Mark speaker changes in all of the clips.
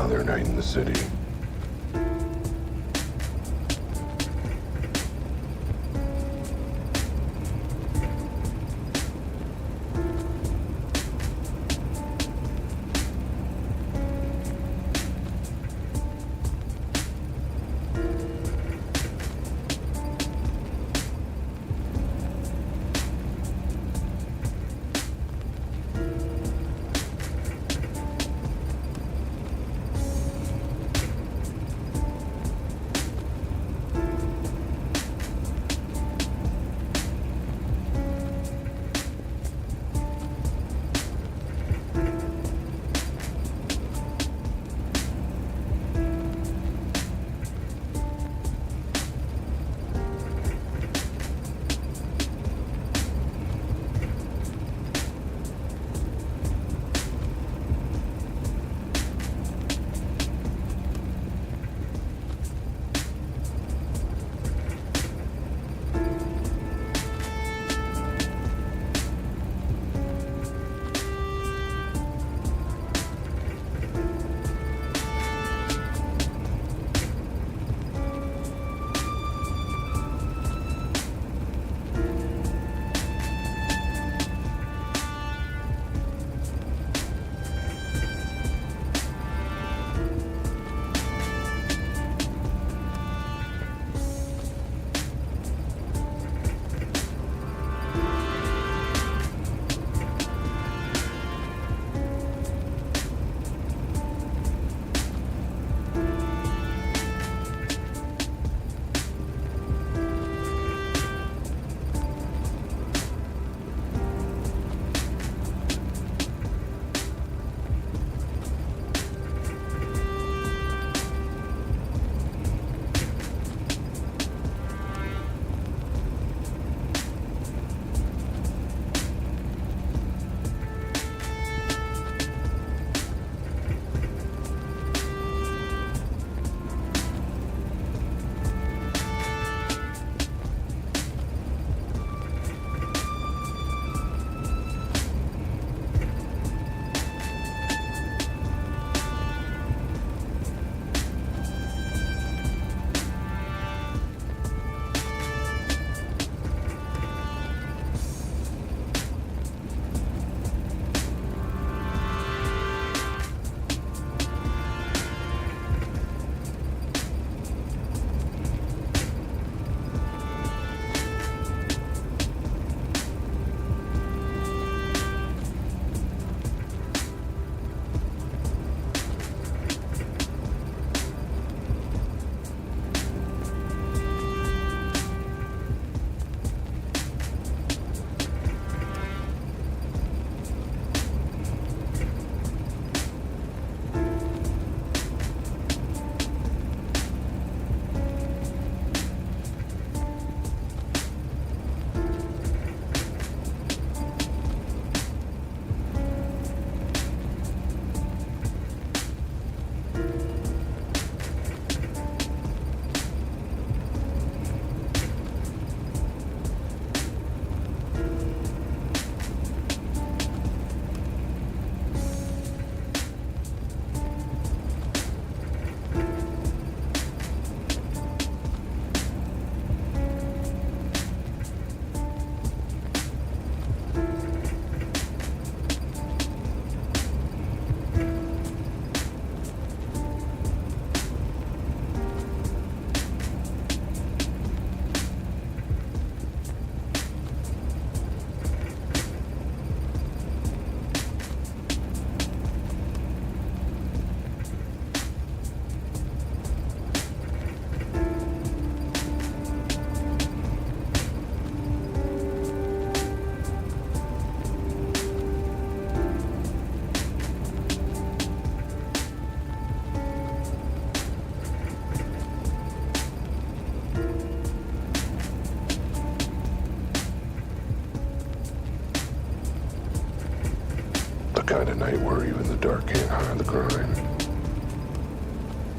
Speaker 1: Another night in the city. kind of night where even the dark can't hide the crime.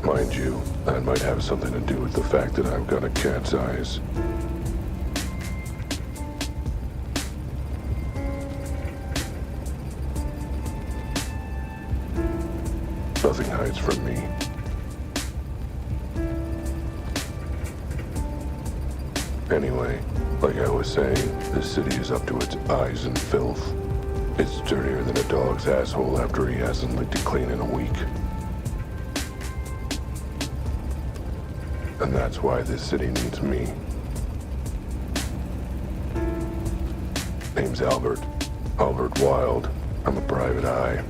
Speaker 1: Mind you, that might have something to do with the fact that I've got a cat's eyes. Nothing hides from me. Anyway, like I was saying, this city is up to its eyes in filth. It's dirtier than a dog's asshole after he hasn't licked it clean in a week. And that's why this city needs me. Name's Albert Wilde. I'm a private eye.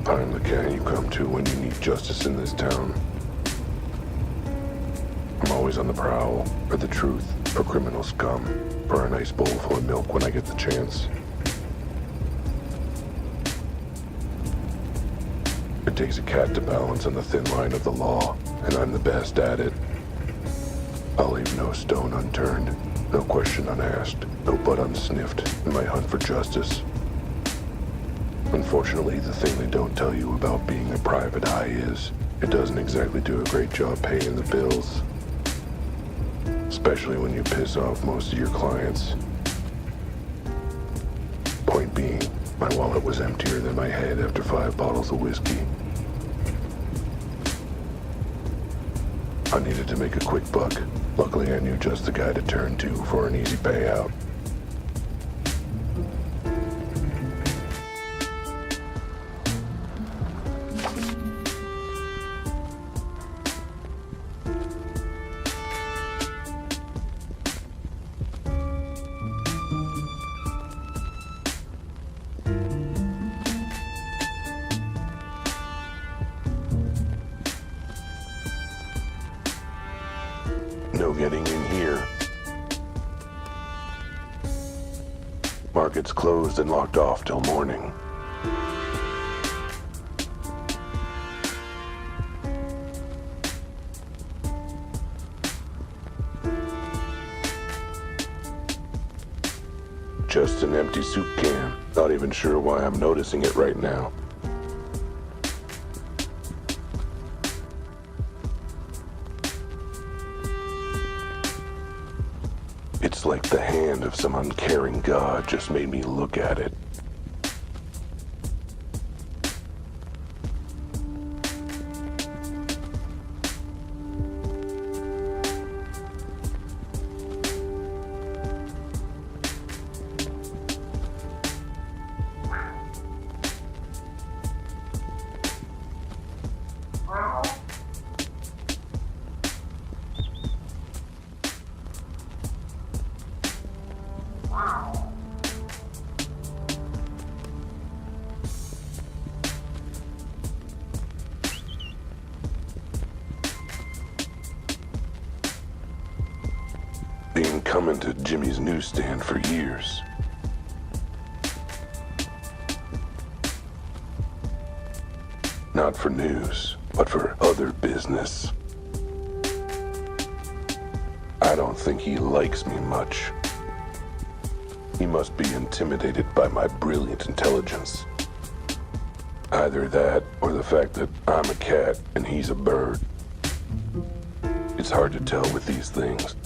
Speaker 1: I'm the cat you come to when you need justice in this town. I'm always on the prowl for the truth, for criminal scum, for a nice bowl full of milk when I get the chance. It takes a cat to balance on the thin line of the law, and I'm the best at it. I'll leave no stone unturned, no question unasked, no butt unsniffed in my hunt for justice. Unfortunately, the thing they don't tell you about being a private eye is it doesn't exactly do a great job paying the bills. Especially when you piss off most of your clients. Point being, my wallet was emptier than my head after 5 bottles of whiskey. I needed to make a quick buck. Luckily, I knew just the guy to turn to for an easy payout. No getting in here. Market's closed and locked off till morning. Just an empty soup can. Not even sure why I'm noticing it right now. It's like the hand of some uncaring god just made me look at it. Been coming to Jimmy's newsstand for years. Not for news, but for other business. I don't think he likes me much. He must be intimidated by my brilliant intelligence. Either that, or the fact that I'm a cat and he's a bird. It's hard to tell with these things.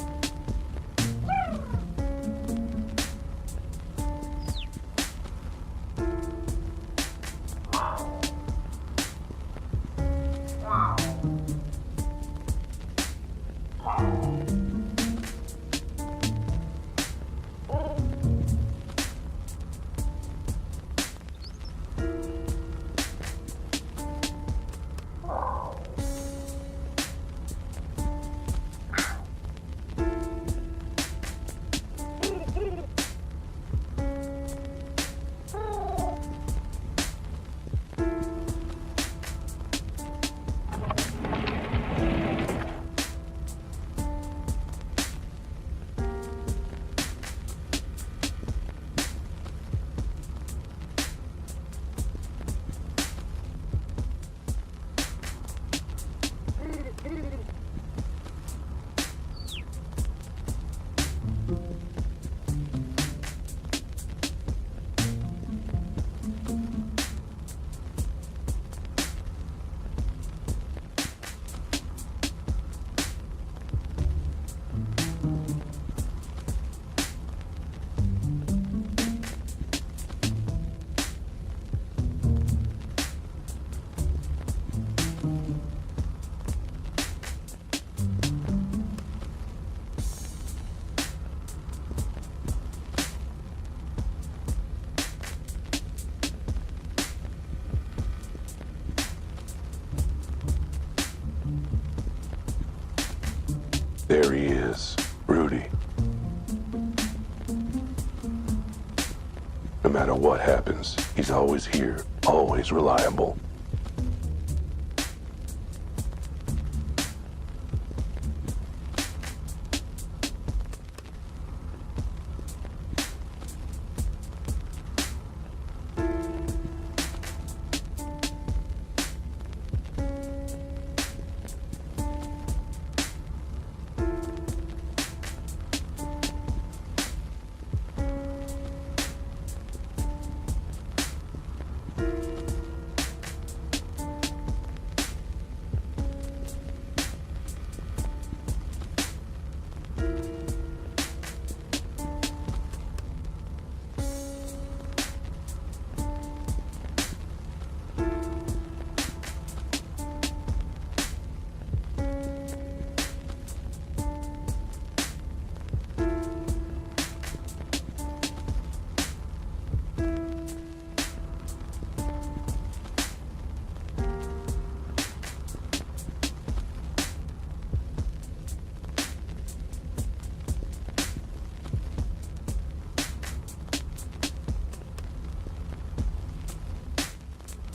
Speaker 1: There he is, Rudy. No matter what happens, he's always here, always reliable.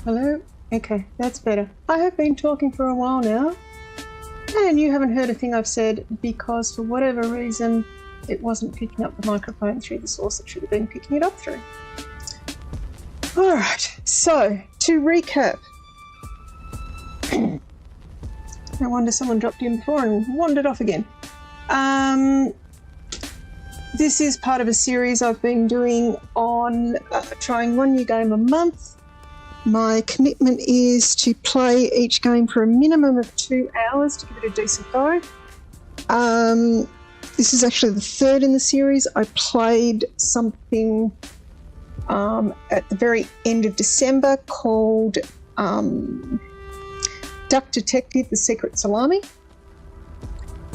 Speaker 2: Hello? Okay, that's better. I have been talking for a while now, and you haven't heard a thing I've said because for whatever reason it wasn't picking up the microphone through the source it should have been picking it up through. Alright, so to recap. No wonder someone dropped in before and wandered off again. This is part of a series I've been doing on trying one new game a month. My commitment is to play each game for a minimum of 2 hours to give it a decent go. This is actually the third in the series. I played something at the very end of December called Duck Detective, The Secret Salami,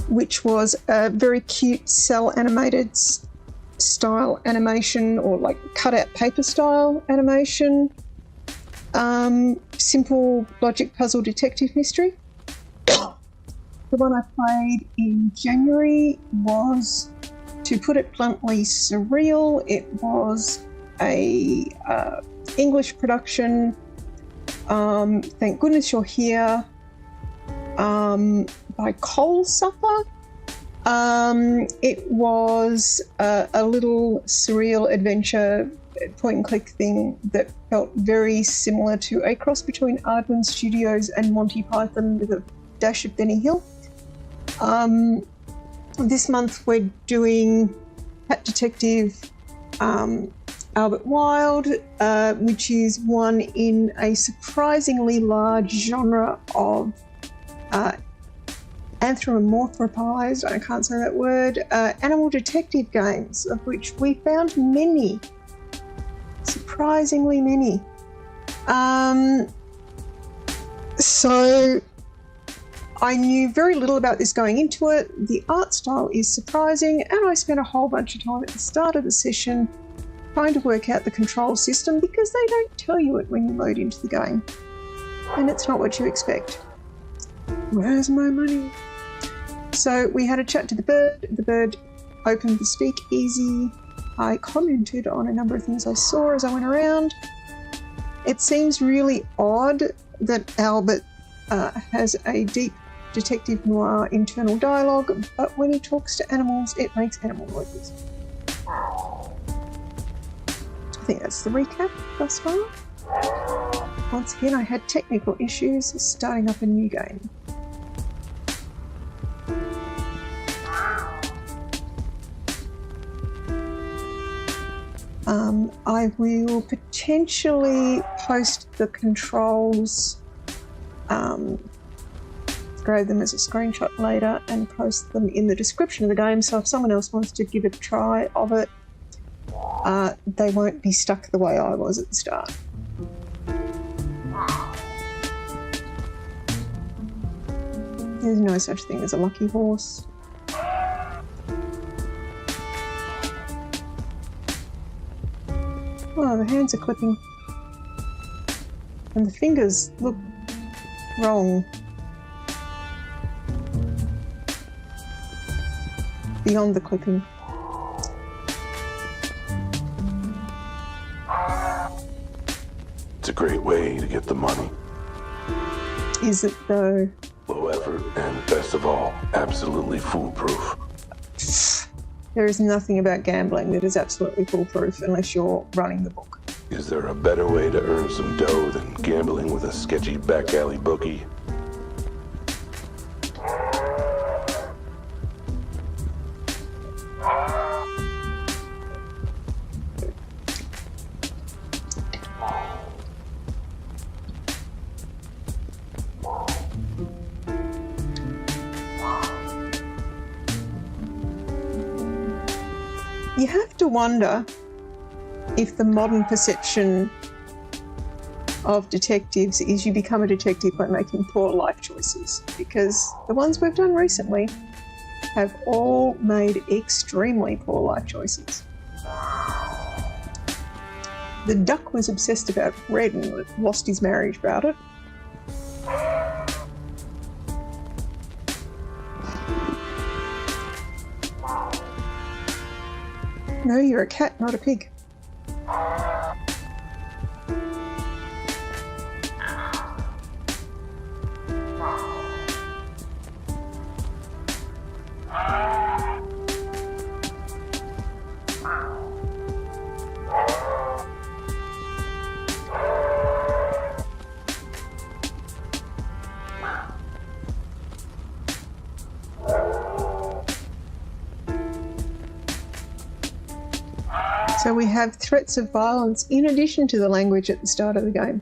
Speaker 2: which was a very cute cell animated style animation, or like cut-out paper style animation. Simple logic puzzle detective mystery. The one I played in January was, to put it bluntly, surreal. It was a English production. Thank goodness you're here. By Coal Supper. It was a little surreal adventure point and click thing that felt very similar to a cross between Aardman Studios and Monty Python with a dash of Benny Hill. This month we're doing Cat Detective Albert Wilde, which is one in a surprisingly large genre of anthropomorphised, I can't say that word, animal detective games, of which we found many. Surprisingly many. So I knew very little about this going into it. The art style is surprising, and I spent a whole bunch of time at the start of the session trying to work out the control system, because they don't tell you it when you load into the game, and it's not what you expect. Where's my money? So we had a chat to the bird. The bird opened the speakeasy. I commented on a number of things I saw as I went around. It seems really odd that Albert has a deep detective noir internal dialogue, but when he talks to animals, it makes animal noises. I think that's the recap thus far. Once again, I had technical issues starting up a new game. I will potentially post the controls, grab them as a screenshot later and post them in the description of the game, so if someone else wants to give a try of it, they won't be stuck the way I was at the start. There's no such thing as a lucky horse. Oh, the hands are clipping. And the fingers look wrong. beyond the clipping.
Speaker 1: It's a great way to get the money.
Speaker 2: Is it though?
Speaker 1: Low effort and, best of all, absolutely foolproof.
Speaker 2: There is nothing about gambling that is absolutely foolproof unless you're running the book.
Speaker 1: Is there a better way to earn some dough than gambling with a sketchy back alley bookie?
Speaker 2: You have to wonder if the modern perception of detectives is you become a detective by making poor life choices, because the ones we've done recently have all made extremely poor life choices. The duck was obsessed about bread and lost his marriage about it. No, you're a cat, not a pig. So we have threats of violence in addition to the language at the start of the game.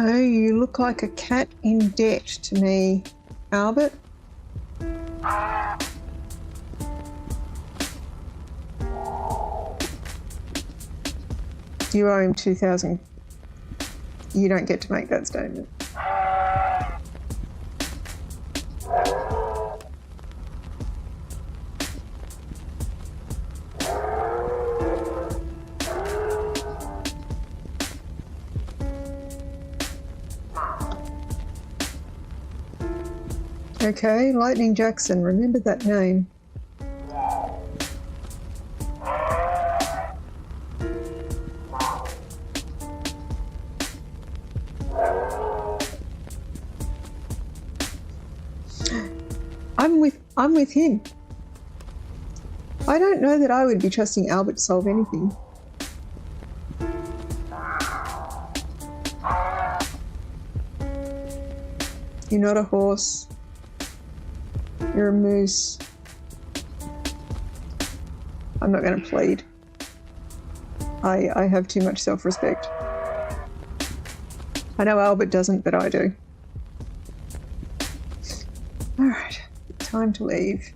Speaker 2: Oh, you look like a cat in debt to me, Albert. You owe him 2,000. You don't get to make that statement. Okay, Lightning Jackson, remember that name. I'm with him. I don't know that I would be trusting Albert to solve anything. You're not a horse. You're a moose. I'm not going to plead. I have too much self-respect. I know Albert doesn't, but I do. All right, time to leave.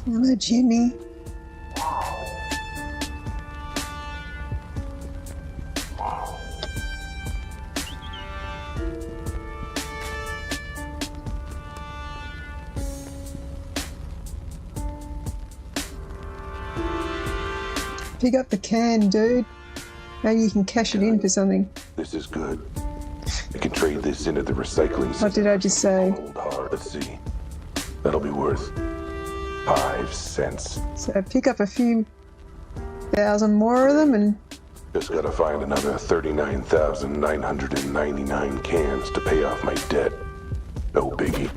Speaker 2: Hello, Jimmy. Pick up the can, dude. Maybe you can cash it in for something.
Speaker 1: This is good. I can trade this into the recycling system.
Speaker 2: What did I just say?
Speaker 1: Old hard. Let's see. That'll be worth 5 cents.
Speaker 2: So pick up a few thousand more of them and...
Speaker 1: Just gotta find another 39,999 cans to pay off my debt. No biggie.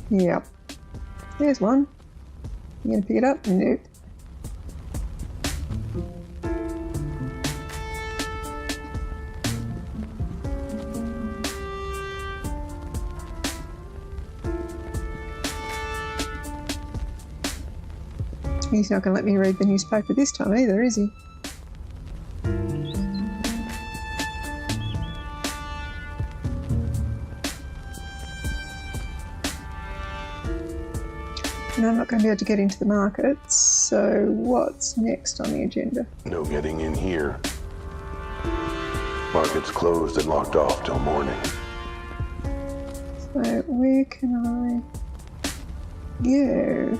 Speaker 2: Yep. There's one. You gonna pick it up? Nope. He's not going to let me read the newspaper this time either, is he? And I'm not going to be able to get into the market, so what's next on the agenda?
Speaker 1: No getting in here. Market's closed and locked off till morning.
Speaker 2: So where can I go?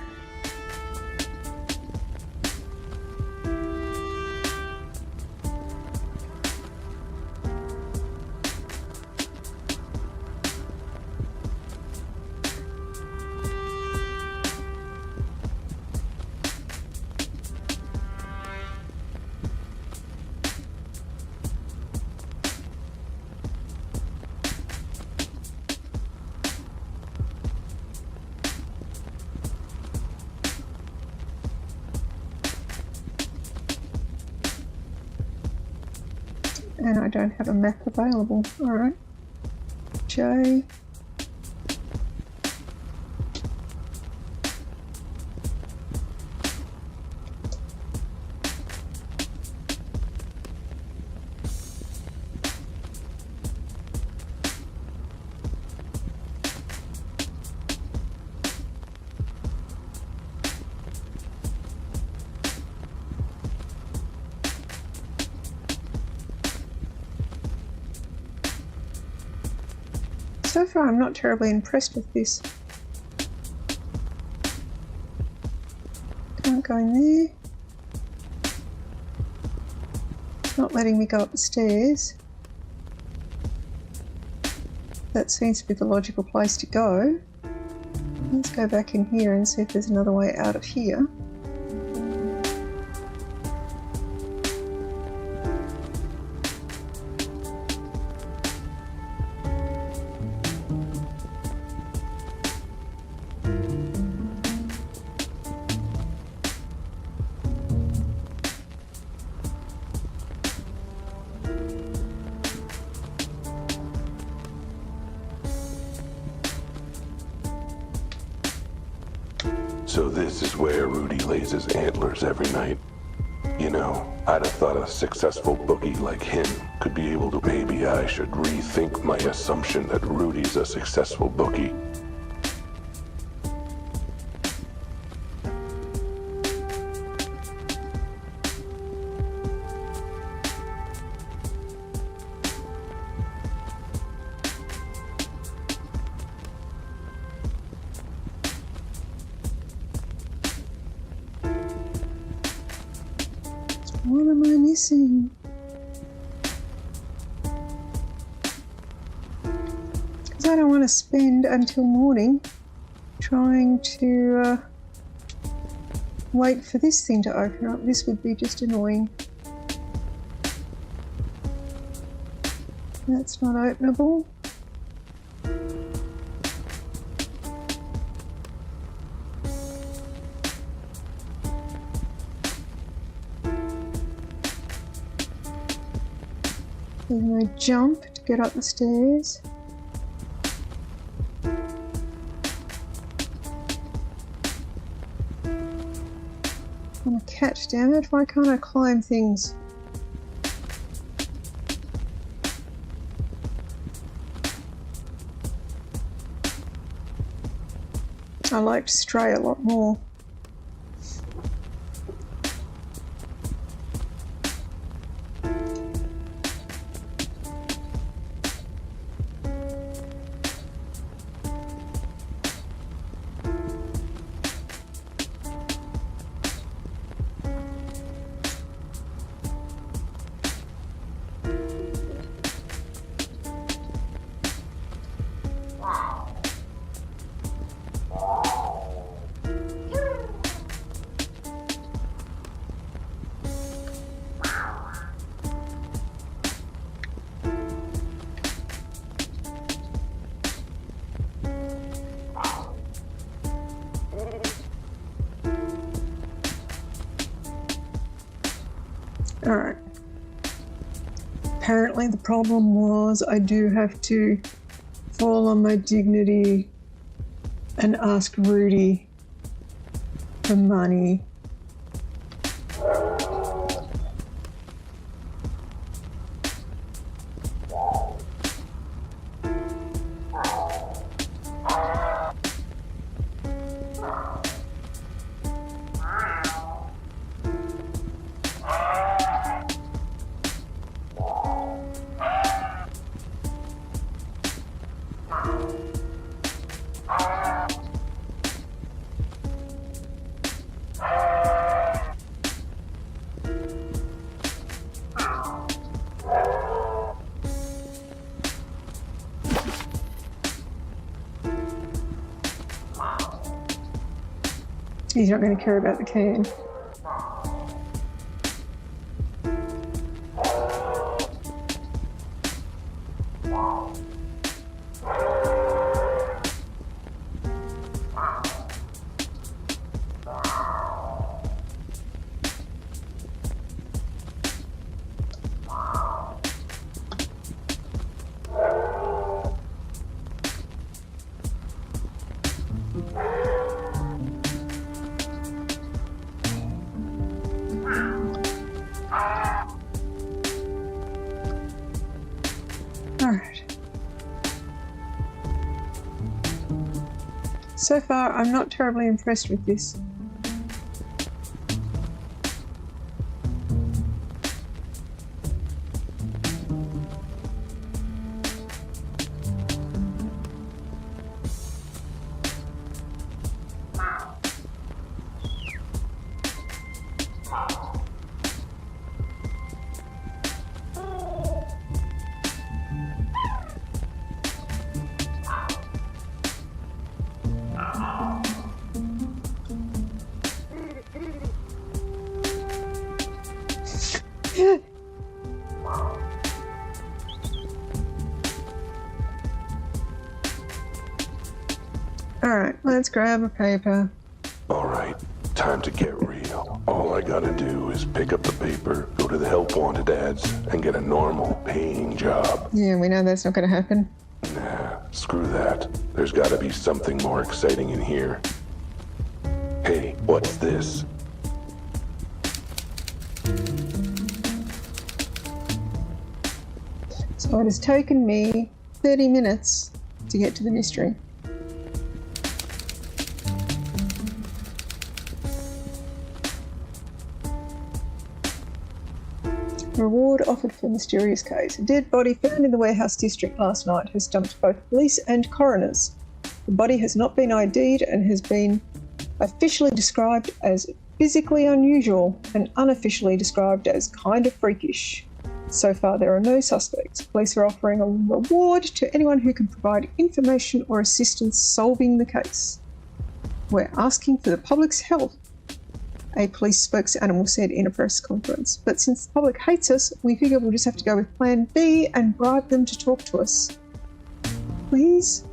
Speaker 2: And I don't have a map available. Alright. J. So far, I'm not terribly impressed with this. Can't go in there. It's not letting me go up the stairs. That seems to be the logical place to go. Let's go back in here and see if there's another way out of here.
Speaker 1: So this is where Rudy lays his antlers every night. You know, I'd have thought a successful bookie like him could be able to... Maybe I should rethink my assumption that Rudy's a successful bookie.
Speaker 2: What am I missing? Because I don't want to spend until morning trying to wait for this thing to open up. This would be just annoying. That's not openable. There's no jump to get up the stairs. I'm a cat, damn it. Why can't I climb things? I liked Stray a lot more. Alright. Apparently the problem was I do have to fall on my dignity and ask Rudy for money He's not going to care about the can. Alright. So far, I'm not terribly impressed with this. Alright, let's grab a paper.
Speaker 1: Alright, time to get real. All I gotta do is pick up the paper, go to the help wanted ads, and get a normal paying job.
Speaker 2: Yeah, we know that's not going to happen.
Speaker 1: Nah, screw that. There's gotta be something more exciting in here. Hey, what's this?
Speaker 2: So it has taken me 30 minutes to get to the mystery. Reward offered for mysterious case. A dead body found in the warehouse district last night has stumped both police and coroners. The body has not been ID'd and has been officially described as physically unusual and unofficially described as kind of freakish. So far, there are no suspects. Police are offering a reward to anyone who can provide information or assistance solving the case. We're asking for the public's help, a police spokesanimal said in a press conference. But since the public hates us, we figure we'll just have to go with plan B and bribe them to talk to us. Please?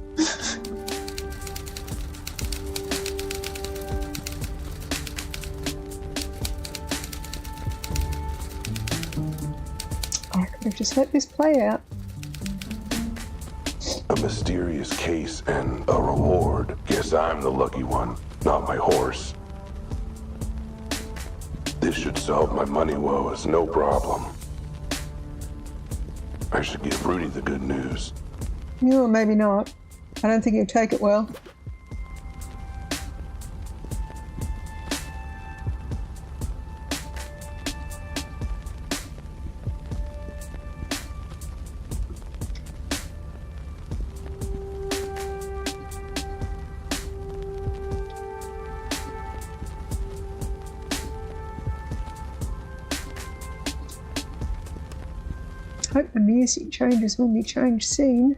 Speaker 2: I could have just let this play out.
Speaker 1: A mysterious case and a reward. Guess I'm the lucky one, not my horse. This should solve my money woes, no problem. I should give Rudy the good news.
Speaker 2: Yeah, or maybe not. I don't think he'll take it well. Hope the music changes when we change scene.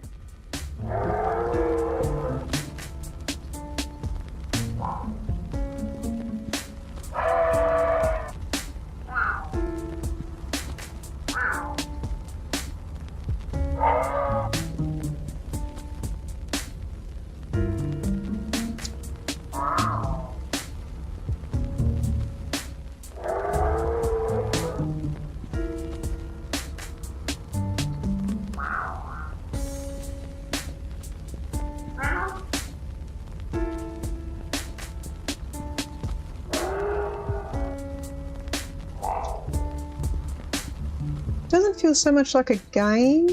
Speaker 2: Doesn't feel so much like a game.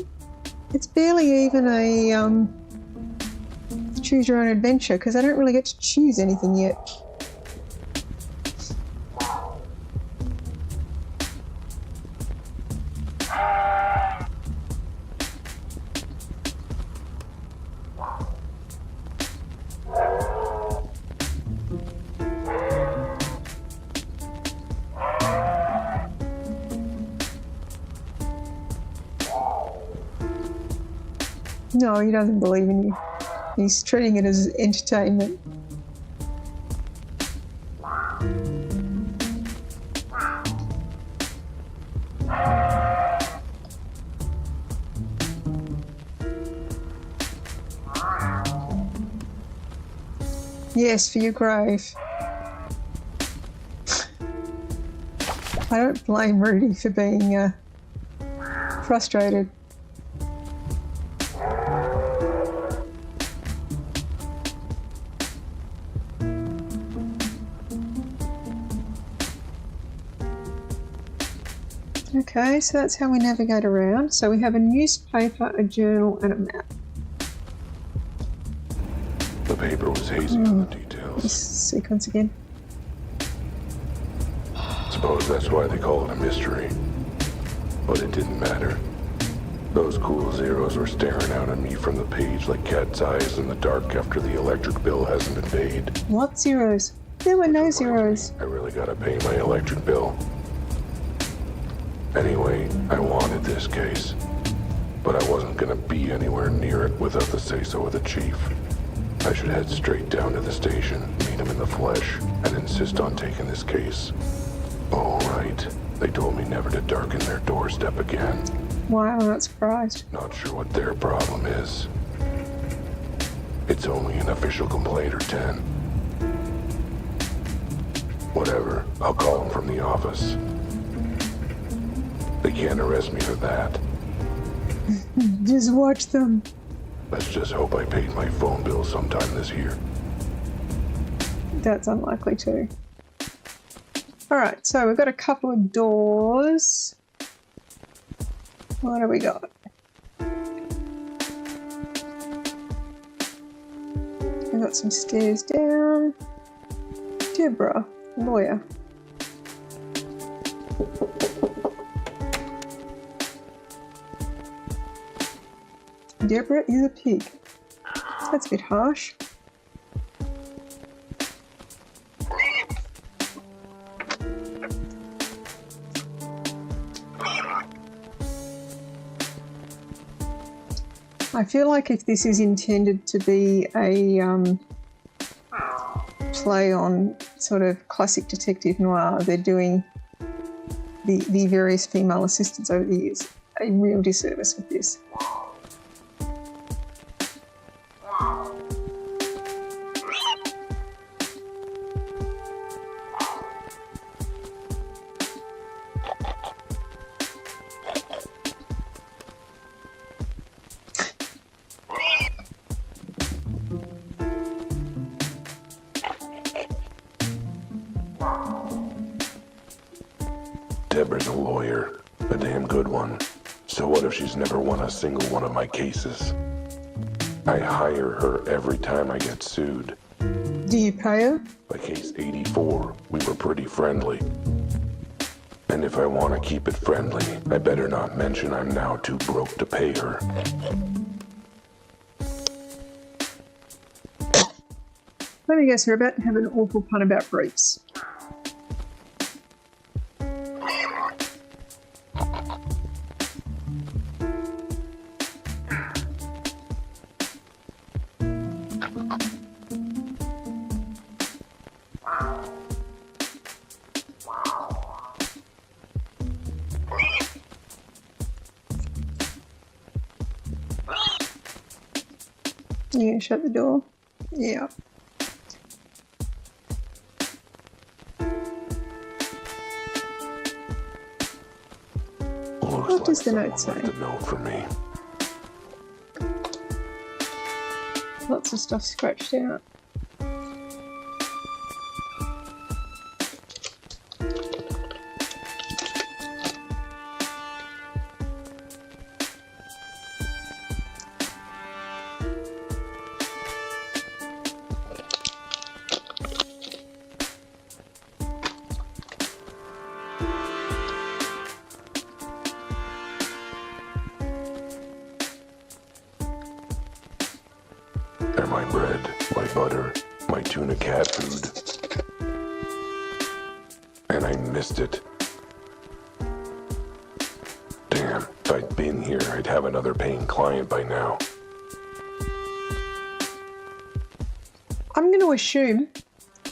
Speaker 2: It's barely even a choose your own adventure because I don't really get to choose anything yet. No, he doesn't believe in you. He's treating it as entertainment. Yes, for your grave. I don't blame Rudy for being frustrated. Okay, so that's how we navigate around. So we have a newspaper, a journal, and a map.
Speaker 1: The paper was hazy on the
Speaker 2: This
Speaker 1: details.
Speaker 2: sequence again.
Speaker 1: Suppose that's why they call it a mystery. But it didn't matter. Those cool zeros were staring out at me from the page like cat's eyes in the dark after the electric bill hasn't been paid.
Speaker 2: What zeros? There were no zeros.
Speaker 1: I really gotta pay my electric bill. Anyway, I wanted this case. But I wasn't gonna be anywhere near it without the say-so of the chief. I should head straight down to the station, meet him in the flesh, and insist on taking this case. All right. They told me never to darken their doorstep again.
Speaker 2: Why am I not surprised?
Speaker 1: Not sure what their problem is. It's only an official complaint or 10. Whatever, I'll call them from the office. They can't arrest me for that.
Speaker 2: Just watch them.
Speaker 1: Let's just hope I paid my phone bill sometime this year.
Speaker 2: That's unlikely too. Alright, so we've got a couple of doors. What do we got? We've got some stairs down. Deborah, lawyer. Deborah is a pig. That's a bit harsh. I feel like if this is intended to be a play on sort of classic detective noir, they're doing the various female assistants over the years a real disservice with this.
Speaker 1: Deborah's a lawyer, a damn good one. So what if she's never won a single one of my cases? I hire her every time I get sued.
Speaker 2: Do you pay her?
Speaker 1: By case 84, we were pretty friendly. And if I want to keep it friendly, I better not mention I'm now too broke to pay her.
Speaker 2: Let me guess, you're about to have an awful pun about briefs. Yeah, shut the door. Yeah. What does the note say?
Speaker 1: Left a note for me.
Speaker 2: Lots of stuff scratched out.
Speaker 1: They're my bread, my butter, my tuna cat food. And I missed it. Damn, if I'd been here, I'd have another paying client by now.
Speaker 2: I'm going to assume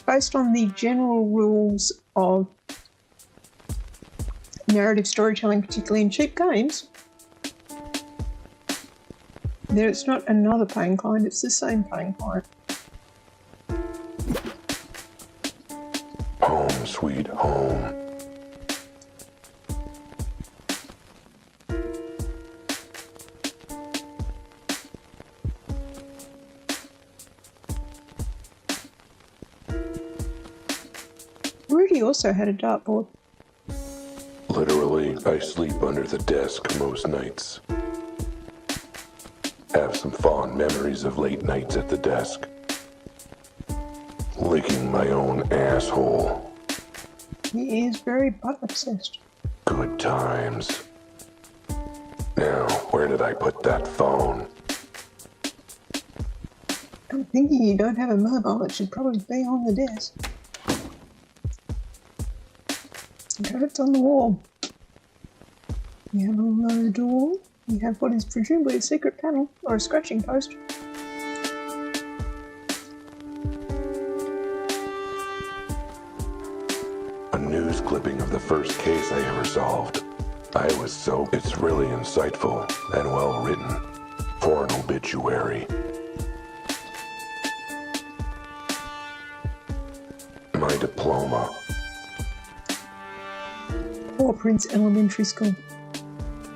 Speaker 2: based on the general rules of narrative storytelling, particularly in cheap games, that it's not another paying client, it's the same paying client.
Speaker 1: Home sweet home.
Speaker 2: Rudy also had a dartboard.
Speaker 1: Literally, I sleep under the desk most nights. Have some fond memories of late nights at the desk. Licking my own asshole.
Speaker 2: He is very butt obsessed.
Speaker 1: Good times. Now, where did I put that phone?
Speaker 2: I'm thinking you don't have a mobile, it should probably be on the desk. Okay, it's on the wall. You have a low door. You have what is presumably a secret panel or a scratching post.
Speaker 1: A news clipping of the first case I ever solved. It's really insightful and well written for an obituary. My diploma.
Speaker 2: Poor Prince Elementary School.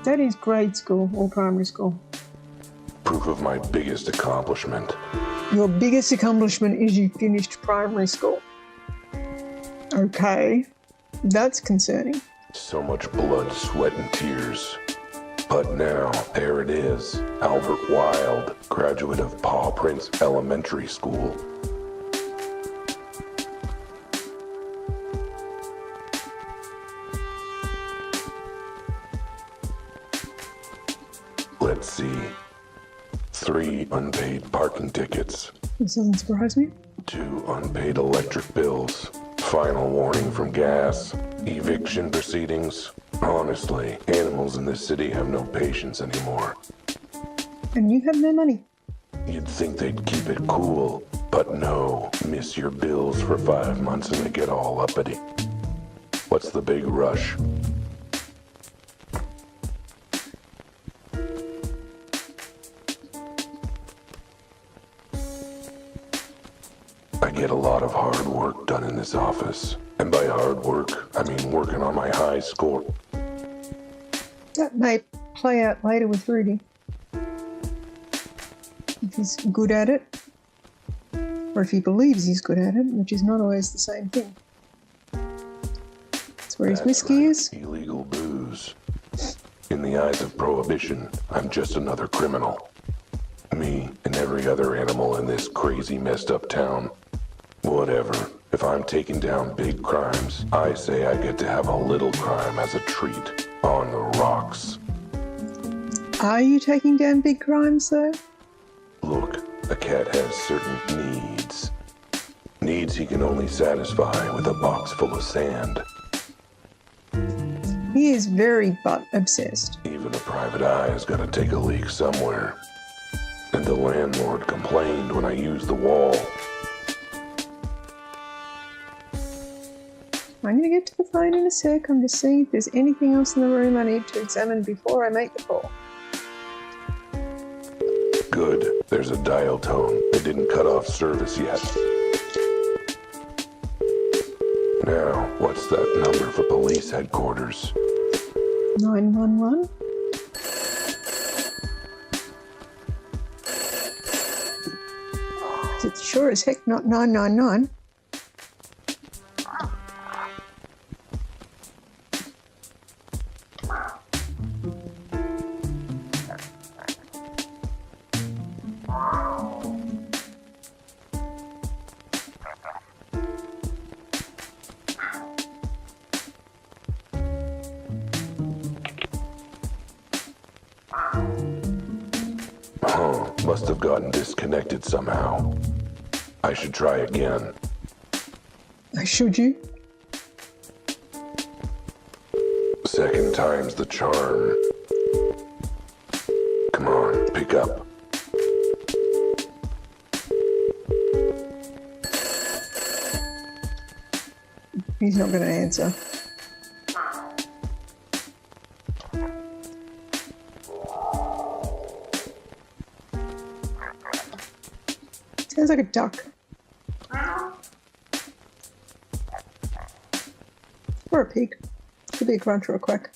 Speaker 2: That is grade school or primary school.
Speaker 1: Proof of my biggest accomplishment.
Speaker 2: Your biggest accomplishment is you finished primary school. Okay, that's concerning.
Speaker 1: So much blood, sweat, and tears. But now, there it is. Albert Wilde, graduate of Paw Prince Elementary School. Let's see. 3 unpaid parking tickets.
Speaker 2: This doesn't surprise me.
Speaker 1: 2 unpaid electric bills. Final warning from gas. Eviction proceedings. Honestly, animals in this city have no patience anymore.
Speaker 2: And you have no money.
Speaker 1: You'd think they'd keep it cool, but no. Miss your bills for 5 months and they get all uppity. What's the big rush? I get a lot of hard work done in this office. And by hard work, I mean working on my high score.
Speaker 2: That may play out later with Rudy. If he's good at it, or if he believes he's good at it, which is not always the same thing. That's where his whiskey is.
Speaker 1: Illegal booze. In the eyes of prohibition, I'm just another criminal. Me and every other animal in this crazy, messed up town. Whatever. If I'm taking down big crimes, I say I get to have a little crime as a treat. On the rocks.
Speaker 2: Are you taking down big crimes, though?
Speaker 1: Look, a cat has certain needs. Needs he can only satisfy with a box full of sand.
Speaker 2: He is very butt obsessed.
Speaker 1: Even a private eye has got to take a leak somewhere. And the landlord complained when I used the wall.
Speaker 2: I'm going to get to the phone in a sec. I'm just seeing if there's anything else in the room I need to examine before I make the call.
Speaker 1: Good. There's a dial tone. They didn't cut off service yet. Now, what's that number for police headquarters?
Speaker 2: 911. It's sure as heck not 999.
Speaker 1: Must have gotten disconnected somehow. I should try again.
Speaker 2: Should you?
Speaker 1: Second time's the charm. Come on, pick up.
Speaker 2: He's not going to answer. Sounds like a duck. Or a pig. Could be a grunt or a quack.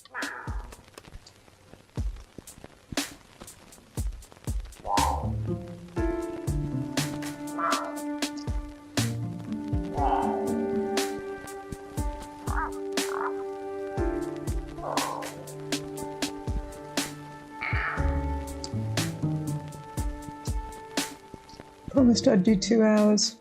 Speaker 2: Promised I'd do 2 hours.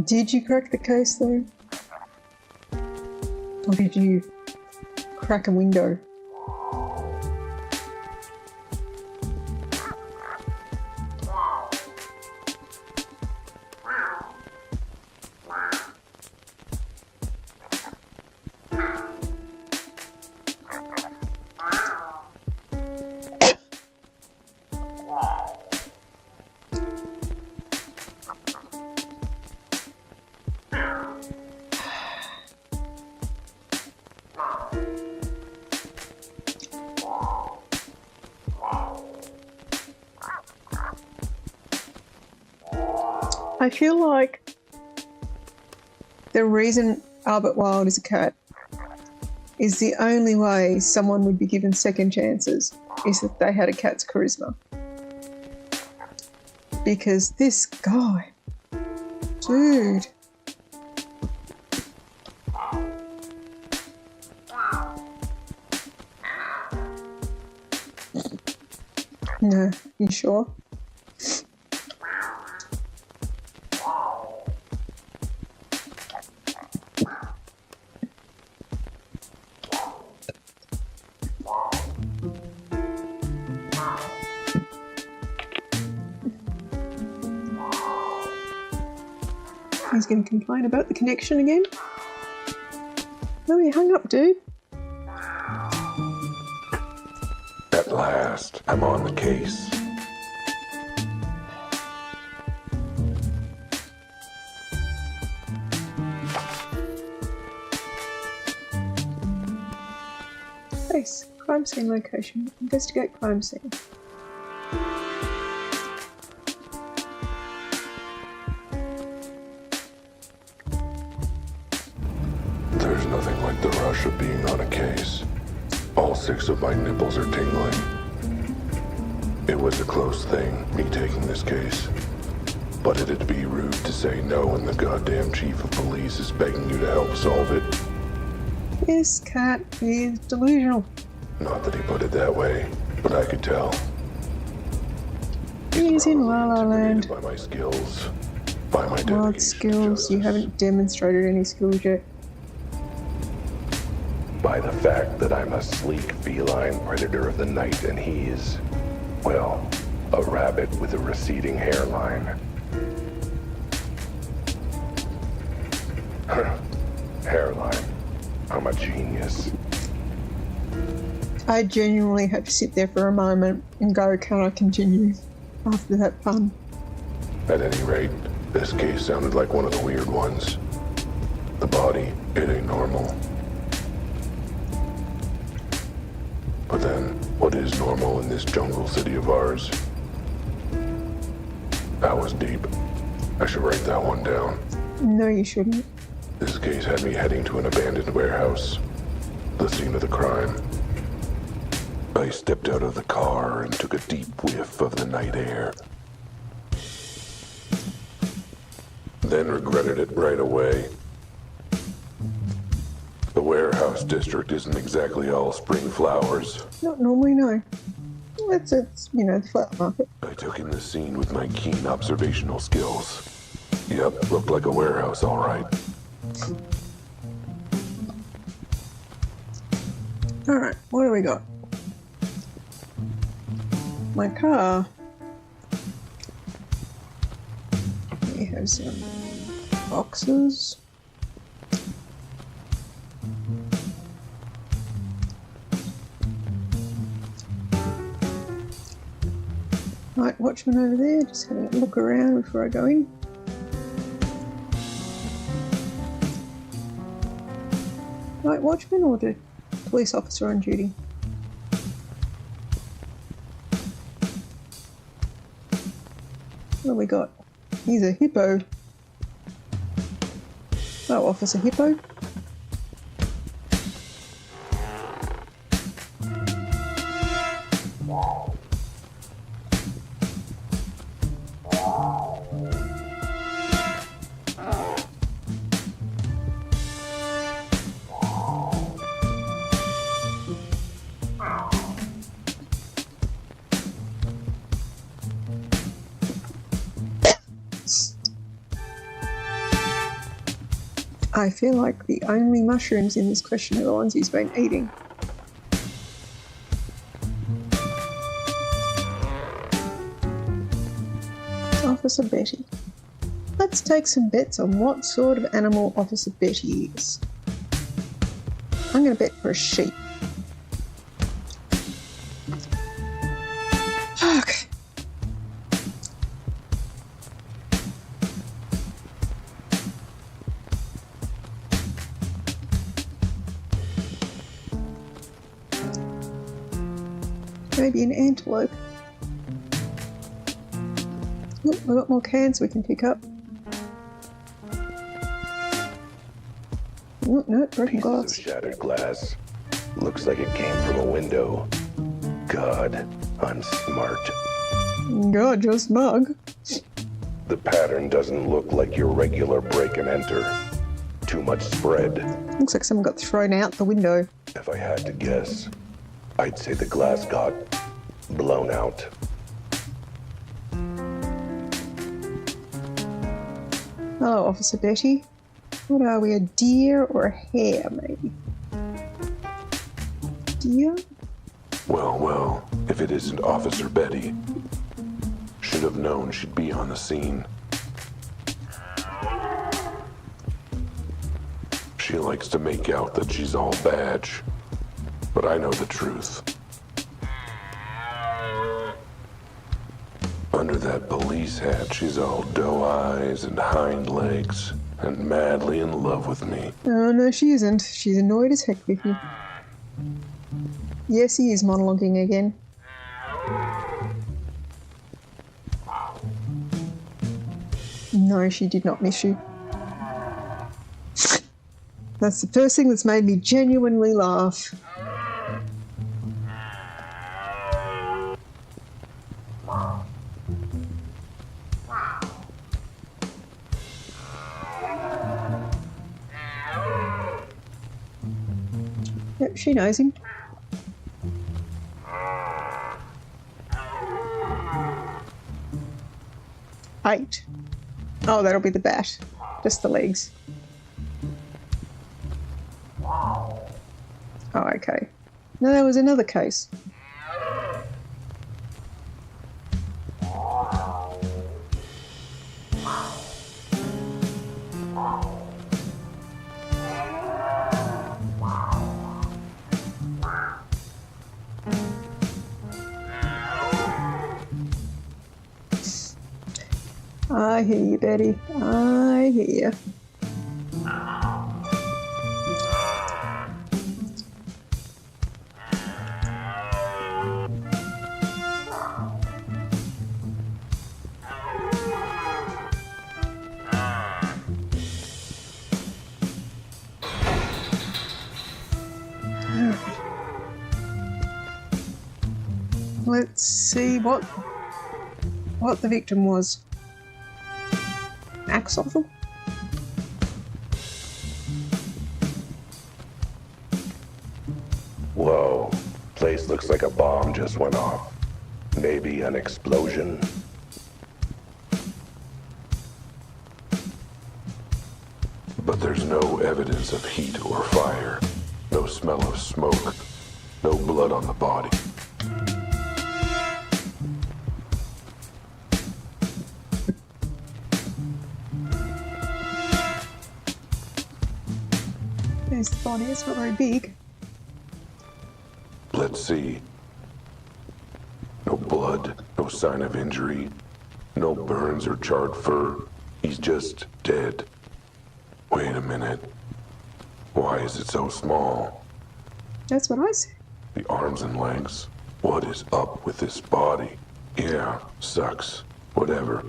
Speaker 2: Did you crack the case though? Or did you crack a window? I feel like the reason Albert Wilde is a cat is the only way someone would be given second chances is if they had a cat's charisma. Because this guy, dude. No, you sure? He's going to complain about the connection again. No, he hung up, dude.
Speaker 1: At last, I'm on the case.
Speaker 2: Case. Crime scene location. Investigate crime scene.
Speaker 1: There's nothing like the rush of being on a case. All 6 of my nipples are tingling. It was a close thing, me taking this case. But it'd be rude to say no when the goddamn chief of police is begging you to help solve it.
Speaker 2: This cat is delusional.
Speaker 1: Not that he put it that way, but I could tell.
Speaker 2: He's in La La
Speaker 1: Intimidated
Speaker 2: Land.
Speaker 1: by my skills, by my dedication
Speaker 2: Wild
Speaker 1: to
Speaker 2: skills. You
Speaker 1: justice.
Speaker 2: haven't demonstrated any skills yet.
Speaker 1: By the fact that I'm a sleek feline predator of the night and he's, well, a rabbit with a receding hairline. Hairline. I'm a genius.
Speaker 2: I genuinely had to sit there for a moment and go, can I continue after that pun?
Speaker 1: At any rate, this case sounded like one of the weird ones. The body, it ain't normal. But then, what is normal in this jungle city of ours? That was deep. I should write that one down.
Speaker 2: No, you shouldn't.
Speaker 1: This case had me heading to an abandoned warehouse, the scene of the crime. I stepped out of the car and took a deep whiff of the night air. Then regretted it right away. The warehouse district isn't exactly all spring flowers.
Speaker 2: Not normally, no. It's the flat market.
Speaker 1: I took in the scene with my keen observational skills. Yep, looked like a warehouse, all right.
Speaker 2: Alright, what do we got? My car. We have some boxes. Night watchman over there, just having a look around before I go in. Night watchman or the police officer on duty? What have we got? He's a hippo. Oh, Officer Hippo. I feel like the only mushrooms in this question are the ones he's been eating. Officer Betty. Let's take some bets on what sort of animal Officer Betty is. I'm going to bet for a sheep. Okay. Maybe an antelope. Oh, we've got more cans we can pick up. Oh, no, broken glass.
Speaker 1: Pieces of shattered glass. Looks like it came from a window. God, I'm smart.
Speaker 2: God, you're smug.
Speaker 1: The pattern doesn't look like your regular break and enter. Too much spread.
Speaker 2: Looks like someone got thrown out the window.
Speaker 1: If I had to guess, I'd say the glass got blown out.
Speaker 2: Oh, Officer Betty. What are we, a deer or a hare, maybe? Deer?
Speaker 1: Well, if it isn't Officer Betty. Should have known she'd be on the scene. She likes to make out that she's all badge, but I know the truth. Under that police hat, she's all doe eyes and hind legs, and madly in love with me.
Speaker 2: Oh, no, she isn't. She's annoyed as heck with you. Yes, he is monologuing again. No, she did not miss you. That's the first thing that's made me genuinely laugh. Yep, she knows him. Eight. Oh, that'll be the bat. Just the legs. Oh, okay. No, there was another case. I hear you, Betty. I hear you. Let's see what the victim was. Axe offer?
Speaker 1: Whoa, place looks like a bomb just went off. Maybe an explosion. But there's no evidence of heat or fire. No smell of smoke. No blood on the body.
Speaker 2: There's the body. It's not very big.
Speaker 1: Let's see. No blood, no sign of injury, no burns or charred fur. He's just dead. Wait a minute. Why is it so small?
Speaker 2: That's what I said.
Speaker 1: The arms and legs. What is up with this body? Yeah, sucks. Whatever.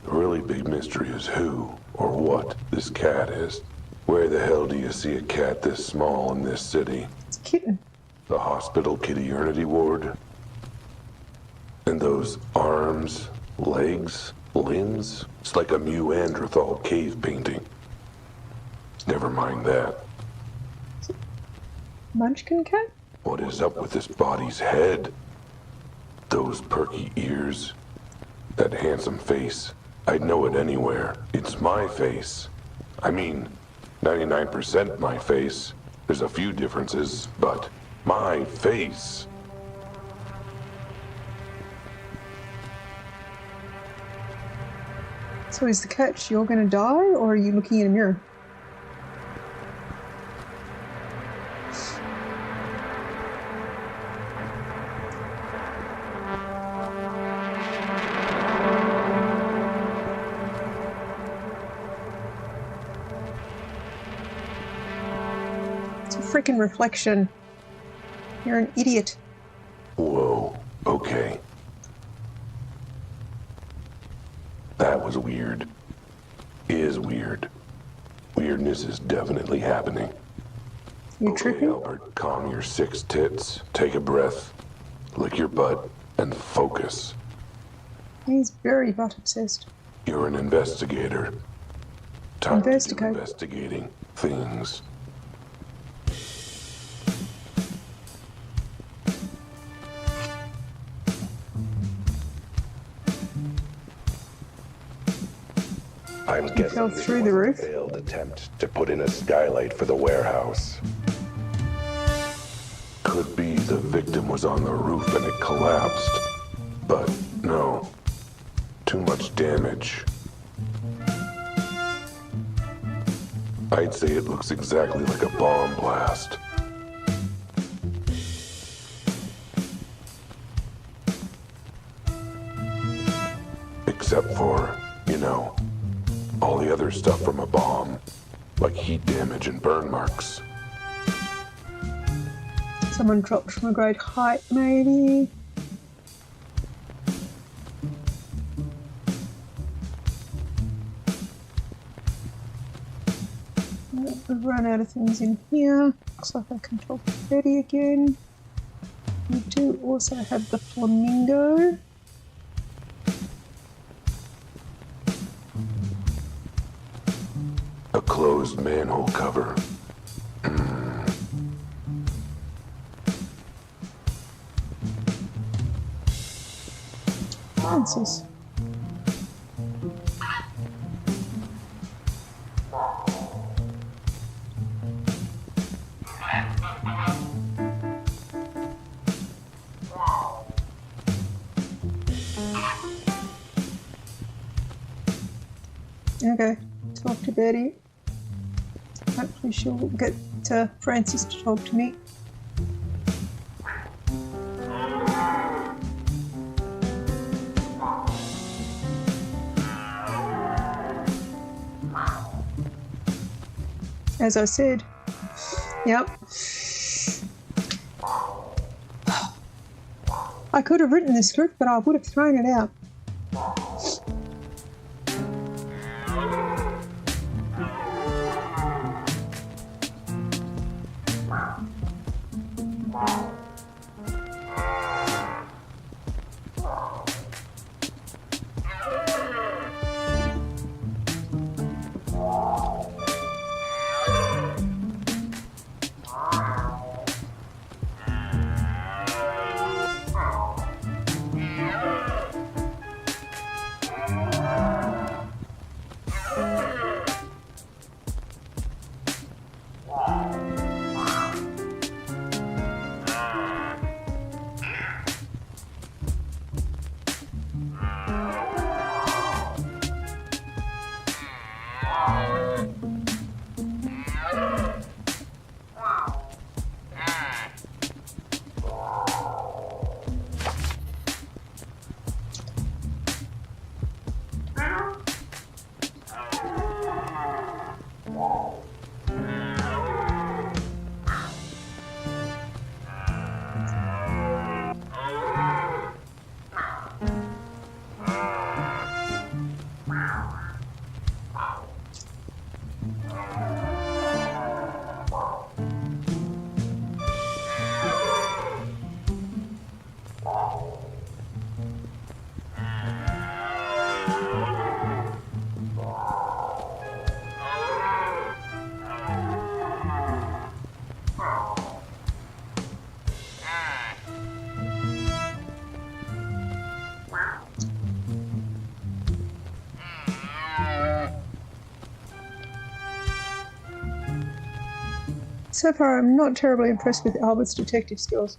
Speaker 1: The really big mystery is who or what this cat is. Where the hell do you see a cat this small in this city?
Speaker 2: It's a kitten.
Speaker 1: The hospital kitty ward? And those arms, legs, limbs? It's like a Neanderthal cave painting. Never mind that.
Speaker 2: Munchkin cat?
Speaker 1: What is up with this body's head? Those perky ears? That handsome face? I'd know it anywhere. It's my face. I mean, 99% my face. There's a few differences, but my face.
Speaker 2: So is the catch you're going to die, or are you looking in a mirror? It's a freaking reflection. You're an idiot.
Speaker 1: Whoa, okay. That was weird. Is weird. Weirdness is definitely happening.
Speaker 2: You
Speaker 1: Okay,
Speaker 2: tripping?
Speaker 1: Albert, calm your six tits, take a breath, lick your butt, and focus.
Speaker 2: He's very butt obsessed.
Speaker 1: You're an investigator. Time to do
Speaker 2: Investigate.
Speaker 1: investigating things. I'm guessing
Speaker 2: fell
Speaker 1: this
Speaker 2: through
Speaker 1: was
Speaker 2: the
Speaker 1: a
Speaker 2: roof?
Speaker 1: failed attempt to put in a skylight for the warehouse. Could be the victim was on the roof and it collapsed. But no. Too much damage. I'd say it looks exactly like a bomb blast. Except for, all the other stuff from a bomb, like heat damage and burn marks.
Speaker 2: Someone dropped from a great height, maybe. We've run out of things in here. Looks like I can talk to Betty again. We do also have the flamingo.
Speaker 1: A closed manhole cover.
Speaker 2: Francis. Okay, talk to Betty. Hopefully she'll get Francis to talk to me. As I said, yep. I could have written this script, but I would have thrown it out. So far, I'm not terribly impressed with Albert's detective skills.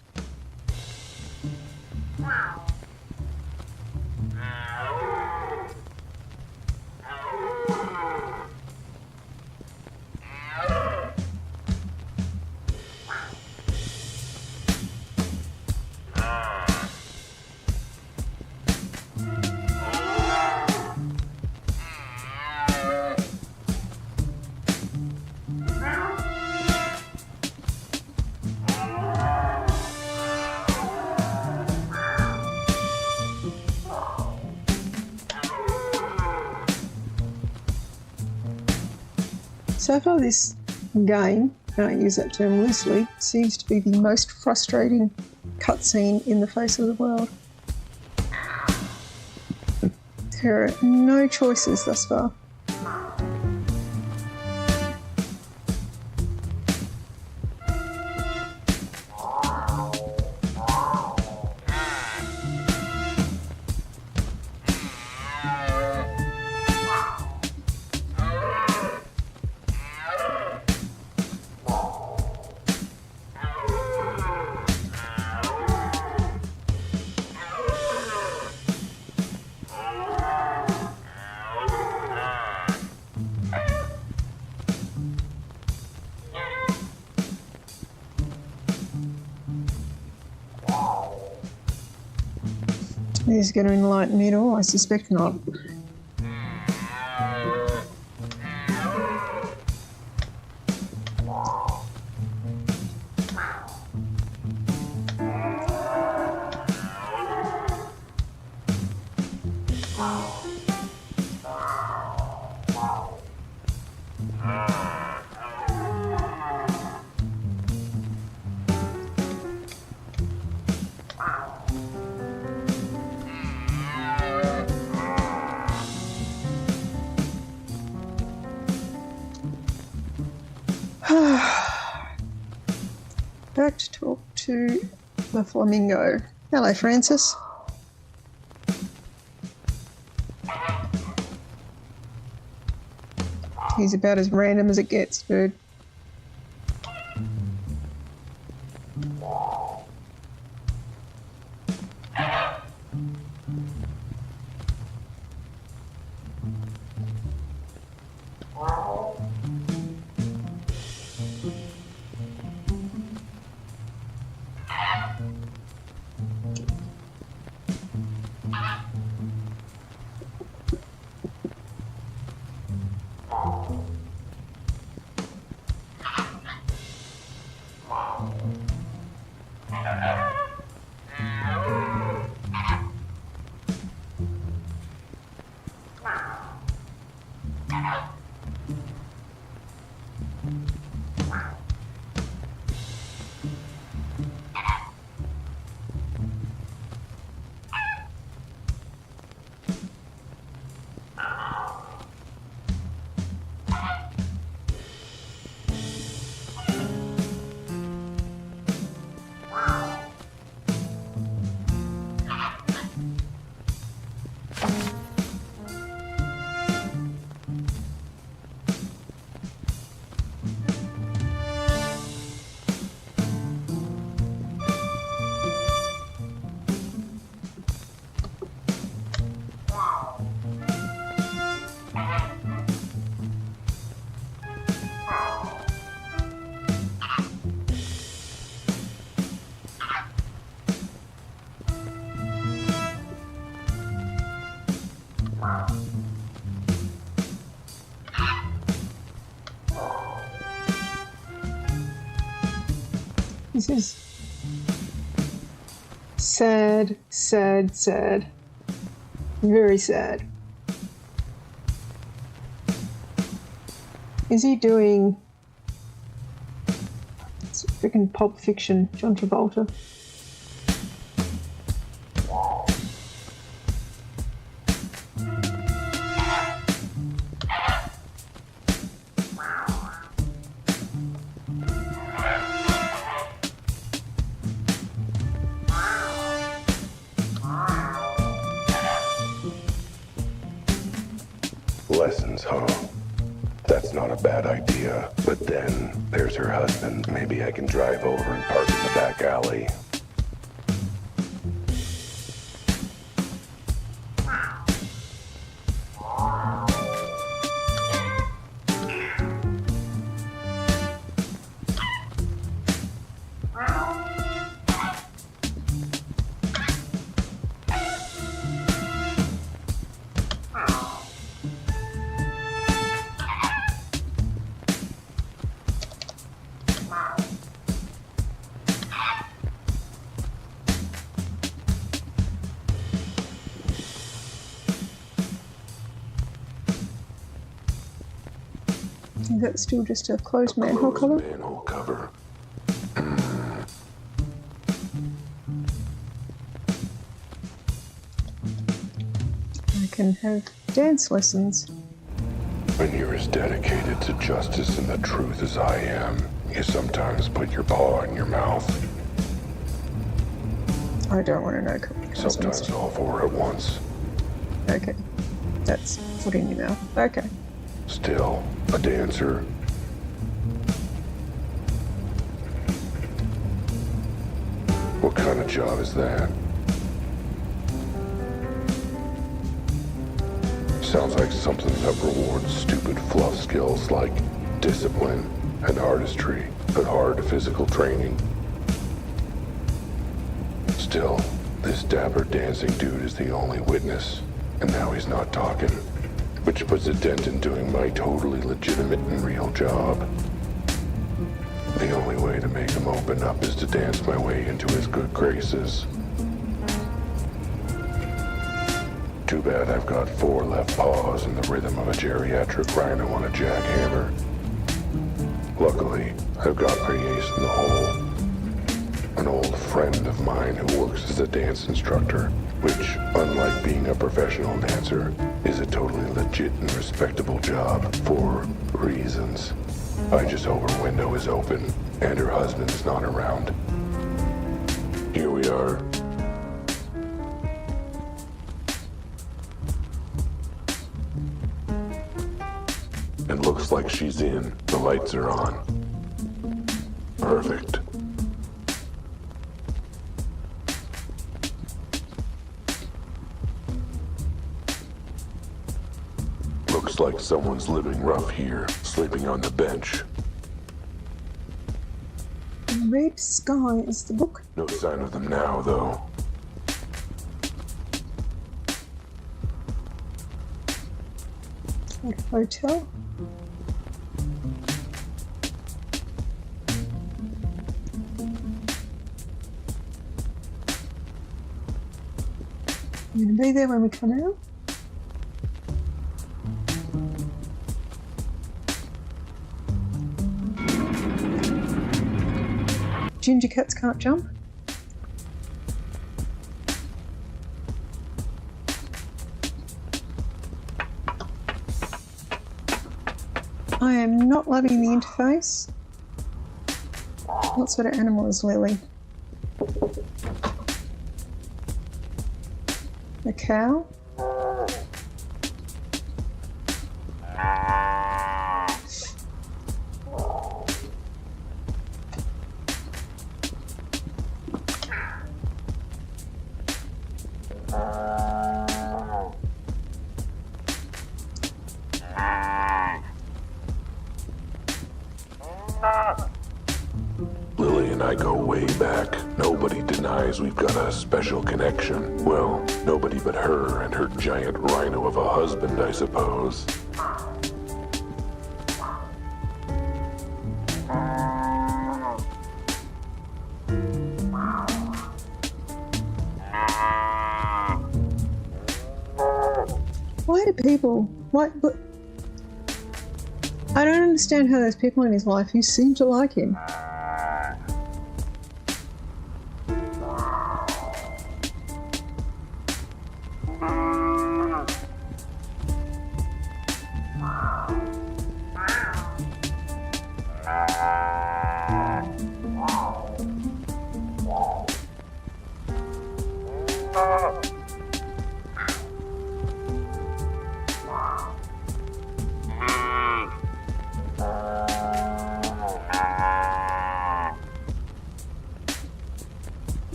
Speaker 2: So far, this game, and I use that term loosely, seems to be the most frustrating cutscene in the face of the world. There are no choices thus far. Is going to enlighten me at all? I suspect not. Back to talk to the flamingo. Hello, Francis. He's about as random as it gets, dude. This is sad, sad, sad. Very sad. Is he doing freaking Pulp Fiction, John Travolta?
Speaker 1: Lessons, huh? That's not a bad idea. But then there's her husband. Maybe I can drive over and park in the back alley.
Speaker 2: I think that's still just a closed manhole cover.
Speaker 1: Manhole cover.
Speaker 2: I can have dance lessons.
Speaker 1: When you're as dedicated to justice and the truth as I am, you sometimes put your paw in your mouth.
Speaker 2: I don't want to know cousins.
Speaker 1: Sometimes all four at once.
Speaker 2: Okay. That's foot in your mouth. Okay.
Speaker 1: Still, a dancer. What kind of job is that? Sounds like something that rewards stupid fluff skills like discipline and artistry, but hard physical training. Still, this dapper dancing dude is the only witness, and now he's not talking, which puts a dent in doing my totally legitimate and real job. The only way to make him open up is to dance my way into his good graces. Too bad I've got 4 left paws and the rhythm of a geriatric rhino on a jackhammer. Luckily, I've got my ace in the hole. An old friend of mine who works as a dance instructor, which, unlike being a professional dancer, is a totally legit and respectable job for reasons. I just hope her window is open and her husband is not around. Here we are. It looks like she's in. The lights are on. Perfect. Looks like someone's living rough here, sleeping on the bench.
Speaker 2: Red Sky is the book.
Speaker 1: No sign of them now, though.
Speaker 2: At a hotel. You gonna be there when we come out? Ginger cats can't jump. I am not loving the interface. What sort of animal is Lily? A cow?
Speaker 1: Lily and I go way back. Nobody denies we've got a special connection. Well, nobody but her and her giant rhino of a husband, I suppose.
Speaker 2: Why do people... Why... But I don't understand how there's people in his life who seem to like him.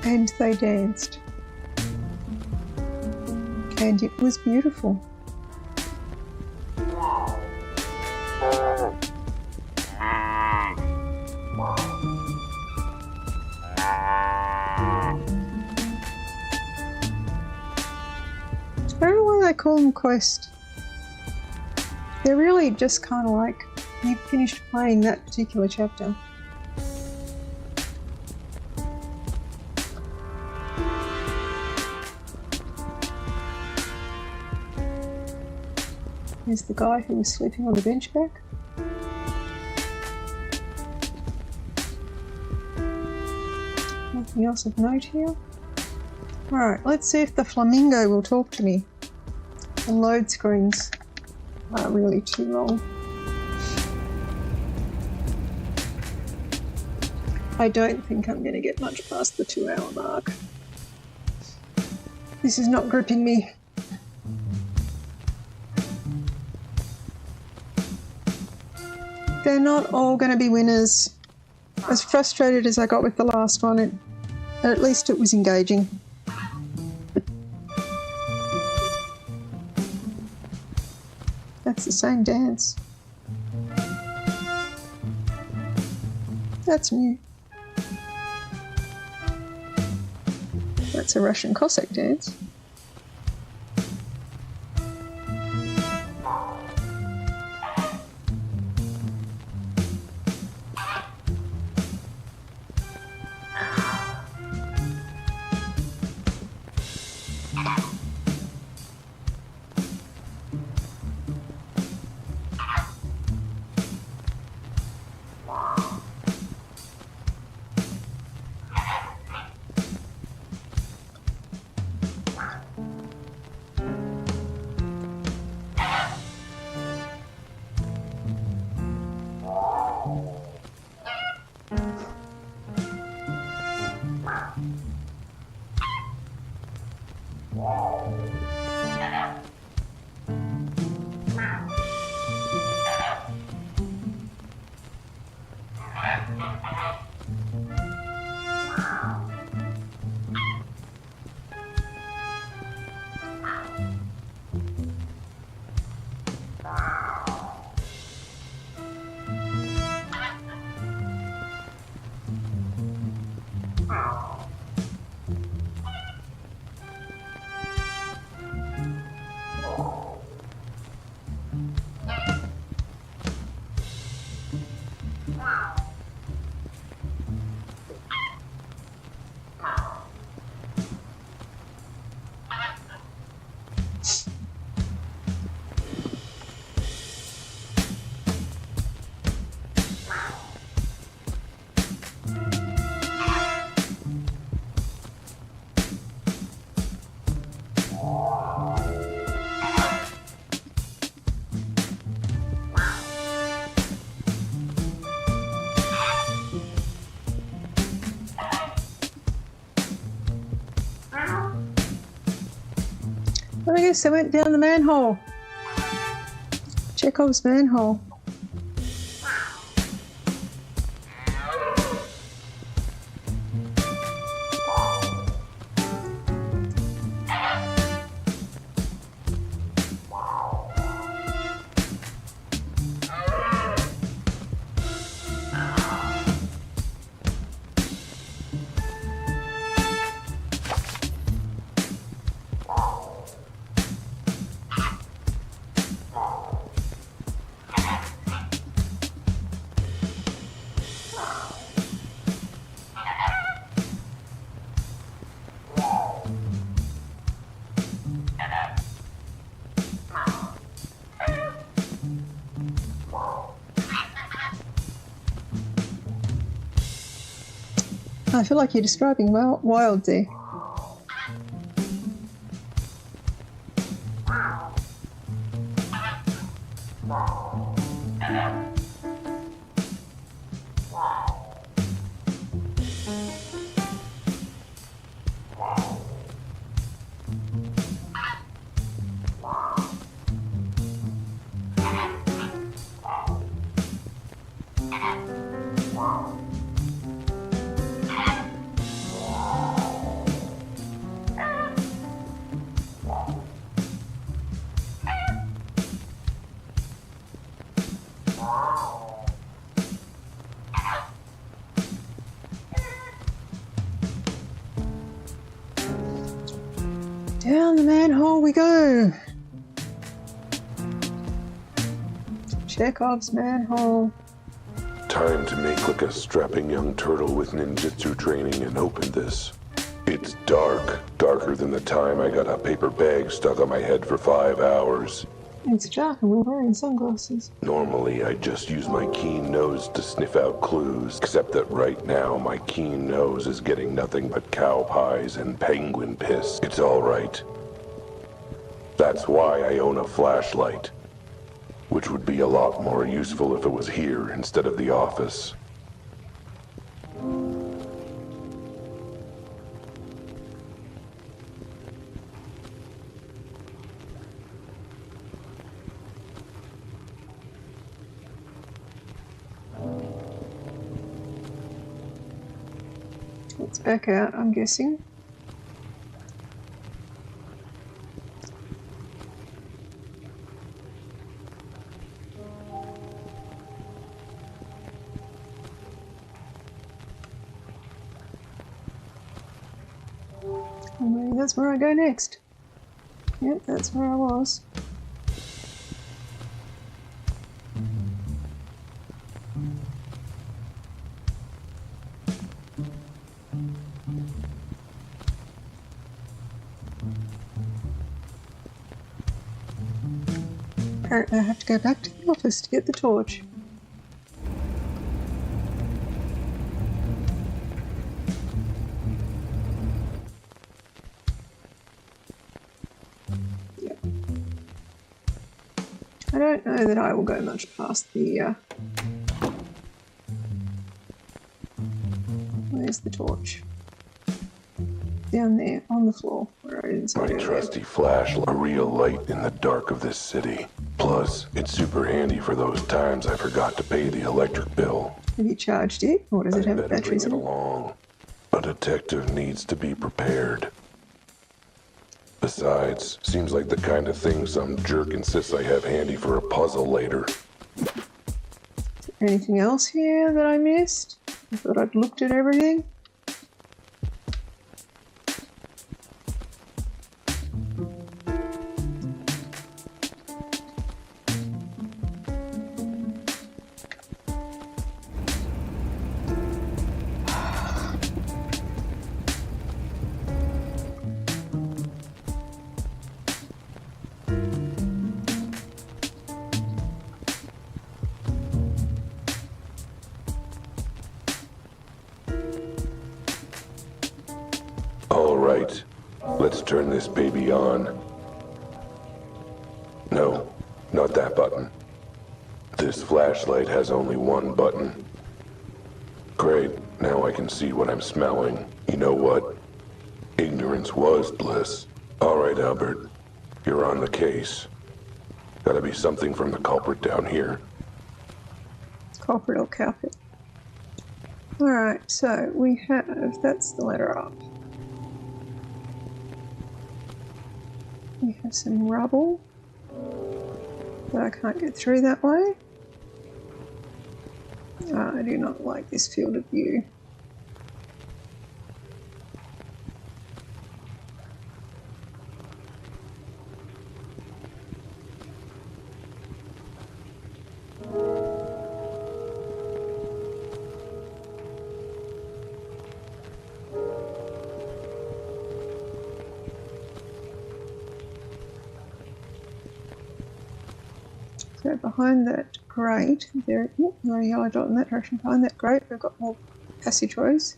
Speaker 2: And they danced. And it was beautiful. I don't know why they call them quests. They're really just kind of like you've finished playing that particular chapter. There's the guy who was sleeping on the bench back. Nothing else of note here. Alright, let's see if the flamingo will talk to me. The load screens are really too long. I don't think I'm going to get much past the 2-hour mark. This is not gripping me. They're not all going to be winners. As frustrated as I got with the last one, at least it was engaging. That's the same dance. That's new. That's a Russian Cossack dance. Well, I guess I went down the manhole. Chekhov's manhole. I feel like you're describing Wilde there. Down the manhole we go. Chekhov's manhole.
Speaker 1: Time to make like a strapping young turtle with ninjutsu training and open this. It's dark, darker than the time I got a paper bag stuck on my head for 5 hours.
Speaker 2: It's dark and we're wearing sunglasses.
Speaker 1: Normally, I just use my keen nose to sniff out clues, except that right now, my keen nose is getting nothing but cow pies and penguin piss. It's all right. That's why I own a flashlight, which would be a lot more useful if it was here instead of the office.
Speaker 2: It's back out, I'm guessing. Maybe that's where I go next. Yep, that's where I was. Apparently I have to go back to the office to get the torch. Yep. I don't know that I will go much past the where's the torch? Down there on the floor where I didn't see
Speaker 1: My
Speaker 2: it earlier.
Speaker 1: trusty flashlight, a real light in the dark of this city. Plus, it's super handy for those times I forgot to pay the electric bill.
Speaker 2: Have you charged it, or does it have
Speaker 1: Better bring
Speaker 2: batteries
Speaker 1: it
Speaker 2: in it?
Speaker 1: along. A detective needs to be prepared. Besides, seems like the kind of thing some jerk insists I have handy for a puzzle later.
Speaker 2: Anything else here that I missed? I thought I'd looked at everything.
Speaker 1: All right, let's turn this baby on. No, not that button. This flashlight has only one button. Great, now I can see what I'm smelling. You know what? Ignorance was bliss. All right, Albert, you're on the case. Gotta be something from the culprit down here.
Speaker 2: Culprit or carpet. Alright, so we have, that's the ladder up. We have some rubble, but I can't get through that way. I do not like this field of view. So behind that grate, there, oh, no yellow dot in that direction. Behind that grate, we've got more passageways.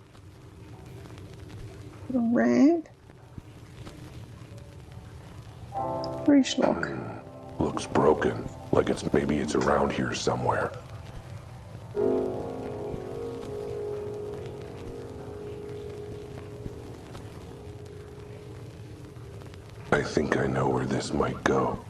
Speaker 2: Little ramp. Bridge lock.
Speaker 1: Looks broken, like maybe it's around here somewhere. I think I know where this might go.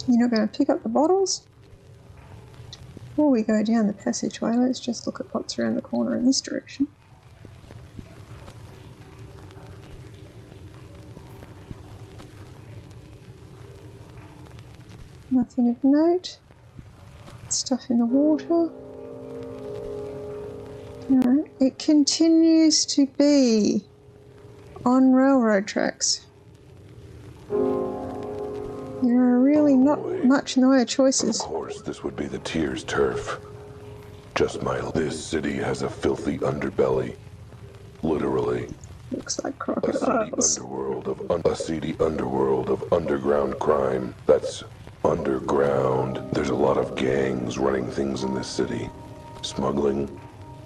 Speaker 2: You're not going to pick up the bottles? Before we go down the passageway, let's just look at what's around the corner in this direction. Nothing of note. Stuff in the water. No, it continues to be on railroad tracks. There are really not much in the way of choices.
Speaker 1: Of course, this would be the Tears turf. This city has a filthy underbelly. Literally.
Speaker 2: Looks like
Speaker 1: A
Speaker 2: crocodiles.
Speaker 1: seedy underworld of underground crime. That's underground. There's a lot of gangs running things in this city. Smuggling,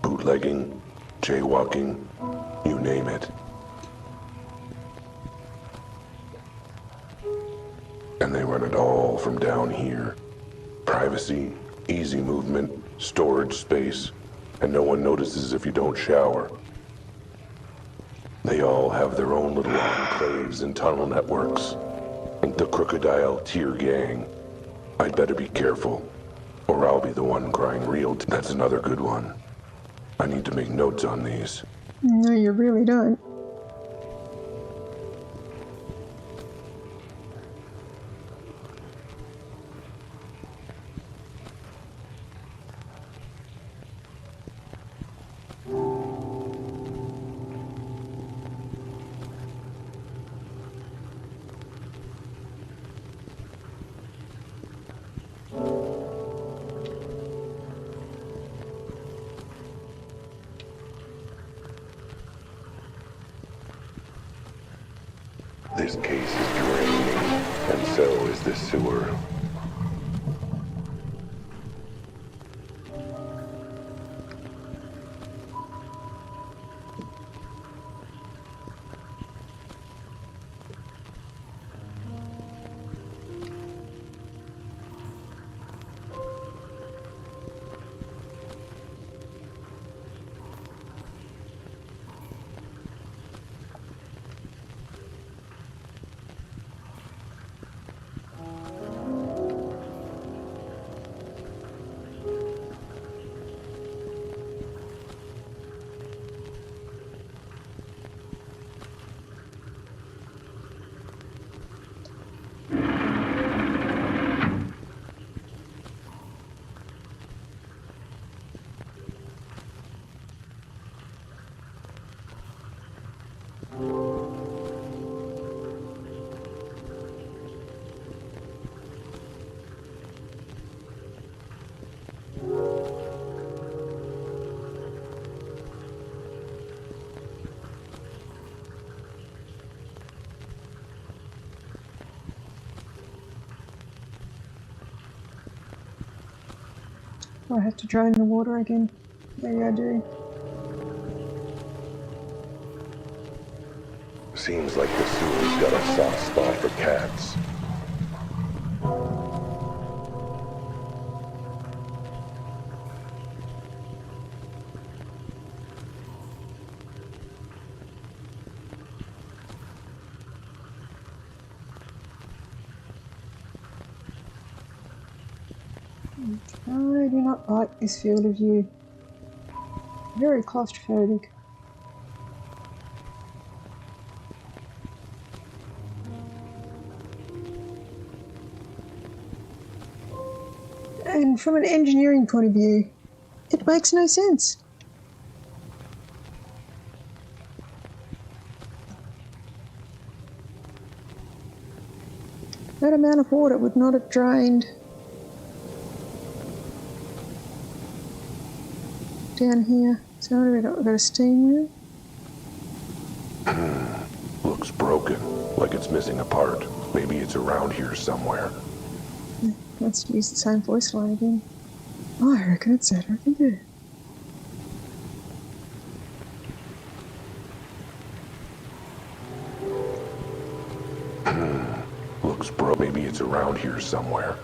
Speaker 1: bootlegging, jaywalking, you name it. And they run it all from down here. Privacy, easy movement, storage space, and no one notices if you don't shower. They all have their own little enclaves and tunnel networks. The Crocodile Tear Gang. I'd better be careful, or I'll be the one crying real. That's another good one. I need to make notes on these.
Speaker 2: No, you really don't.
Speaker 1: This case is draining, and so is the sewer. I have to drain the water again. Maybe I do. Seems like the sewer's got a soft spot for cats.
Speaker 2: I do not like this field of view. Very claustrophobic. And from an engineering point of view, it makes no sense. That amount of water would not have drained down here. So what have we got? We've got a steam wheel.
Speaker 1: Looks broken, like it's missing a part. Maybe it's around here somewhere.
Speaker 2: Let's use the same voice line again. Oh, I reckon it's that over there.
Speaker 1: Looks broke. Maybe it's around here somewhere.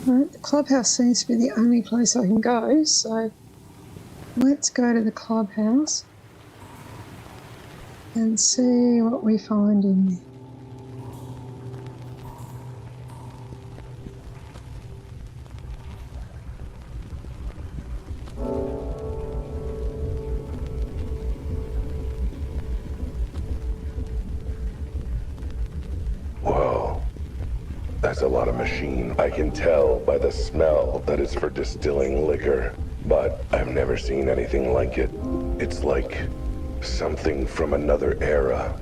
Speaker 2: Right, the clubhouse seems to be the only place I can go, so let's go to the clubhouse and see what we find in there.
Speaker 1: Whoa. That's a lot of machine. I can tell by the smell that it's for distilling liquor, but I've never seen anything like it. It's like something from another era.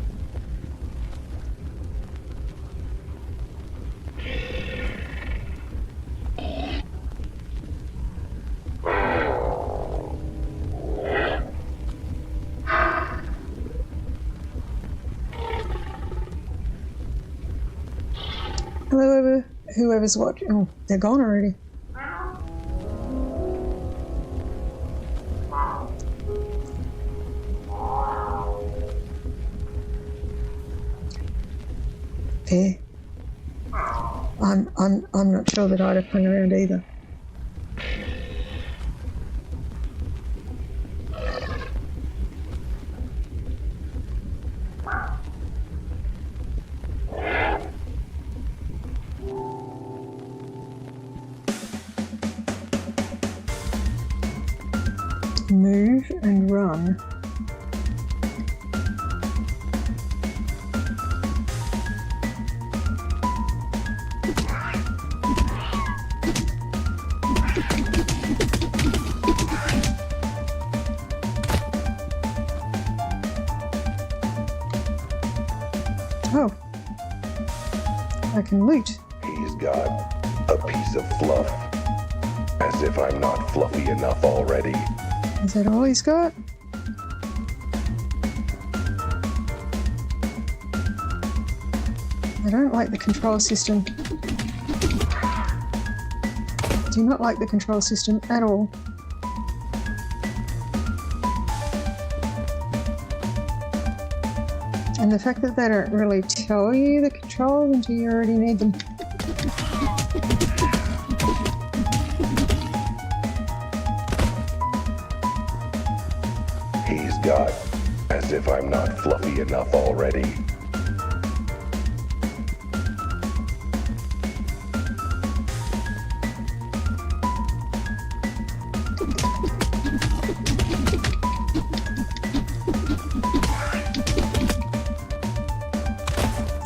Speaker 2: Hello, whoever's watching. Oh, they're gone already. There. I'm not sure that I'd have hung around either. Move and run. Oh, I can loot.
Speaker 1: He's got a piece of fluff. As if I'm not fluffy enough already.
Speaker 2: Is that all he's got? I don't like the control system. Do not like the control system at all. And the fact that they don't really tell you the controls until you already need them.
Speaker 1: He's got as if I'm not fluffy enough already.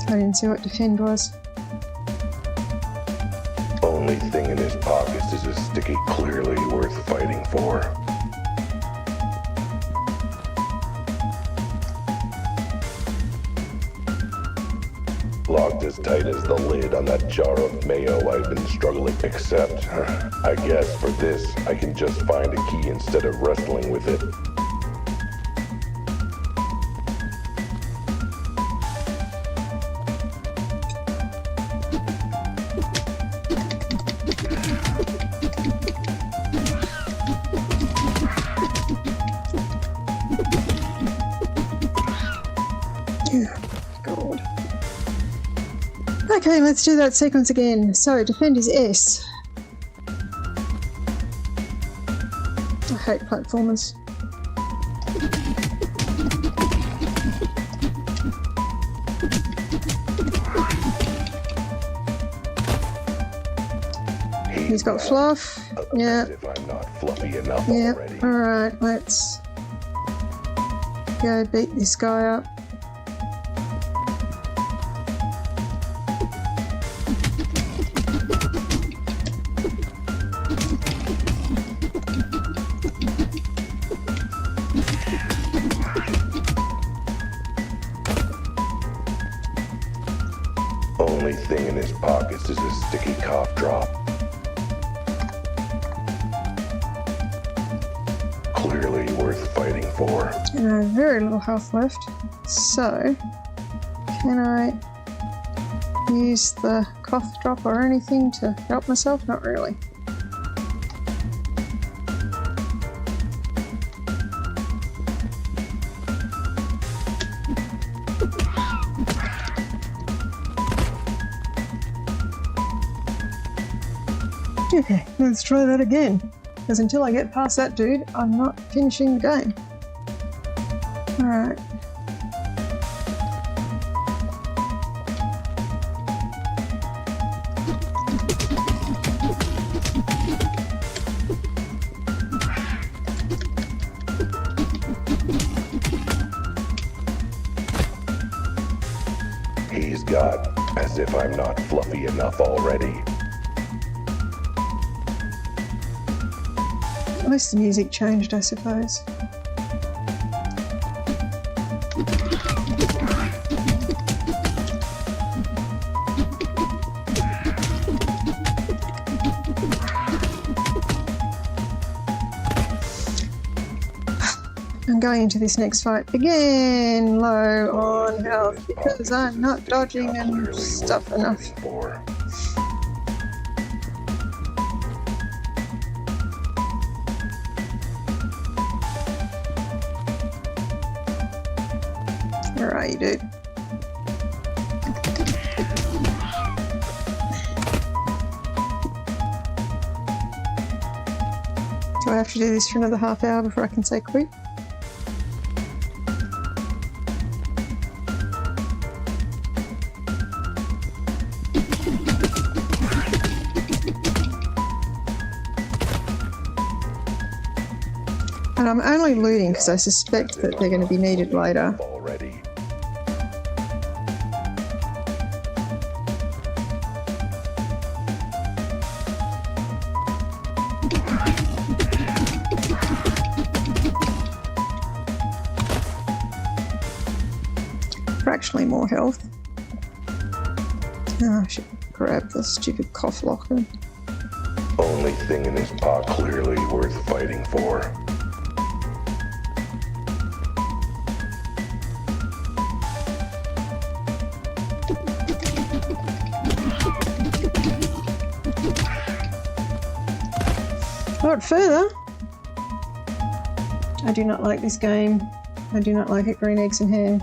Speaker 2: I didn't see what defend was.
Speaker 1: Only thing in his pockets is a sticky clearly worth fighting for. Locked as tight as the lid on that jar of mayo I've been struggling. Except, I guess for this, I can just find a key instead of wrestling with it.
Speaker 2: God. Okay, let's do that sequence again. So, defend is S. I hate platformers. He's got fluff. Yeah.
Speaker 1: If I'm not fluffy enough
Speaker 2: Yeah.
Speaker 1: already.
Speaker 2: Alright, let's go beat this guy up.
Speaker 1: Only thing in his pockets is a sticky cough drop. Clearly worth fighting for.
Speaker 2: And I have very little health left. So, can I use the cough drop or anything to help myself? Not really. Okay, let's try that again. Because until I get past that dude, I'm not finishing the game. Alright.
Speaker 1: He's got, as if I'm not fluffy enough already.
Speaker 2: At least the music changed, I suppose. I'm going into this next fight again low on health because I'm not dodging and stuff enough. Where are you, dude? Do I have to do this for another half hour before I can say quit? And I'm only looting because I suspect that they're going to be needed later.
Speaker 1: Already.
Speaker 2: Fractionally more health. Oh, I should grab the stupid cough locker.
Speaker 1: Only thing in his paw clearly worth fighting for.
Speaker 2: Not further. I do not like this game. I do not like it. Green eggs and ham.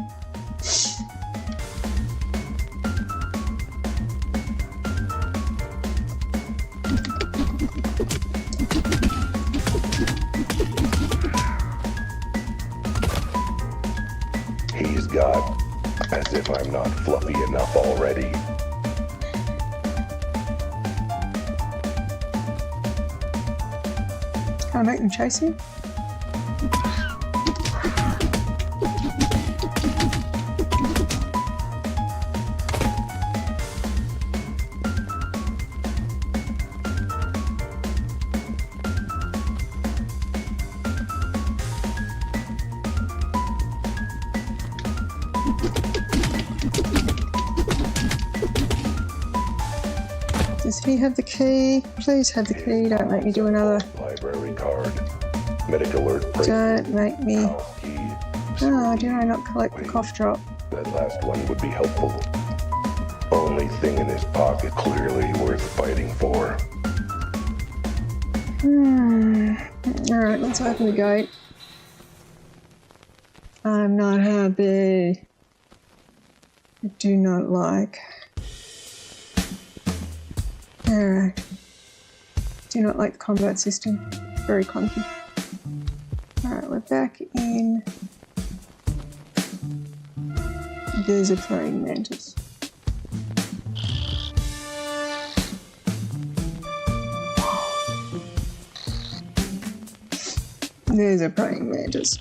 Speaker 1: He's got, as if I'm not fluffy enough already.
Speaker 2: Can I make them chase me? Does he have the key? Please have the key. Don't make me do another.
Speaker 1: Library card. Medic alert.
Speaker 2: Don't make me.
Speaker 1: House key.
Speaker 2: Oh, did I not collect the cough drop?
Speaker 1: That last one would be helpful. Only thing in his pocket clearly worth fighting for.
Speaker 2: Alright, let's open the gate. I'm not happy. I do not like. Alright. Do not like the combat system. Very clunky. Alright, we're back in. There's a praying mantis. There's a praying mantis.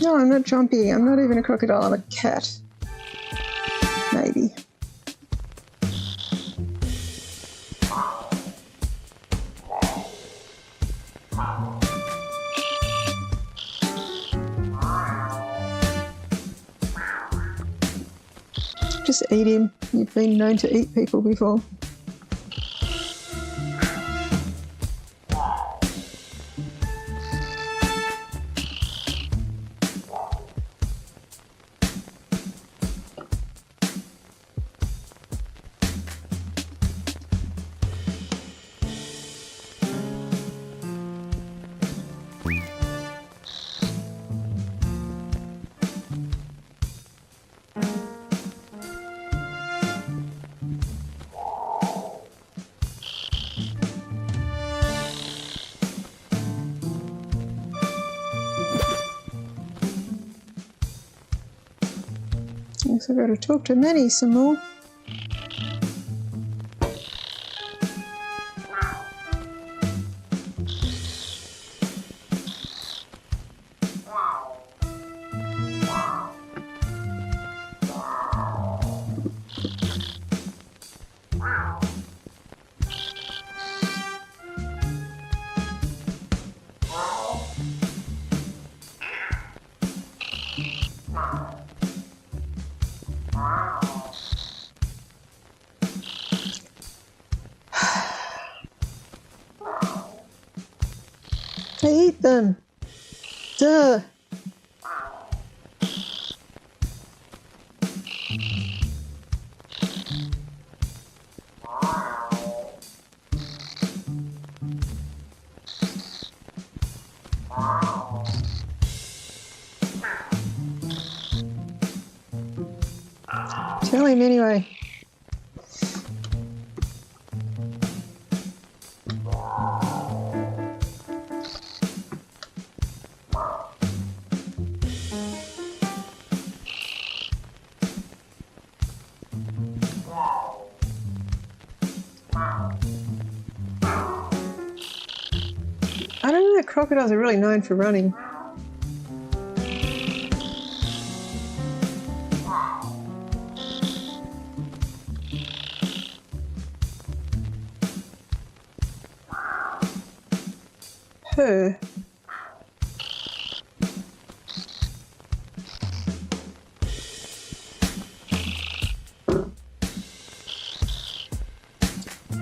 Speaker 2: No, I'm not jumpy. I'm not even a crocodile. I'm a cat. Maybe. Just eat him. You've been known to eat people before. So I've got to talk to Manny some more. They eat them. Duh. Tell him anyway. I don't know that crocodiles are really known for running. Her.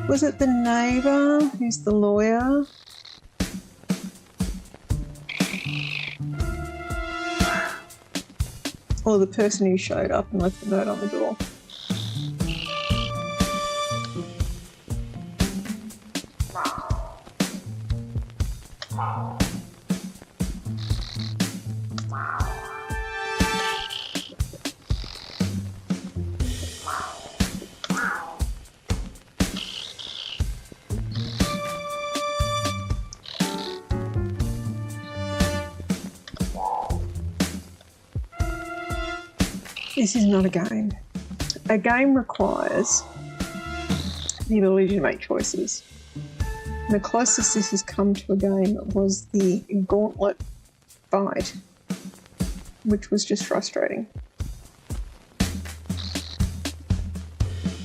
Speaker 2: Was it the neighbour who's the lawyer? Or the person who showed up and left the note on the door? This is not a game. A game requires the ability to make choices. And the closest this has come to a game was the gauntlet fight, which was just frustrating.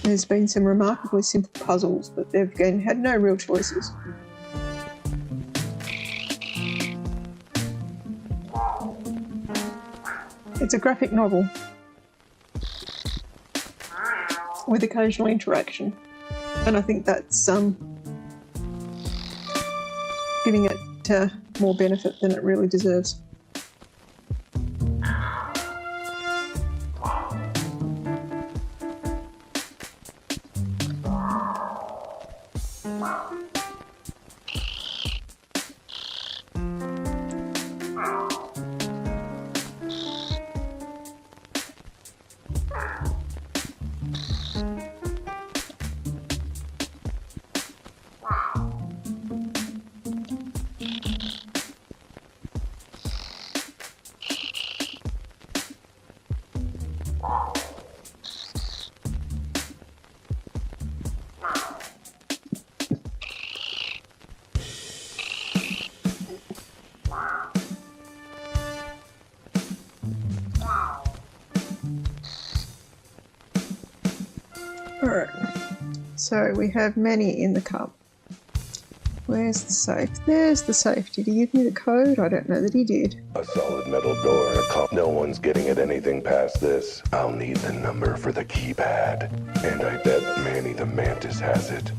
Speaker 2: There's been some remarkably simple puzzles, but they've again had no real choices. It's a graphic novel with occasional interaction, and I think that's giving it more benefit than it really deserves. Alright, so we have Manny in the cup. Where's the safe? There's the safe. Did he give me the code? I don't know that he did.
Speaker 1: A solid metal door and a cop. No one's getting at anything past this. I'll need the number for the keypad. And I bet Manny the Mantis has it.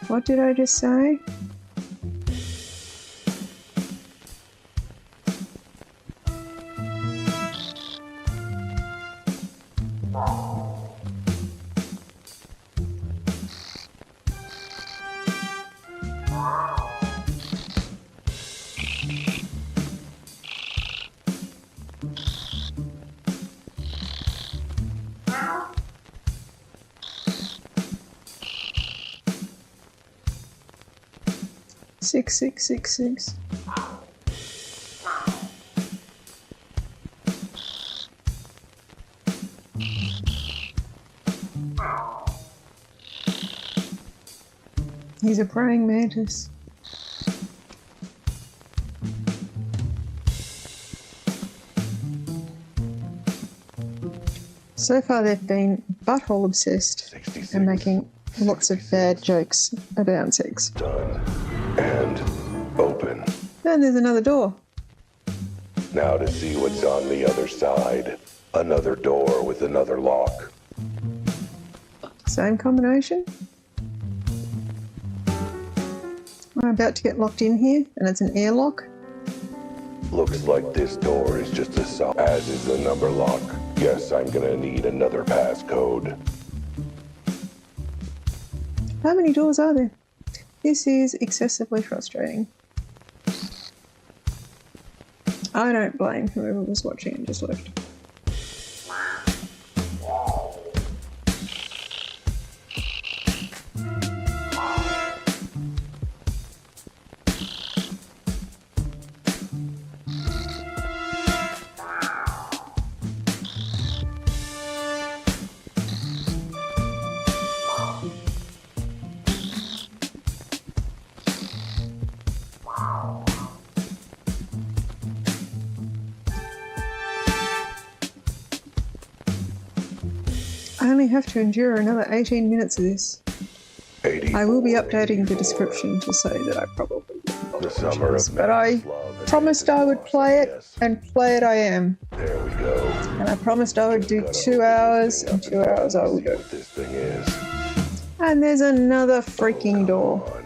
Speaker 2: What did I just say? Six, six, six, six. He's a praying mantis. So far they've been butthole obsessed
Speaker 1: 66,
Speaker 2: and making lots of bad jokes about sex.
Speaker 1: Done. And open.
Speaker 2: And there's another door.
Speaker 1: Now to see what's on the other side. Another door with another lock.
Speaker 2: Same combination. I'm about to get locked in here, and it's an airlock.
Speaker 1: Looks like this door is just a sock, as is the number lock. Guess I'm gonna need another passcode.
Speaker 2: How many doors are there? This is excessively frustrating. I don't blame whoever was watching and just left. I only have to endure another 18 minutes of this.
Speaker 1: 80.
Speaker 2: I will be updating the description to say that I probably wouldn't bother
Speaker 1: The summer
Speaker 2: this,
Speaker 1: of
Speaker 2: but I
Speaker 1: man's love and
Speaker 2: promised I would play it,
Speaker 1: yes.
Speaker 2: and play it I am.
Speaker 1: There we go.
Speaker 2: And I promised I would do
Speaker 1: Gotta
Speaker 2: 2
Speaker 1: open
Speaker 2: hours,
Speaker 1: this
Speaker 2: and
Speaker 1: thing
Speaker 2: 2
Speaker 1: up
Speaker 2: hours I will
Speaker 1: see
Speaker 2: do.
Speaker 1: what this thing is.
Speaker 2: And there's another freaking door.
Speaker 1: On.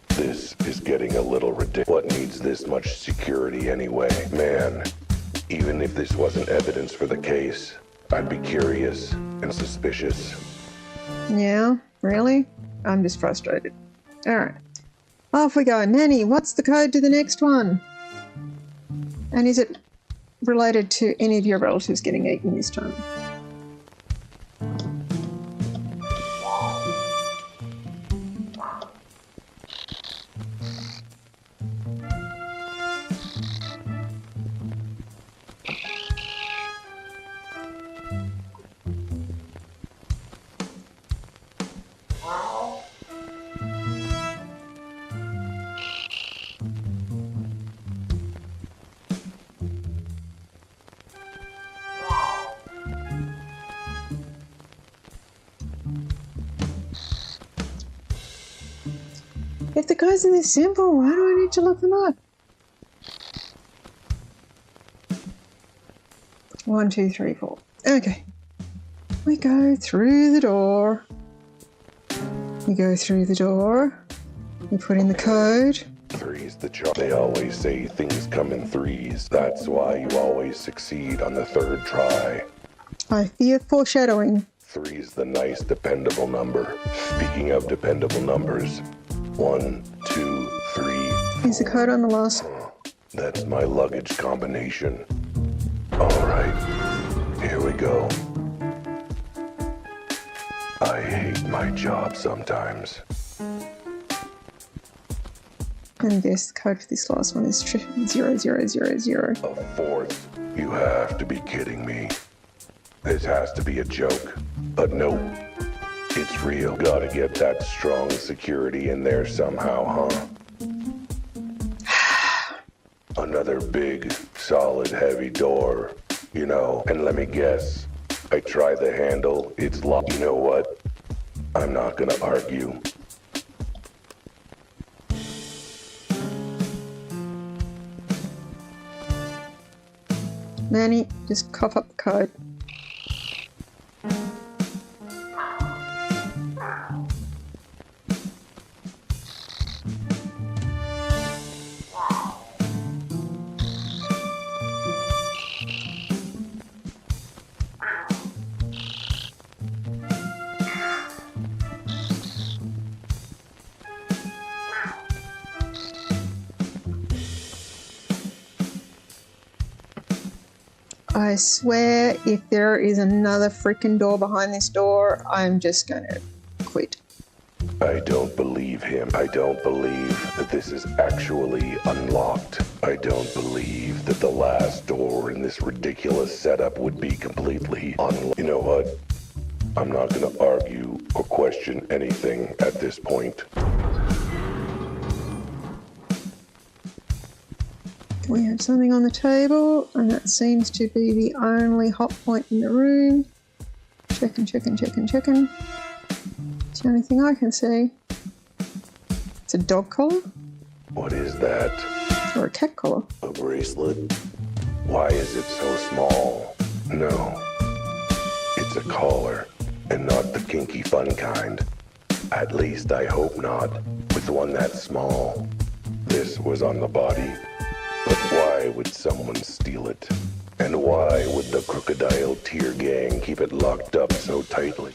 Speaker 1: This is getting a little ridiculous. What needs this much security anyway? Man, even if this wasn't evidence for the case, I'd be curious and suspicious.
Speaker 2: Yeah, really? I'm just frustrated. Alright. Off we go. Manny, what's the code to the next one? And is it related to any of your relatives getting eaten this time? If the code's in this simple, why do I need to look them up? 1, 2, 3, 4. Okay. We go through the door. We go through the door. We put in the code.
Speaker 1: Three's the charm. They always say things come in threes. That's why you always succeed on the third try.
Speaker 2: I fear foreshadowing.
Speaker 1: Three's the nice, dependable number. Speaking of dependable numbers, 1, 2, 3.
Speaker 2: Is the code on the last?
Speaker 1: That's my luggage combination. All right, here we go. I hate my job sometimes.
Speaker 2: And yes, the code for this last one is 0000.
Speaker 1: A fourth? You have to be kidding me. This has to be a joke. But nope, it's real. Gotta get that strong security in there somehow, huh? Another big, solid, heavy door, you know. And let me guess, I try the handle, it's locked. You know what? I'm not gonna argue.
Speaker 2: Manny, just cough up the code. I swear, if there is another freaking door behind this door, I'm just gonna quit.
Speaker 1: I don't believe him. I don't believe that this is actually unlocked. I don't believe that the last door in this ridiculous setup would be completely unlocked. You know what? I'm not going to argue or question anything at this point.
Speaker 2: We have something on the table, and that seems to be the only hot point in the room. Checking. It's the only thing I can see. It's a dog collar?
Speaker 1: What is that?
Speaker 2: Or a cat collar?
Speaker 1: A bracelet? Why is it so small? No. It's a collar, and not the kinky fun kind. At least I hope not, with one that small. This was on the body. But why would someone steal it? And why would the crocodile tear gang keep it locked up so tightly?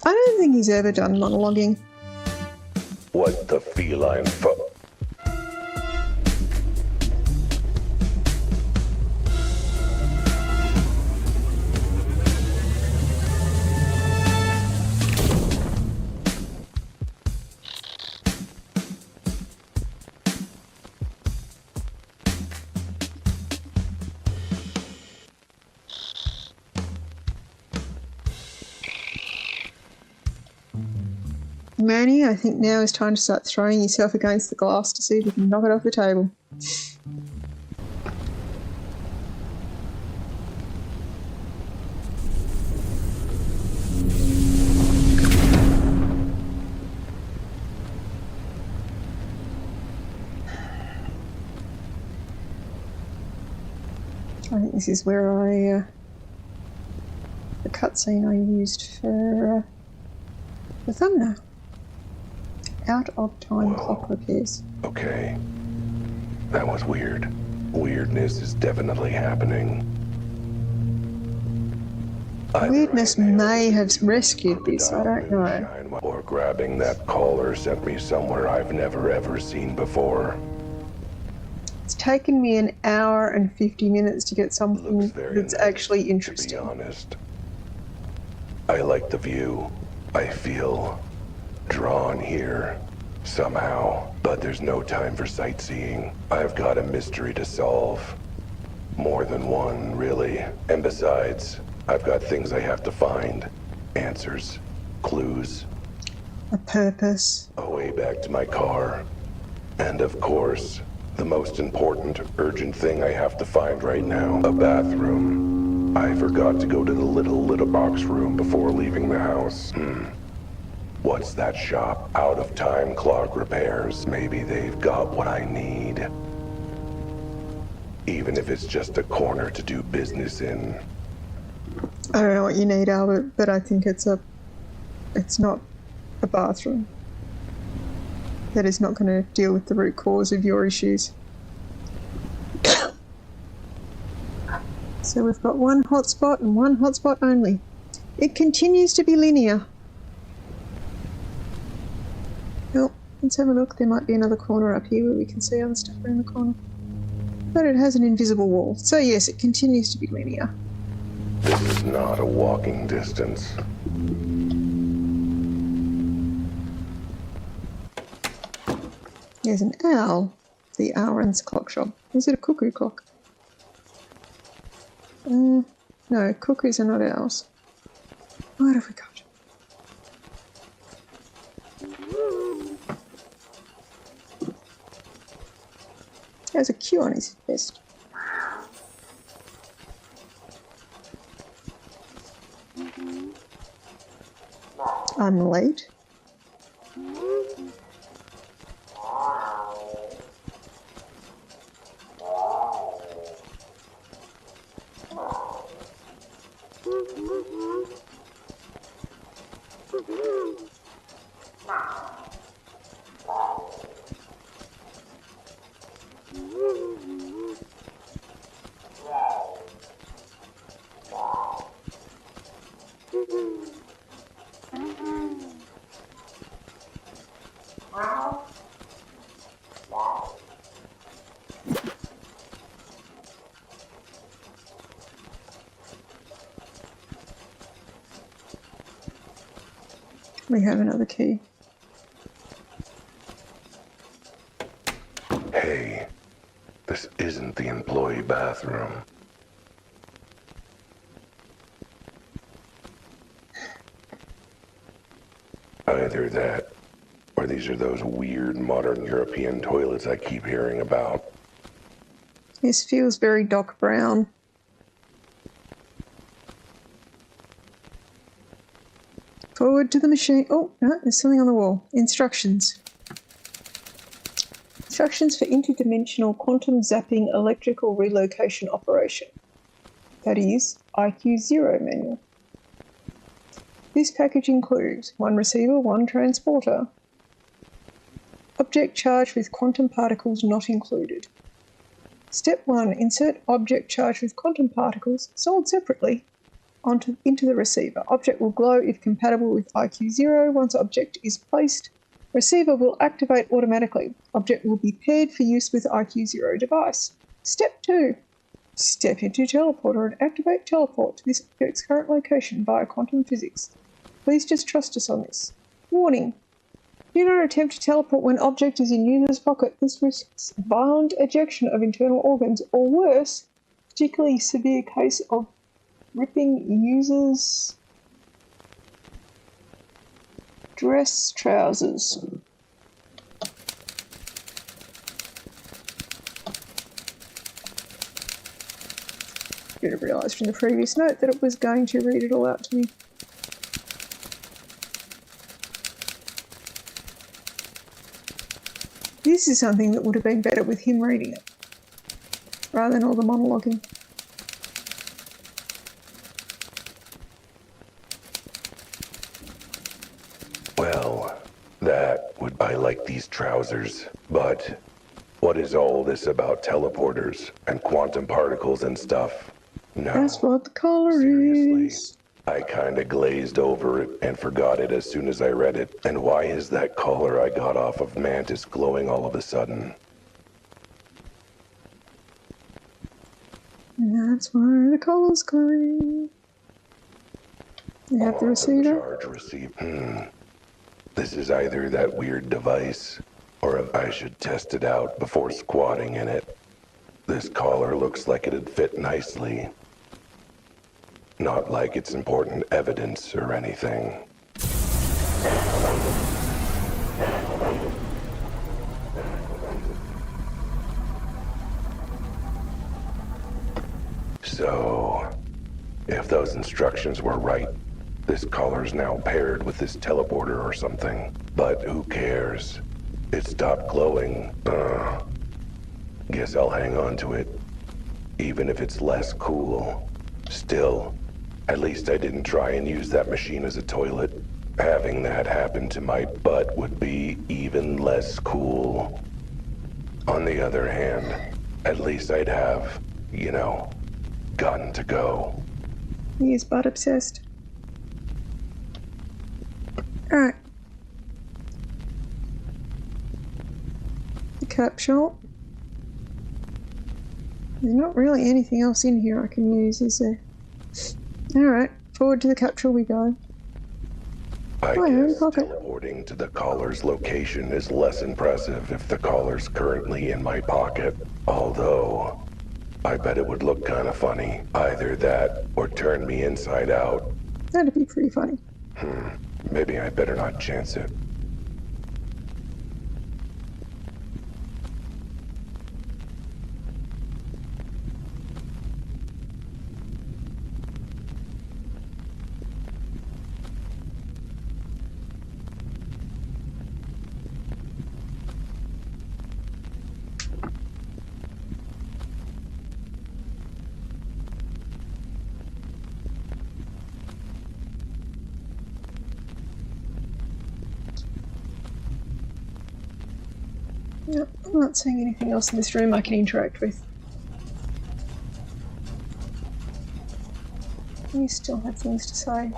Speaker 2: I don't think he's ever done monologuing.
Speaker 1: What the feline fuck?
Speaker 2: Manny, I think now is time to start throwing yourself against the glass to see if you can knock it off the table. I think this is where the cutscene I used for the thumbnail. Out of time. Whoa. Clock repairs.
Speaker 1: Okay. That was weird. Weirdness is definitely happening.
Speaker 2: Weirdness may have rescued this, I don't know.
Speaker 1: Or grabbing that collar sent me somewhere I've never ever seen before.
Speaker 2: It's taken me an hour and 50 minutes to get something that's actually interesting.
Speaker 1: To be honest, I like the view. I feel drawn here somehow, but there's no time for sightseeing. I've got a mystery to solve. More than one, really. And besides, I've got things I have to find. Answers, clues.
Speaker 2: A purpose.
Speaker 1: A way back to my car. And of course, the most important, urgent thing I have to find right now. A bathroom. I forgot to go to the little box room before leaving the house. What's that shop? Out of time clock repairs. Maybe they've got what I need. Even if it's just a corner to do business in.
Speaker 2: I don't know what you need, Albert, but I think it's not a bathroom. That is not going to deal with the root cause of your issues. So we've got one hotspot and one hotspot only. It continues to be linear. Well, let's have a look. There might be another corner up here where we can see other stuff around the corner. But it has an invisible wall. So yes, it continues to be linear.
Speaker 1: This is not a walking distance.
Speaker 2: There's an owl. The owl runs clock shop. Is it a cuckoo clock? No, cuckoos are not owls. What have we got? There's a Q on his vest. I'm late. We have another key.
Speaker 1: Hey, this isn't the employee bathroom. Either that, or these are those weird modern European toilets I keep hearing about.
Speaker 2: This feels very Doc Brown. Forward to the machine. Oh, no, there's something on the wall. Instructions. Instructions for interdimensional quantum zapping electrical relocation operation. That is, IQ 0 manual. This package includes 1 receiver, 1 transporter. Object charged with quantum particles not included. Step 1. Insert object charged with quantum particles, sold separately, into the receiver. Object will glow if compatible with IQ 0. Once object is placed, receiver will activate automatically. Object will be paired for use with IQ 0 device. Step 2. Step into teleporter and activate teleport to this object's current location via quantum physics. Please just trust us on this. Warning. Do not attempt to teleport when object is in user's pocket. This risks violent ejection of internal organs, or worse, particularly severe case of ripping user's dress trousers. Should have realised from the previous note that it was going to read it all out to me. This is something that would have been better with him reading it, rather than all the monologuing.
Speaker 1: Well, that would I like these trousers, but what is all this about teleporters and quantum particles and stuff? No.
Speaker 2: That's what the color
Speaker 1: Seriously.
Speaker 2: is.
Speaker 1: I kinda glazed over it and forgot it as soon as I read it. And why is that collar I got off of Mantis glowing all of a sudden?
Speaker 2: And that's why the color's glowing. You have the receiver.
Speaker 1: Charge receive. This is either that weird device, or I should test it out before squatting in it. This collar looks like it'd fit nicely. Not like it's important evidence or anything. So, if those instructions were right, this collar's now paired with this teleporter or something. But who cares? It stopped glowing. Guess I'll hang on to it, even if it's less cool. Still, at least I didn't try and use that machine as a toilet. Having that happen to my butt would be even less cool. On the other hand, at least I'd have, gotten to go.
Speaker 2: He is butt obsessed. Alright. The capsule. There's not really anything else in here I can use, is there? Alright, forward to the capsule we go.
Speaker 1: I guess teleporting to the collar's location is less impressive if the collar's currently in my pocket. Although, I bet it would look kind of funny. Either that, or turn me inside out.
Speaker 2: That'd be pretty funny.
Speaker 1: Maybe I better not chance it.
Speaker 2: No, I'm not seeing anything else in this room I can interact with. You still have things to say.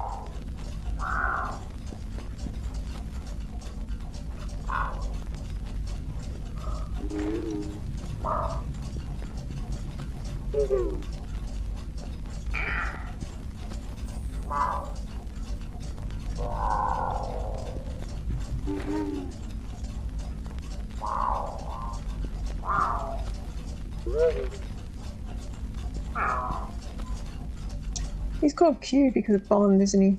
Speaker 2: He's called Q because of Bond, isn't he?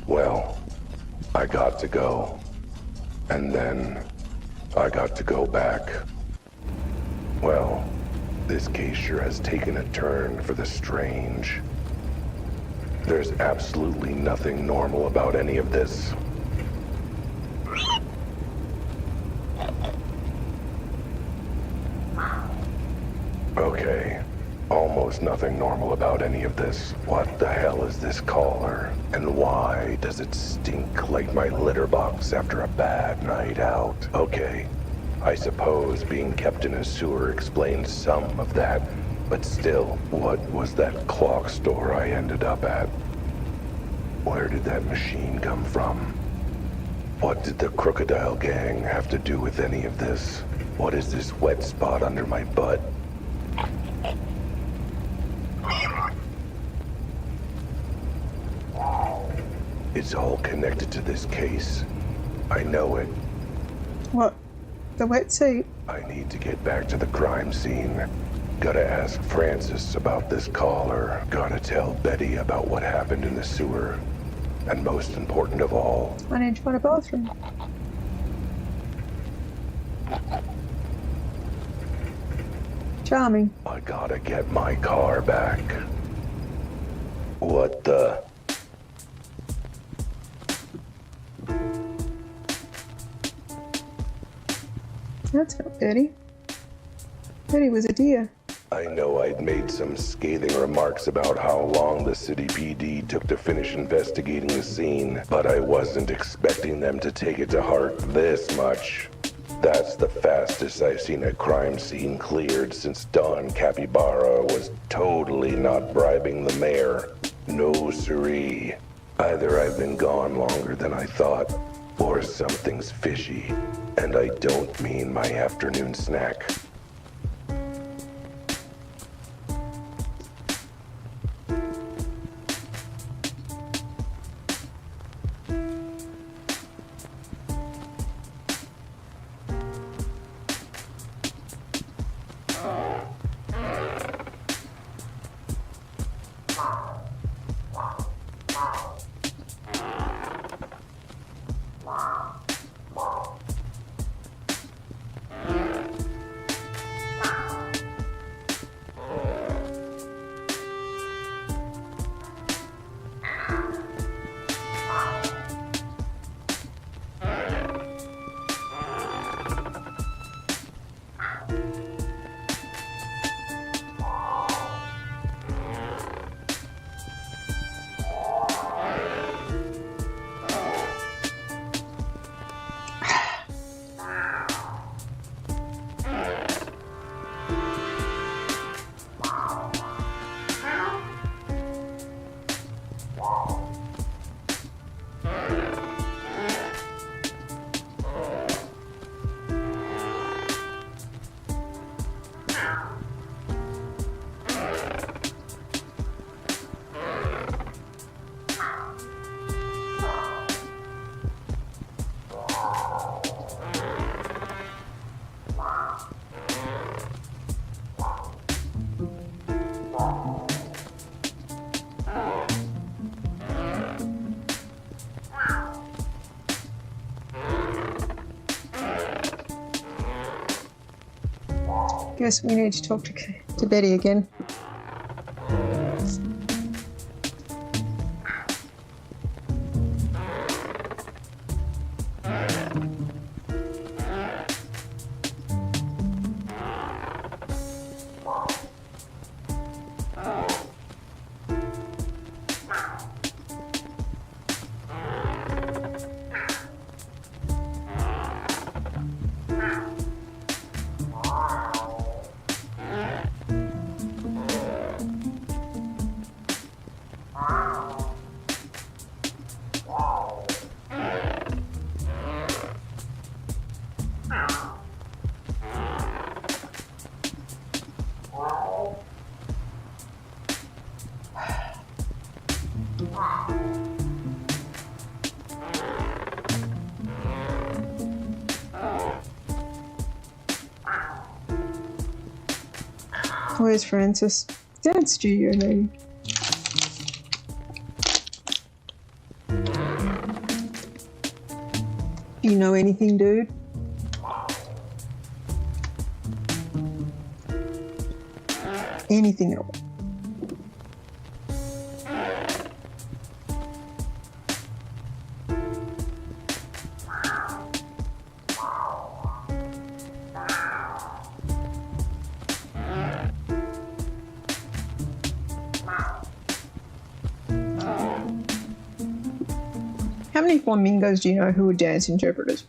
Speaker 1: Well, I got to go. And then I got to go back. Well, this case sure has taken a turn for the strange. There's absolutely nothing normal about any of this. Okay, almost nothing normal about any of this. What the hell is this collar? And why does it stink like my litter box after a bad night out? Okay, I suppose being kept in a sewer explains some of that. But still, what was that clock store I ended up at? Where did that machine come from? What did the Crocodile Gang have to do with any of this? What is this wet spot under my butt? It's all connected to this case. I know it.
Speaker 2: What? The wetsuit?
Speaker 1: I need to get back to the crime scene. Gotta ask Francis about this collar. Gotta tell Betty about what happened in the sewer. And most important of all,
Speaker 2: I need to find a bathroom. Charming.
Speaker 1: I gotta get my car back. What the?
Speaker 2: That's not Betty. Betty was a deer.
Speaker 1: I know I'd made some scathing remarks about how long the city PD took to finish investigating the scene, but I wasn't expecting them to take it to heart this much. That's the fastest I've seen a crime scene cleared since Don Capybara was totally not bribing the mayor. No siree. Either I've been gone longer than I thought, or something's fishy. And I don't mean my afternoon snack.
Speaker 2: Guess we need to talk to Betty again. Where's Francis? Down studio, maybe. Do you know anything, dude? Anything at all? How many flamingos do you know who are dance interpreters?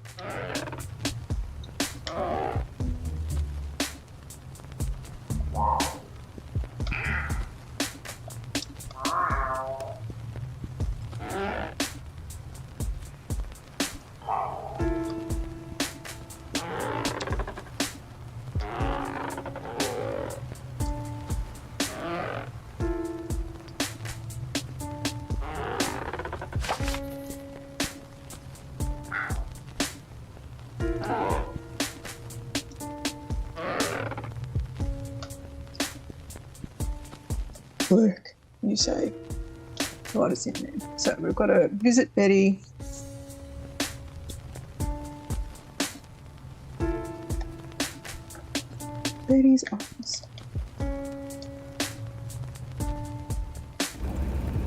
Speaker 2: Work, you say. What is in there? So we've got to visit Betty. Betty's office.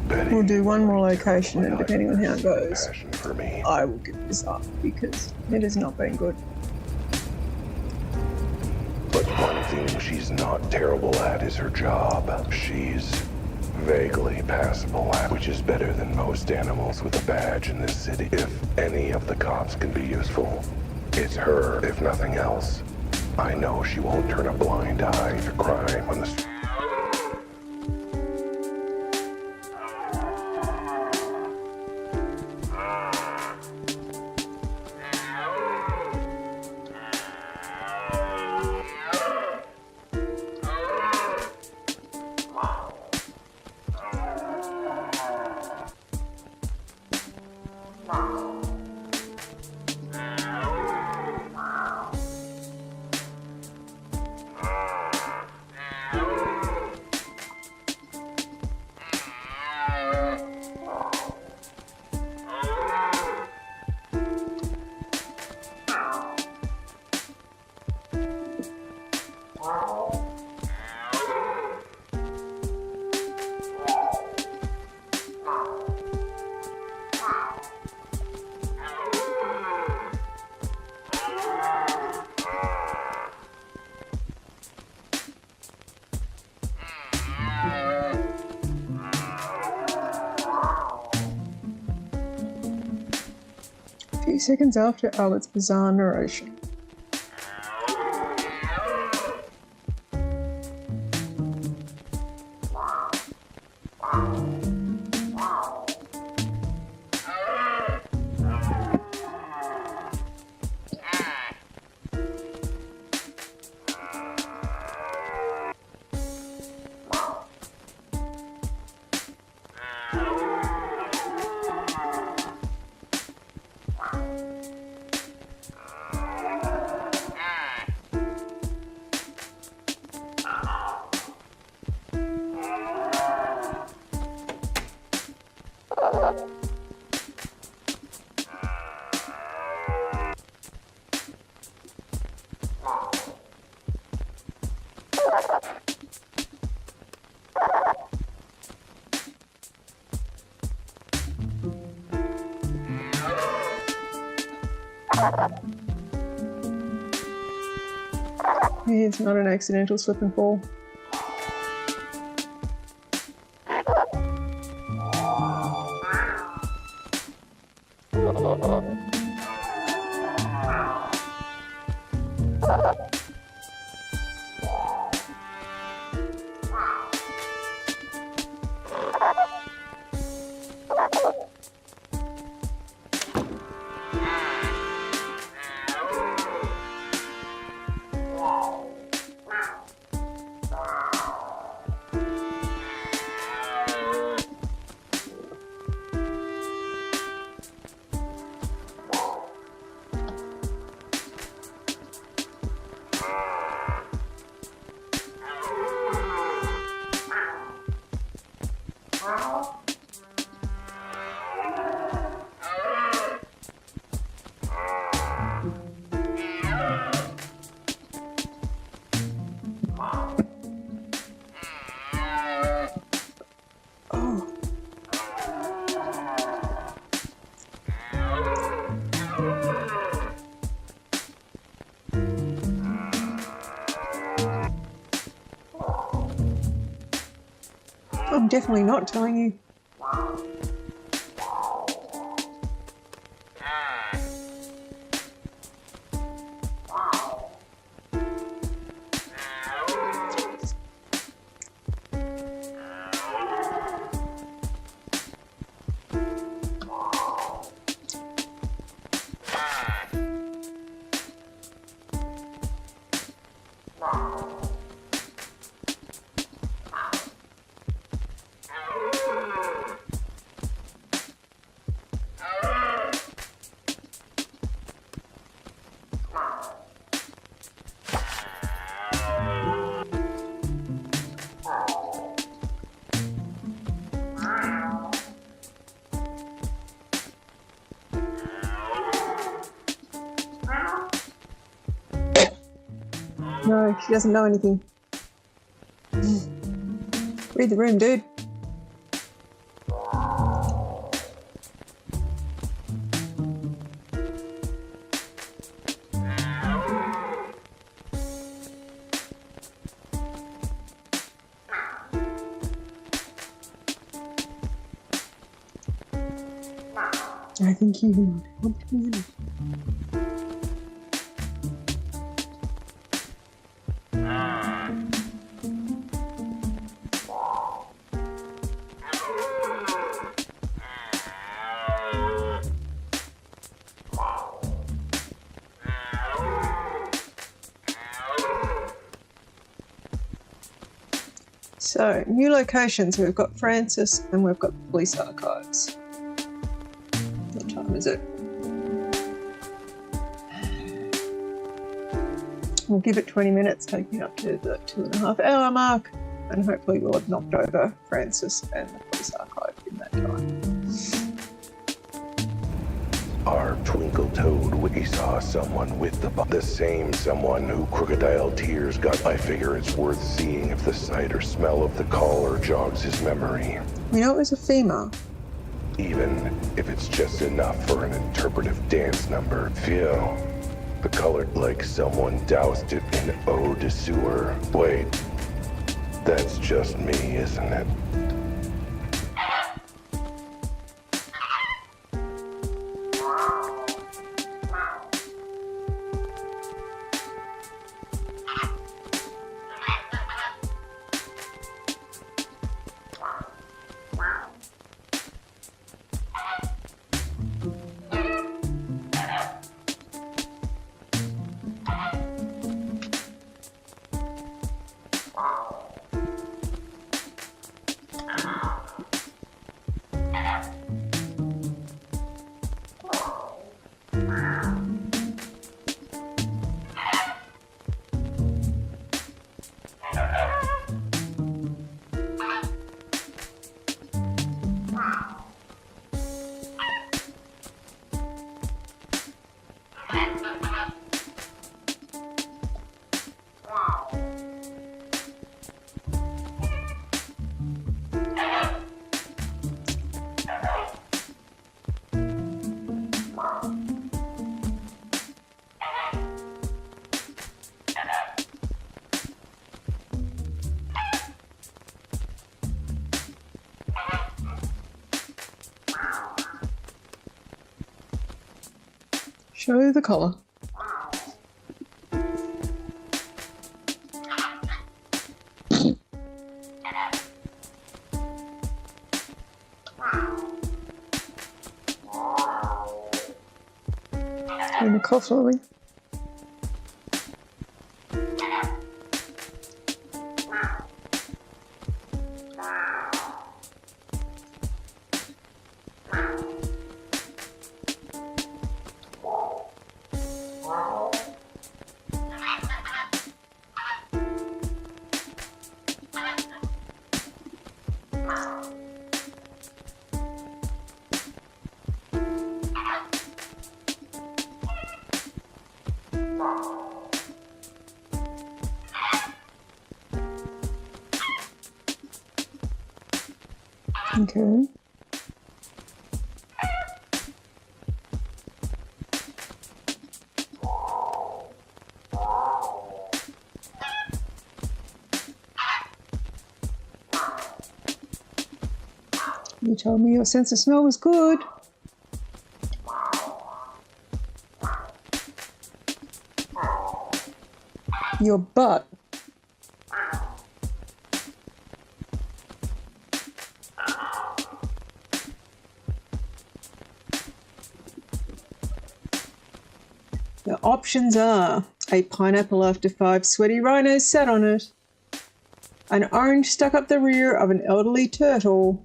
Speaker 1: Betty,
Speaker 2: We'll do one more location, and depending on how it goes,
Speaker 1: passion for me.
Speaker 2: I will give this up because it has not been good.
Speaker 1: But one thing she's not terrible at is her job. She's vaguely passable at, which is better than most animals with a badge in this city. If any of the cops can be useful, it's her, if nothing else. I know she won't turn a blind eye to crime on the street.
Speaker 2: A few seconds after Albert's bizarre narration. It's not an accidental slip and fall. definitely not telling you. No, she doesn't know anything. Read the room, dude. I think you can help me. So, new locations. We've got Francis and we've got the police archives. What time is it? We'll give it 20 minutes, taking up to the 2.5 hour mark, and hopefully we'll have knocked over Francis and the police archive in that time.
Speaker 1: Our twinkle-toed we saw someone with the same someone who Crocodile Tears got. I figure it's worth seeing if the sight or smell of the collar jogs his memory.
Speaker 2: We know it was a female.
Speaker 1: Even if it's just enough for an interpretive dance number. Feel the color like someone doused it in eau de sewer. Wait, that's just me, isn't it?
Speaker 2: Show the collar. In the cough slowly. Okay. You told me your sense of smell was good. Your butt. The options are a pineapple after 5 sweaty rhinos sat on it, an orange stuck up the rear of an elderly turtle,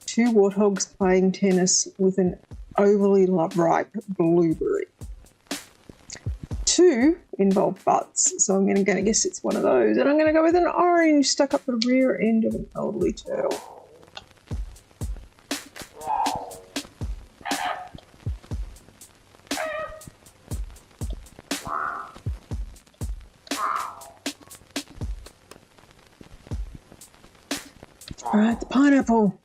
Speaker 2: 2 warthogs playing tennis with an overly ripe blueberry. 2 involve butts, so I'm going to guess it's one of those, and I'm going to go with an orange stuck up the rear end of an elderly turtle. All right, the pineapple.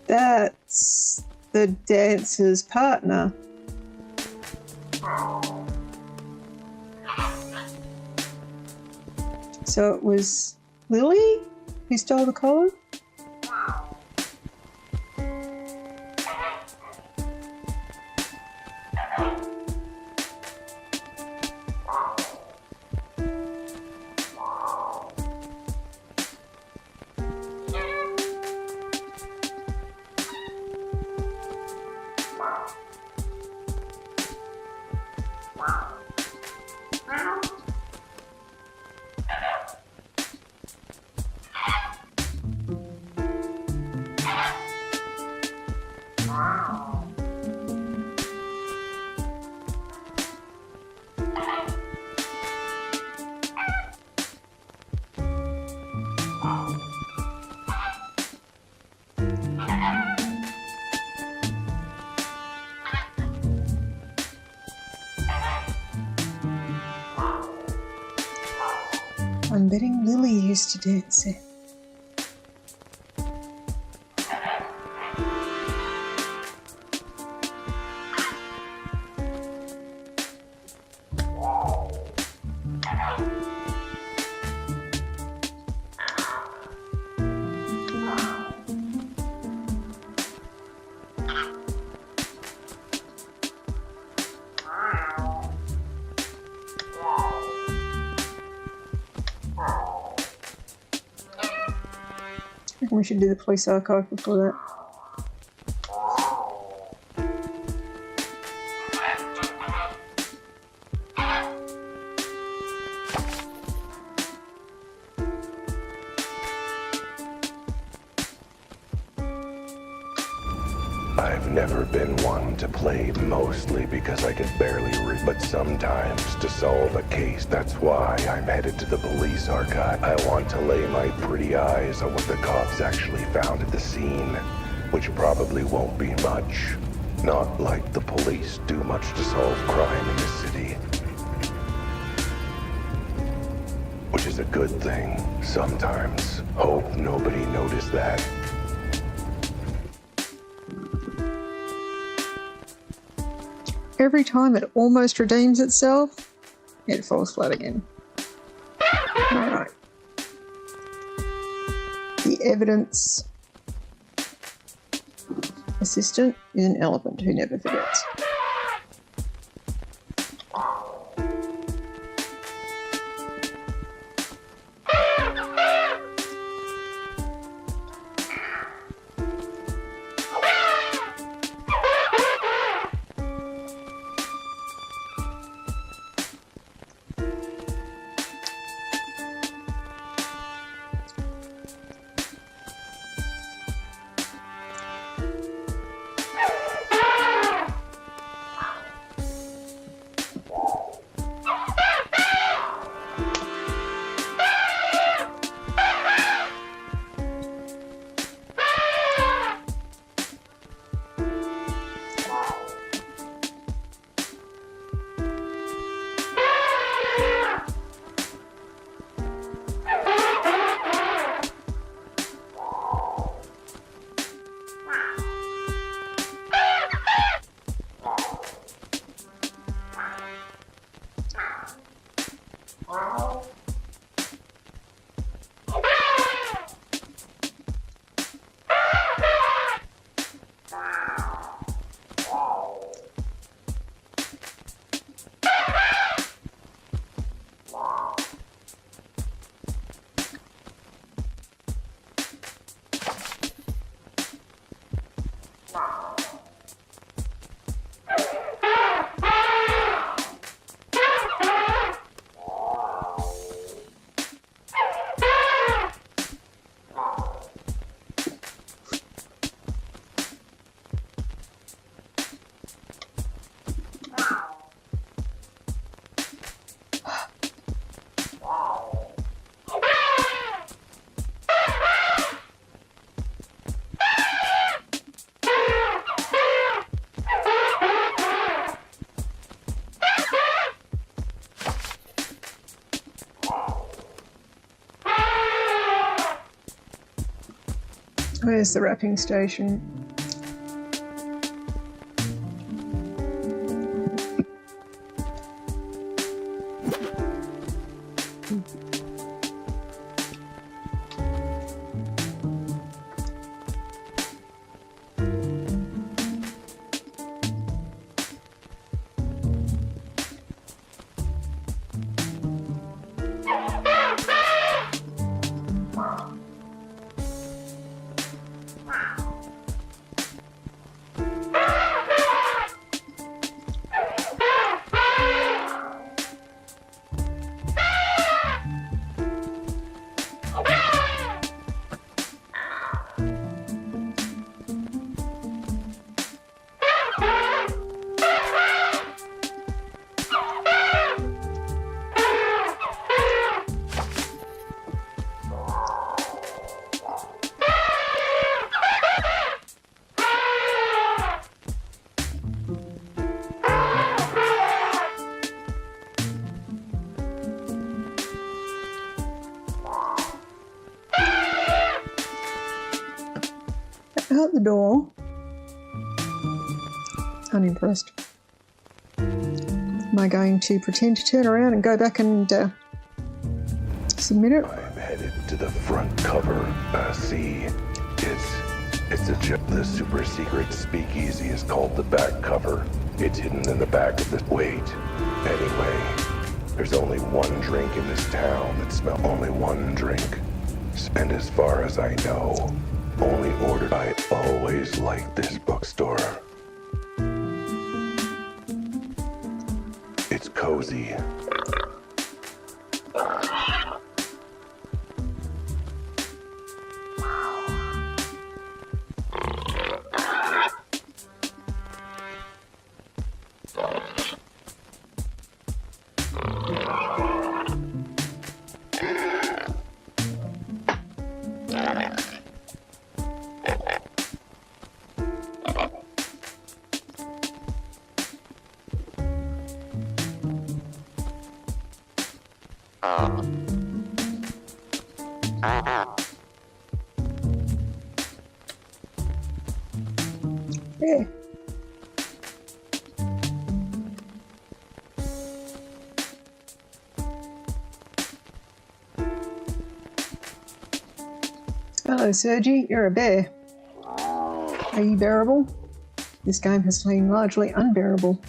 Speaker 2: That's the dancer's partner. So it was Lily who stole the collar? I'm betting Lily used to dance it. I think we should do the police archive before that.
Speaker 1: I've never been one to play mostly because I could barely read, but sometimes to solve a case. That's why I'm headed to the police archive. I want to lay my pretty eyes on what the cops actually found at the scene, which probably won't be much. Not like the police do much to solve crime in this city. Which is a good thing, sometimes. Hope nobody noticed that.
Speaker 2: Every time it almost redeems itself, it falls flat again. Alright. The evidence assistant is an elephant who never forgets. Where's the wrapping station? Out the door. Unimpressed. Am I going to pretend to turn around and go back and submit it?
Speaker 1: I'm headed to the front cover. See, the super secret speakeasy is called the back cover. It's hidden in the back of the... Wait. Anyway, there's only one drink in this town that smells... Only one drink. And as far as I know, only ordered. I always liked this bookstore. It's cozy.
Speaker 2: Yeah. Hello, Sergi. You're a bear. Are you bearable? This game has been largely unbearable.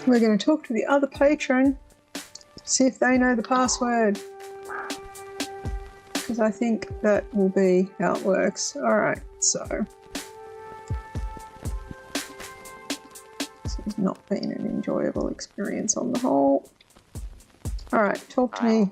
Speaker 2: We're going to talk to the other patron, see if they know the password, because I think that will be how it works. Alright, so this has not been an enjoyable experience on the whole. Alright, talk to me.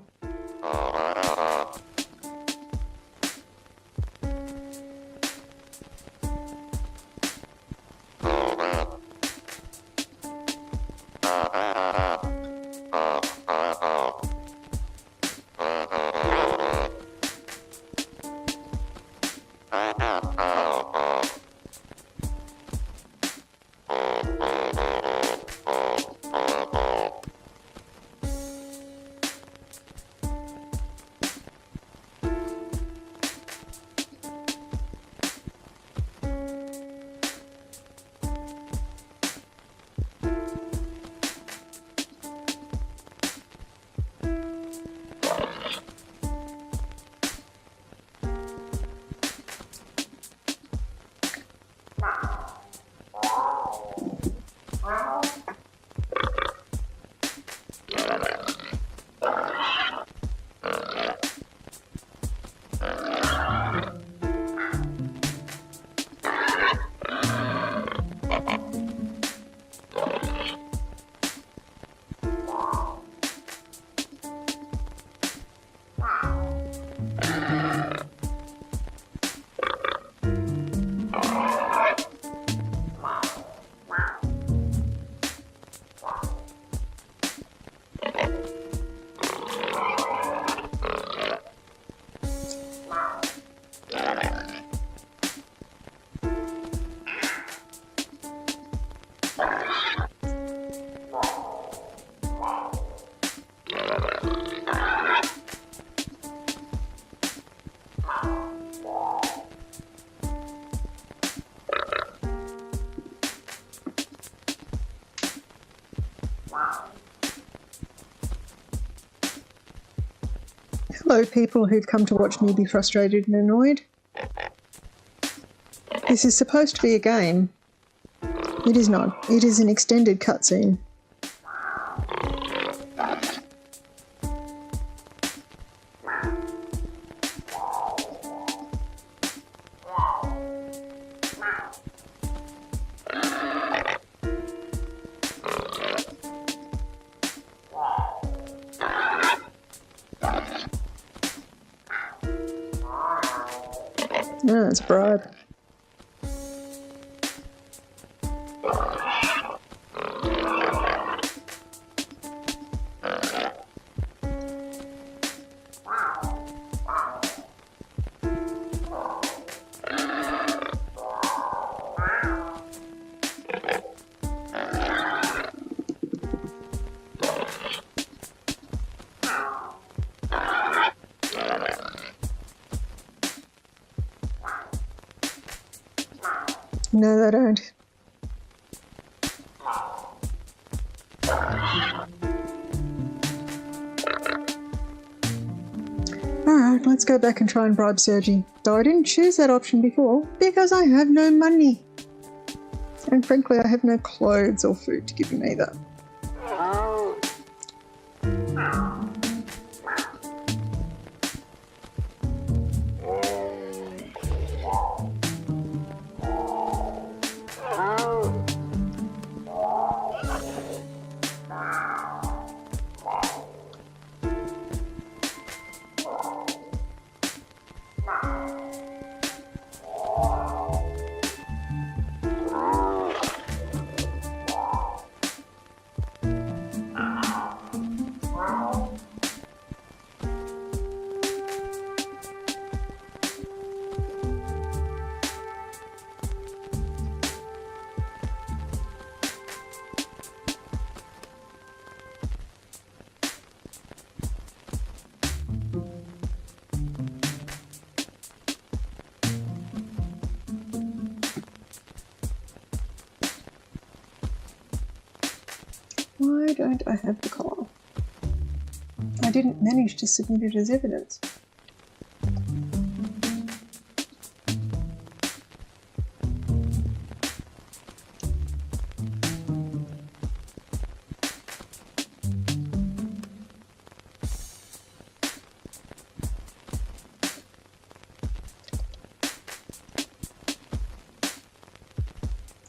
Speaker 2: Hello, people who've come to watch me be frustrated and annoyed. This is supposed to be a game. It is not. It is an extended cutscene. No, it's a bribe. No, they don't. Alright, let's go back and try and bribe Sergi. Though I didn't choose that option before because I have no money. And frankly, I have no clothes or food to give him either. Why don't I have the collar? I didn't manage to submit it as evidence.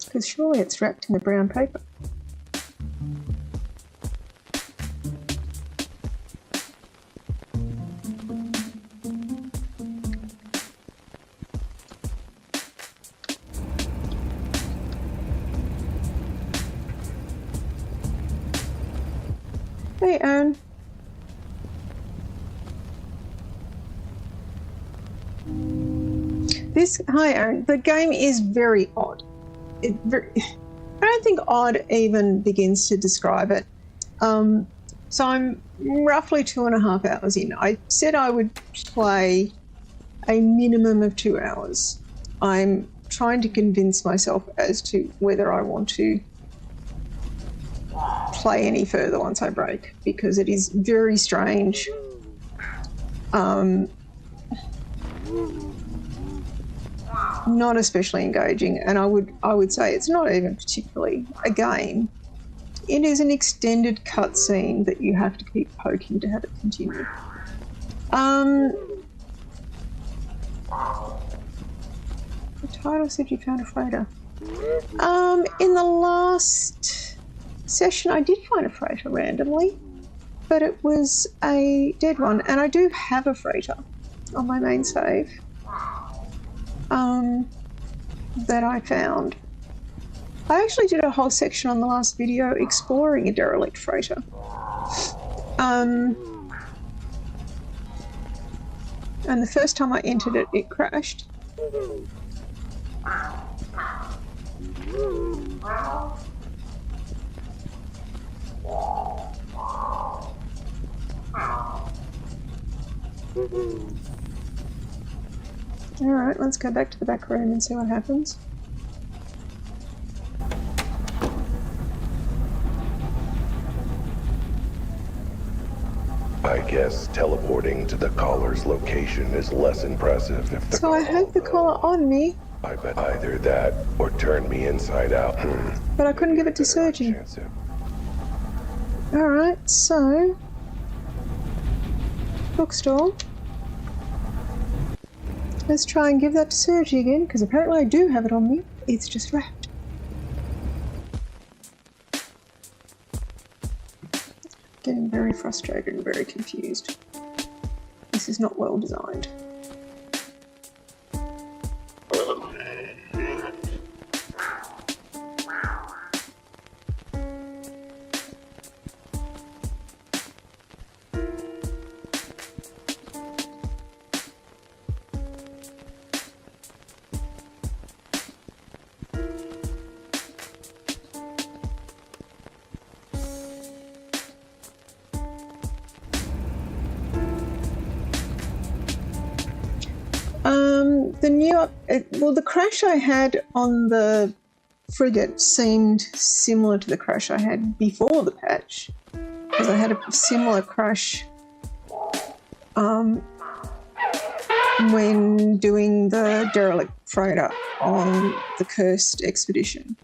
Speaker 2: Because surely it's wrapped in the brown paper. Hey, Aaron. Hi, Aaron. The game is very odd. I don't think odd even begins to describe it. So I'm roughly 2.5 hours in. I said I would play a minimum of 2 hours. I'm trying to convince myself as to whether I want to play any further once I break, because it is very strange. Not especially engaging, and I would say it's not even particularly a game. It is an extended cutscene that you have to keep poking to have it continue. The title said you found a freighter. In the last session I did find a freighter randomly, but it was a dead one, and I do have a freighter on my main save that I found. I actually did a whole section on the last video exploring a derelict freighter. And the first time I entered it, it crashed. Alright, let's go back to the back room and see what happens.
Speaker 1: I guess teleporting to the caller's location is less impressive if the
Speaker 2: So I had the collar on me,
Speaker 1: I bet either that or turn me inside out.
Speaker 2: but I couldn't give it to Sergi.
Speaker 1: Chance it.
Speaker 2: Alright, so... bookstore. Let's try and give that to Sergi again, because apparently I do have it on me. It's just wrapped. Getting very frustrated and very confused. This is not well designed. The crash I had on the frigate seemed similar to the crash I had before the patch, because I had a similar crash when doing the derelict freighter on the Cursed expedition.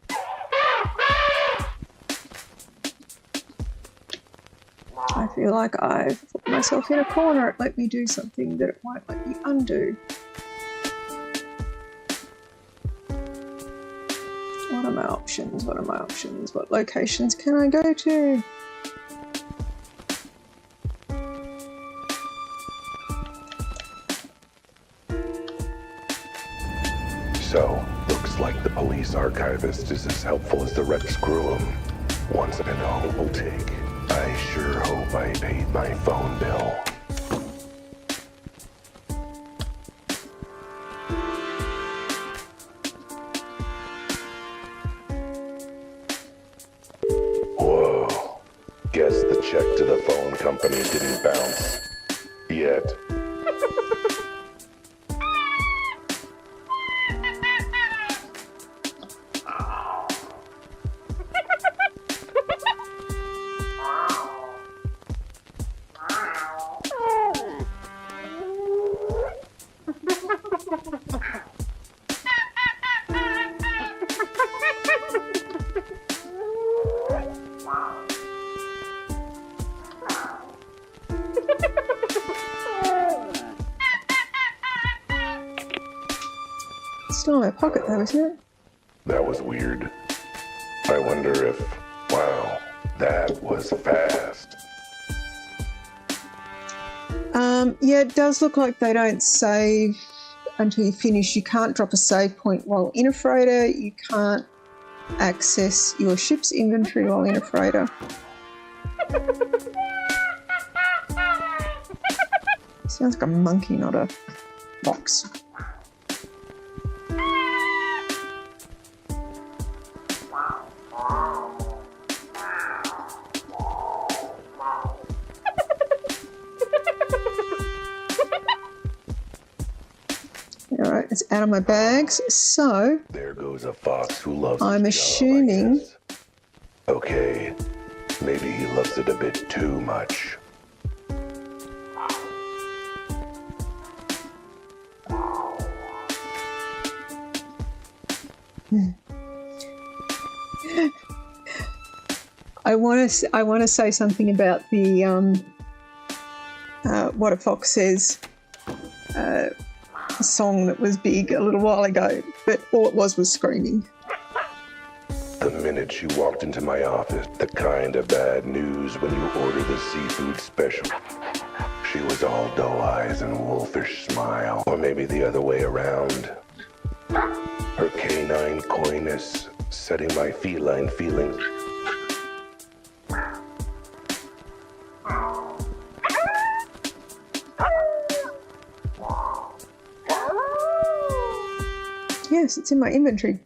Speaker 2: I feel like I've put myself in a corner. It let me do something that it won't let me undo. What are my options? What are my options? What locations can I go to?
Speaker 1: So, looks like the police archivist is as helpful as the Rex Gruum. Once and all will take. I sure hope I paid my phone bill. Whoa. Guess the check to the phone company didn't bounce. Yet.
Speaker 2: Still in my pocket though, isn't it?
Speaker 1: That was weird. I wonder if... Wow, that was fast.
Speaker 2: Yeah, it does look like they don't save until you finish. You can't drop a save point while in a freighter. You can't access your ship's inventory while in a freighter. Sounds like a monkey, not a box. Alright, it's out of my bags, so
Speaker 1: There goes a fox who loves
Speaker 2: I'm
Speaker 1: his job, I
Speaker 2: assuming...
Speaker 1: guess. Okay, maybe he loves it a bit too much.
Speaker 2: I want to say something about the What a Fox Says song that was big a little while ago, but all it was screaming.
Speaker 1: The minute she walked into my office, the kind of bad news when you order the seafood special. She was all doe eyes and wolfish smile, or maybe the other way around. Her canine coyness setting my feline feelings.
Speaker 2: Yes, it's in my inventory.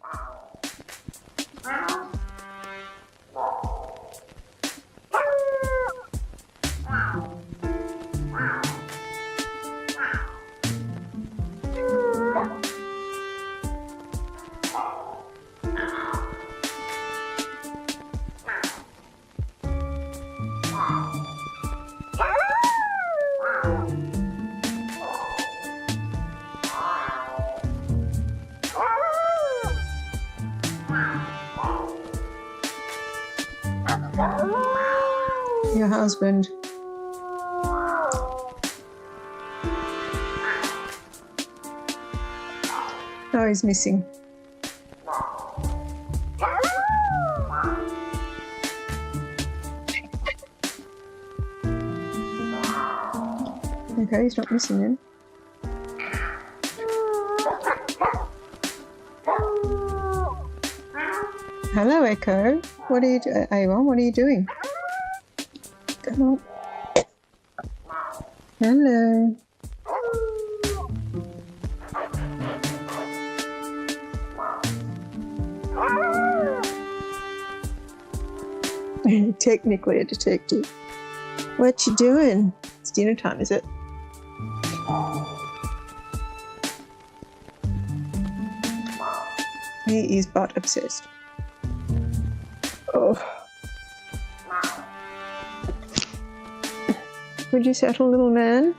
Speaker 2: Your husband. Oh, he's missing. Okay, he's not missing then. Hello, Echo. What are you doing? Avon, what are you doing? Come on. Hello. Technically a detective. What you doing? It's dinner time, is it? He is but obsessed. Oh. Would you settle, little man?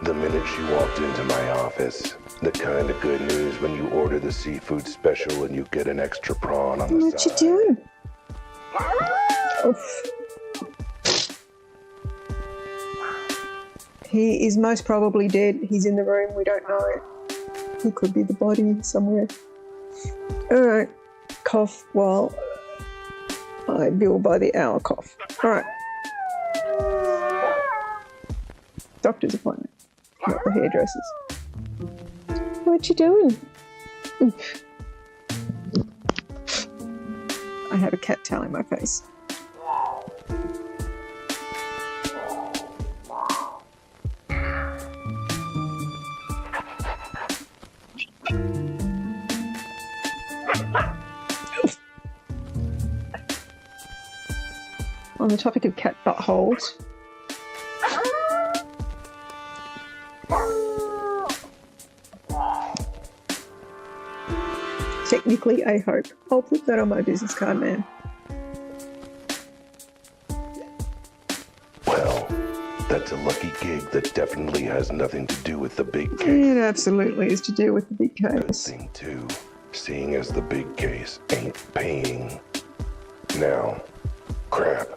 Speaker 1: The minute she walked into my office, the kind of good news when you order the seafood special and you get an extra prawn on the
Speaker 2: What
Speaker 1: side.
Speaker 2: you doing? Oof. He is most probably dead. He's in the room. We don't know it. He could be the body somewhere. All right. Cough while I bill by the hour cough. All right. Doctor's appointment, not the hairdressers. What you doing? Oof. I had a cat tail in my face. On the topic of cat buttholes, technically a hope. I'll put that on my business card, man.
Speaker 1: Well, that's a lucky gig that definitely has nothing to do with the big case.
Speaker 2: It absolutely is to do with the big
Speaker 1: Good
Speaker 2: case.
Speaker 1: thing too, seeing as the big case ain't paying. Now, crap.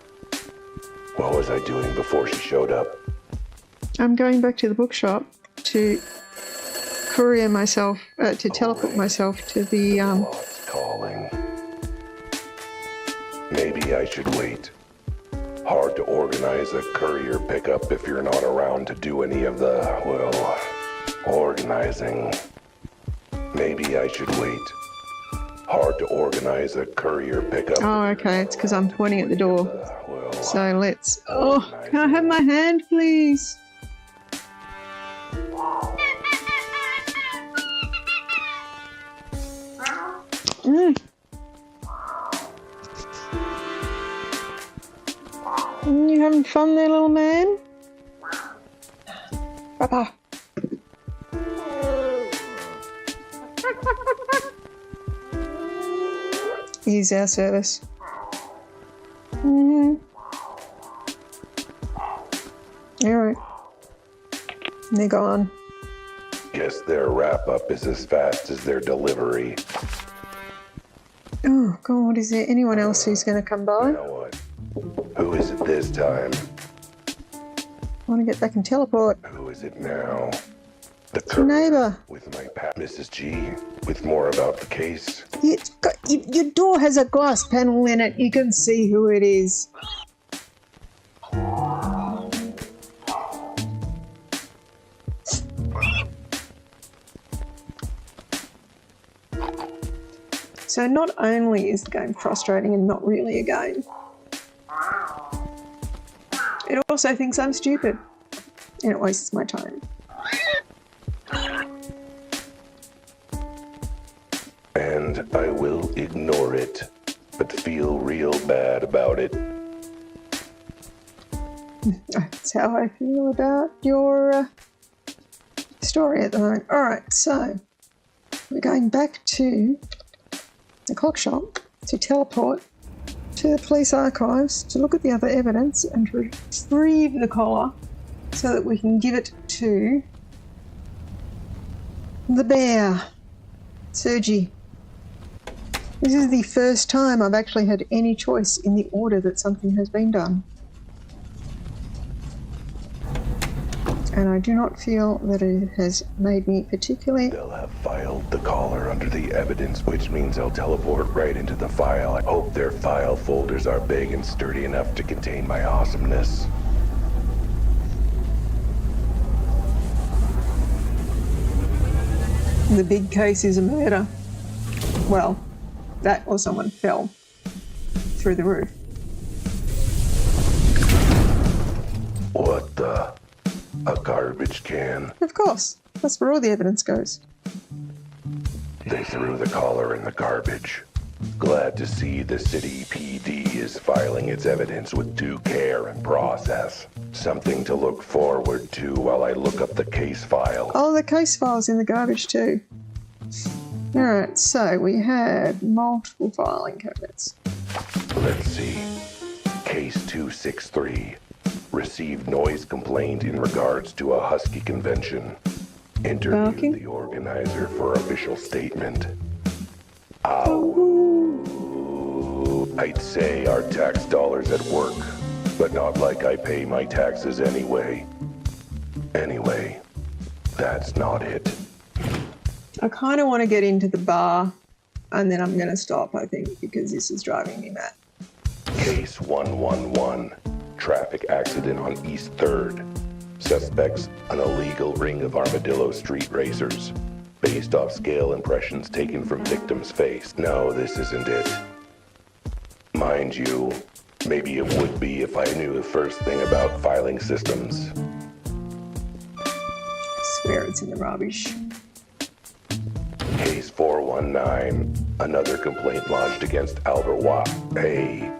Speaker 1: What was I doing before she showed up?
Speaker 2: I'm going back to the bookshop to courier myself, to teleport myself to the,
Speaker 1: What's calling? Maybe I should wait. Hard to organize a courier pickup if you're not around to do any of the, well, organizing. Maybe I should wait. Hard to organize a courier pickup.
Speaker 2: oh, okay, it's because I'm pointing at the door.
Speaker 1: Well,
Speaker 2: So let's, oh, can I have my hand, please? You having fun there, little man? Papa. Here's our service. All right. They're gone.
Speaker 1: guess their wrap-up is as fast as their delivery.
Speaker 2: Oh, God, is there anyone else who's going to come by?
Speaker 1: You know what? Who is it this time?
Speaker 2: I want to get back and teleport.
Speaker 1: Who is it now? The
Speaker 2: Your neighbour.
Speaker 1: with my pat, Mrs. G, with more about the case.
Speaker 2: Your door has a glass panel in it. You can see who it is. So not only is the game frustrating and not really a game, it also thinks I'm stupid and it wastes my time.
Speaker 1: And I will ignore it, but feel real bad about it.
Speaker 2: That's how I feel about your story at the moment. All right, so we're going back to the clock shop to teleport to the police archives to look at the other evidence and retrieve the collar so that we can give it to the bear, Sergi. This is the first time I've actually had any choice in the order that something has been done. And I do not feel that it has made me particularly...
Speaker 1: They'll have filed the caller under the evidence, which means I'll teleport right into the file. I hope their file folders are big and sturdy enough to contain my awesomeness.
Speaker 2: The big case is a murder. Well, that or someone fell through the roof.
Speaker 1: What the? A garbage can?
Speaker 2: Of course. That's where all the evidence goes.
Speaker 1: They threw the caller in the garbage. Glad to see the city PD is filing its evidence with due care and process. Something to look forward to while I look up the case file.
Speaker 2: Oh, the case file's in the garbage too. Alright, so we have multiple filing cabinets.
Speaker 1: Let's see. Case 263. Received noise complaint in regards to a husky convention. Interviewed
Speaker 2: Barking?
Speaker 1: the organizer for official statement. Ow. I'd say our tax dollars at work, but not like I pay my taxes anyway. Anyway, that's not it.
Speaker 2: I kind of want to get into the bar and then I'm going to stop, I think, because this is driving me mad.
Speaker 1: Case 111. Traffic accident on East 3rd. Suspects, an illegal ring of armadillo street racers. Based off scale impressions taken from victim's face. No, this isn't it. Mind you, maybe it would be if I knew the first thing about filing systems.
Speaker 2: I swear it's in the rubbish.
Speaker 1: Case 419. Another complaint lodged against Albert Wilde. Hey.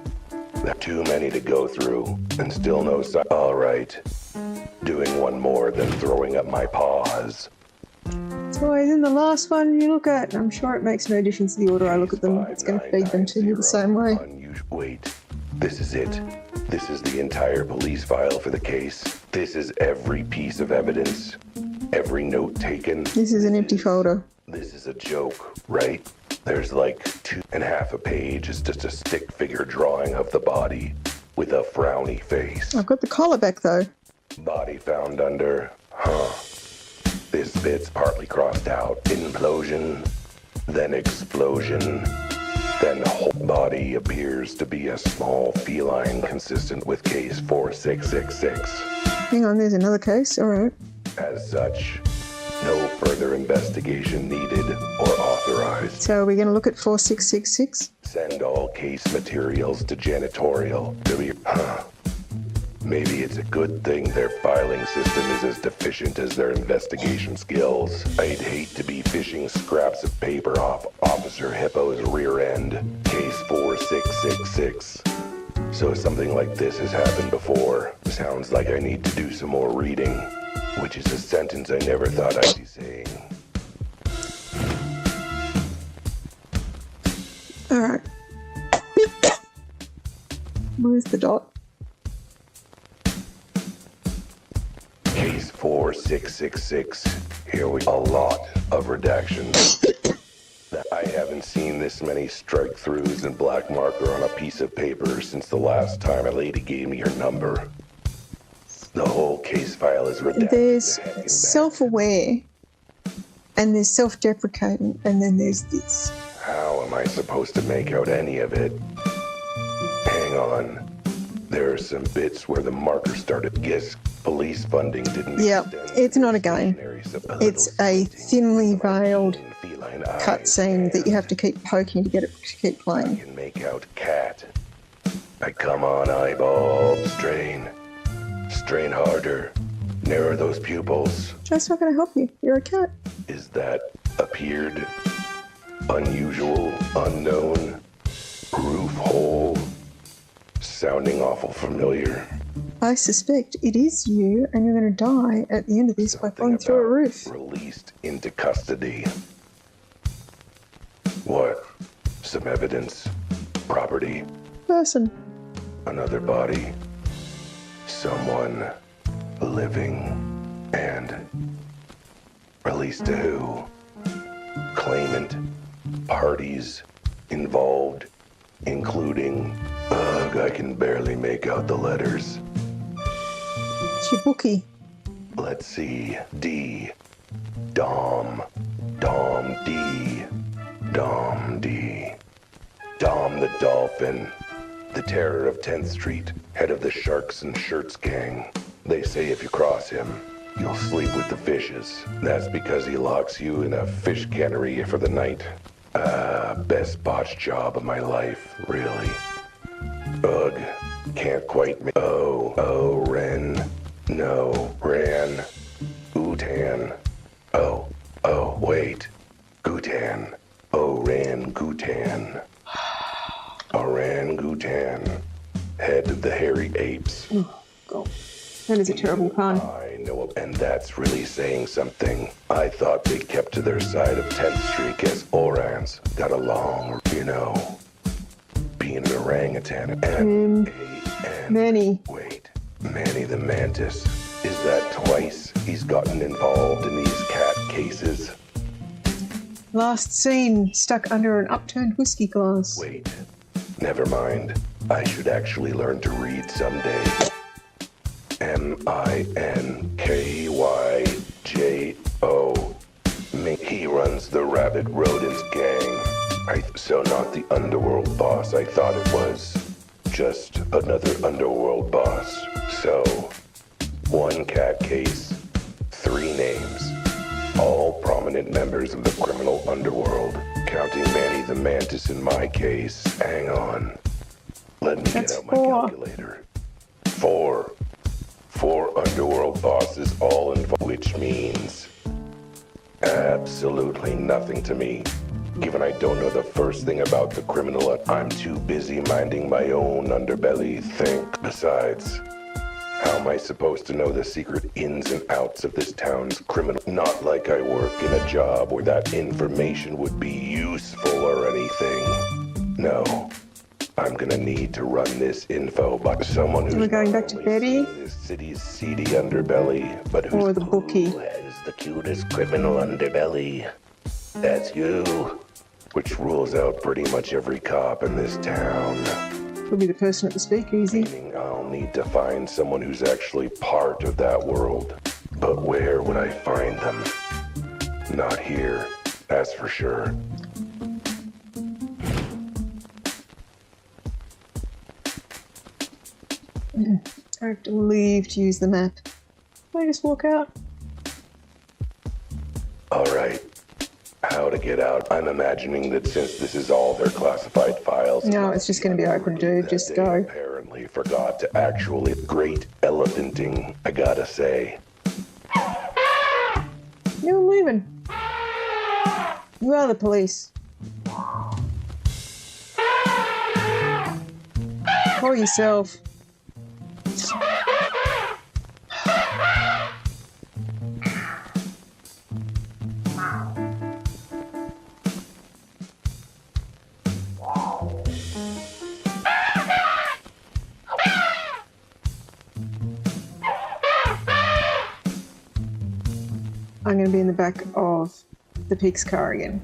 Speaker 1: Too many to go through, and still no sign. All right. Doing one more than throwing up my paws.
Speaker 2: It's always in the last one you look at. I'm sure it makes no difference the order I look at them. It's going to feed them to you the same way.
Speaker 1: Wait, this is it. This is the entire police file for the case. This is every piece of evidence. Every note taken.
Speaker 2: This is an empty folder.
Speaker 1: This is a joke, right? There's like 2.5 a page. It's just a stick figure drawing of the body with a frowny face.
Speaker 2: I've got the collar back though.
Speaker 1: Body found under, This bit's partly crossed out. Implosion, then explosion, then whole body appears to be a small feline consistent with case 4666.
Speaker 2: Hang on, there's another case. All right.
Speaker 1: As such, no further investigation needed or authorized.
Speaker 2: So are we going to look at 4666?
Speaker 1: Send all case materials to janitorial. Maybe it's a good thing their filing system is as deficient as their investigation skills. I'd hate to be fishing scraps of paper off Officer Hippo's rear end. Case 4666. So something like this has happened before. Sounds like I need to do some more reading, which is a sentence I never thought I'd be saying.
Speaker 2: All right. Where's the dot?
Speaker 1: Case 4666. Here we a lot of redactions. I haven't seen this many strike-throughs and black marker on a piece of paper since the last time a lady gave me her number. The whole case file is redacted.
Speaker 2: There's self-aware, and there's self-deprecating, and then there's this.
Speaker 1: How am I supposed to make out any of it? Hang on. There are some bits where the marker started. Guess police funding didn't.
Speaker 2: Yeah,
Speaker 1: extend
Speaker 2: it's not a game. It's a thinly veiled
Speaker 1: feline
Speaker 2: cutscene that you have to keep poking to get it to keep
Speaker 1: I
Speaker 2: playing.
Speaker 1: can make out cat. I come on, eyeball. Strain. Strain harder. Narrow those pupils.
Speaker 2: That's not going to help you. You're a cat.
Speaker 1: Is that appeared? Unusual, unknown, roof hole, sounding awful familiar.
Speaker 2: I suspect it is you, and you're going to die at the end of this by falling through a roof.
Speaker 1: Released into custody. What? Some evidence? Property?
Speaker 2: Person.
Speaker 1: Another body? Someone living and released to who? Claimant? Parties? involved, including, ugh, I can barely make out the letters.
Speaker 2: It's your bookie.
Speaker 1: Let's see, D, Dom, Dom D, Dom D. Dom the Dolphin, the terror of 10th Street, head of the Sharks and Shirts gang. They say if you cross him, you'll sleep with the fishes. That's because he locks you in a fish cannery for the night. Best botched job of my life, really. Ugh, can't quite make. Oh, Ren. No, Ran. Gutan. Oh, wait. Gutan. Orangutan. Orangutan. Head of the hairy apes.
Speaker 2: Oh, God. That is a terrible pun.
Speaker 1: I know, and that's really saying something. I thought they kept to their side of 10th Street because orans got along, you know, being an orangutan.
Speaker 2: Manny.
Speaker 1: Wait, Manny the Mantis. Is that twice he's gotten involved in these cat cases?
Speaker 2: Last seen stuck under an upturned whiskey glass.
Speaker 1: Wait, never mind. I should actually learn to read someday. Minkyjo. He runs the Rabbit Rodents gang. So not the underworld boss I thought it was. Just another underworld boss. So, one cat case, 3 names. All prominent members of the criminal underworld. Counting Manny the Mantis in my case. Hang on. Let me get out my calculator. 4 underworld bosses all involved, which means absolutely nothing to me. Given I don't know the first thing about the criminal, I'm too busy minding my own underbelly think. Besides, how am I supposed to know the secret ins and outs of this town's criminal? Not like I work in a job where that information would be useful or anything. No. I'm gonna need to run this info by someone who's
Speaker 2: We're going back to Betty?
Speaker 1: This city's seedy underbelly, but who's
Speaker 2: Or the bookie.
Speaker 1: Who has the cutest criminal underbelly? That's you. Which rules out pretty much every cop in this town.
Speaker 2: Could be the person at the speakeasy.
Speaker 1: Meaning I'll need to find someone who's actually part of that world. But where would I find them? Not here, that's for sure.
Speaker 2: I have to leave to use the map. Can I just walk out?
Speaker 1: Alright. How to get out? I'm imagining that since this is all their classified files...
Speaker 2: No, it's just going to be open, dude. Just go.
Speaker 1: Apparently forgot to actually... Great elephanting, I gotta say.
Speaker 2: No, I'm leaving. You are the police. Call yourself. I'm going to be in the back of the pig's car again.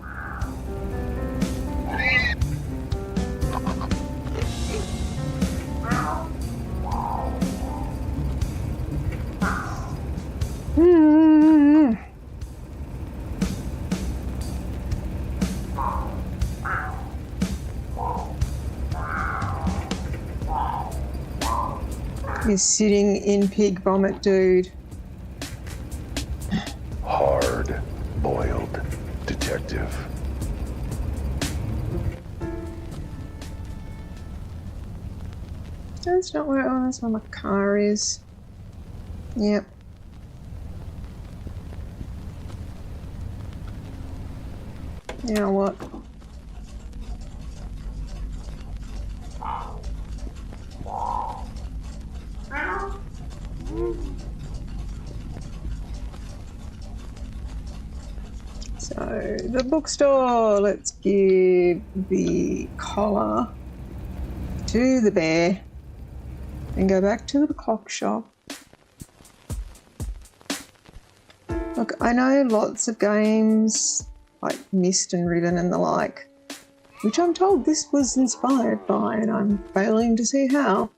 Speaker 2: He's sitting in pig vomit, dude.
Speaker 1: Hard-boiled detective.
Speaker 2: That's not where. Oh, that's where my car is. Yep. You know what? So, the bookstore. Let's give the collar to the bear and go back to the clock shop. Look, I know lots of games like Mist and Ribbon and the like which I'm told this was inspired by, and I'm failing to see how.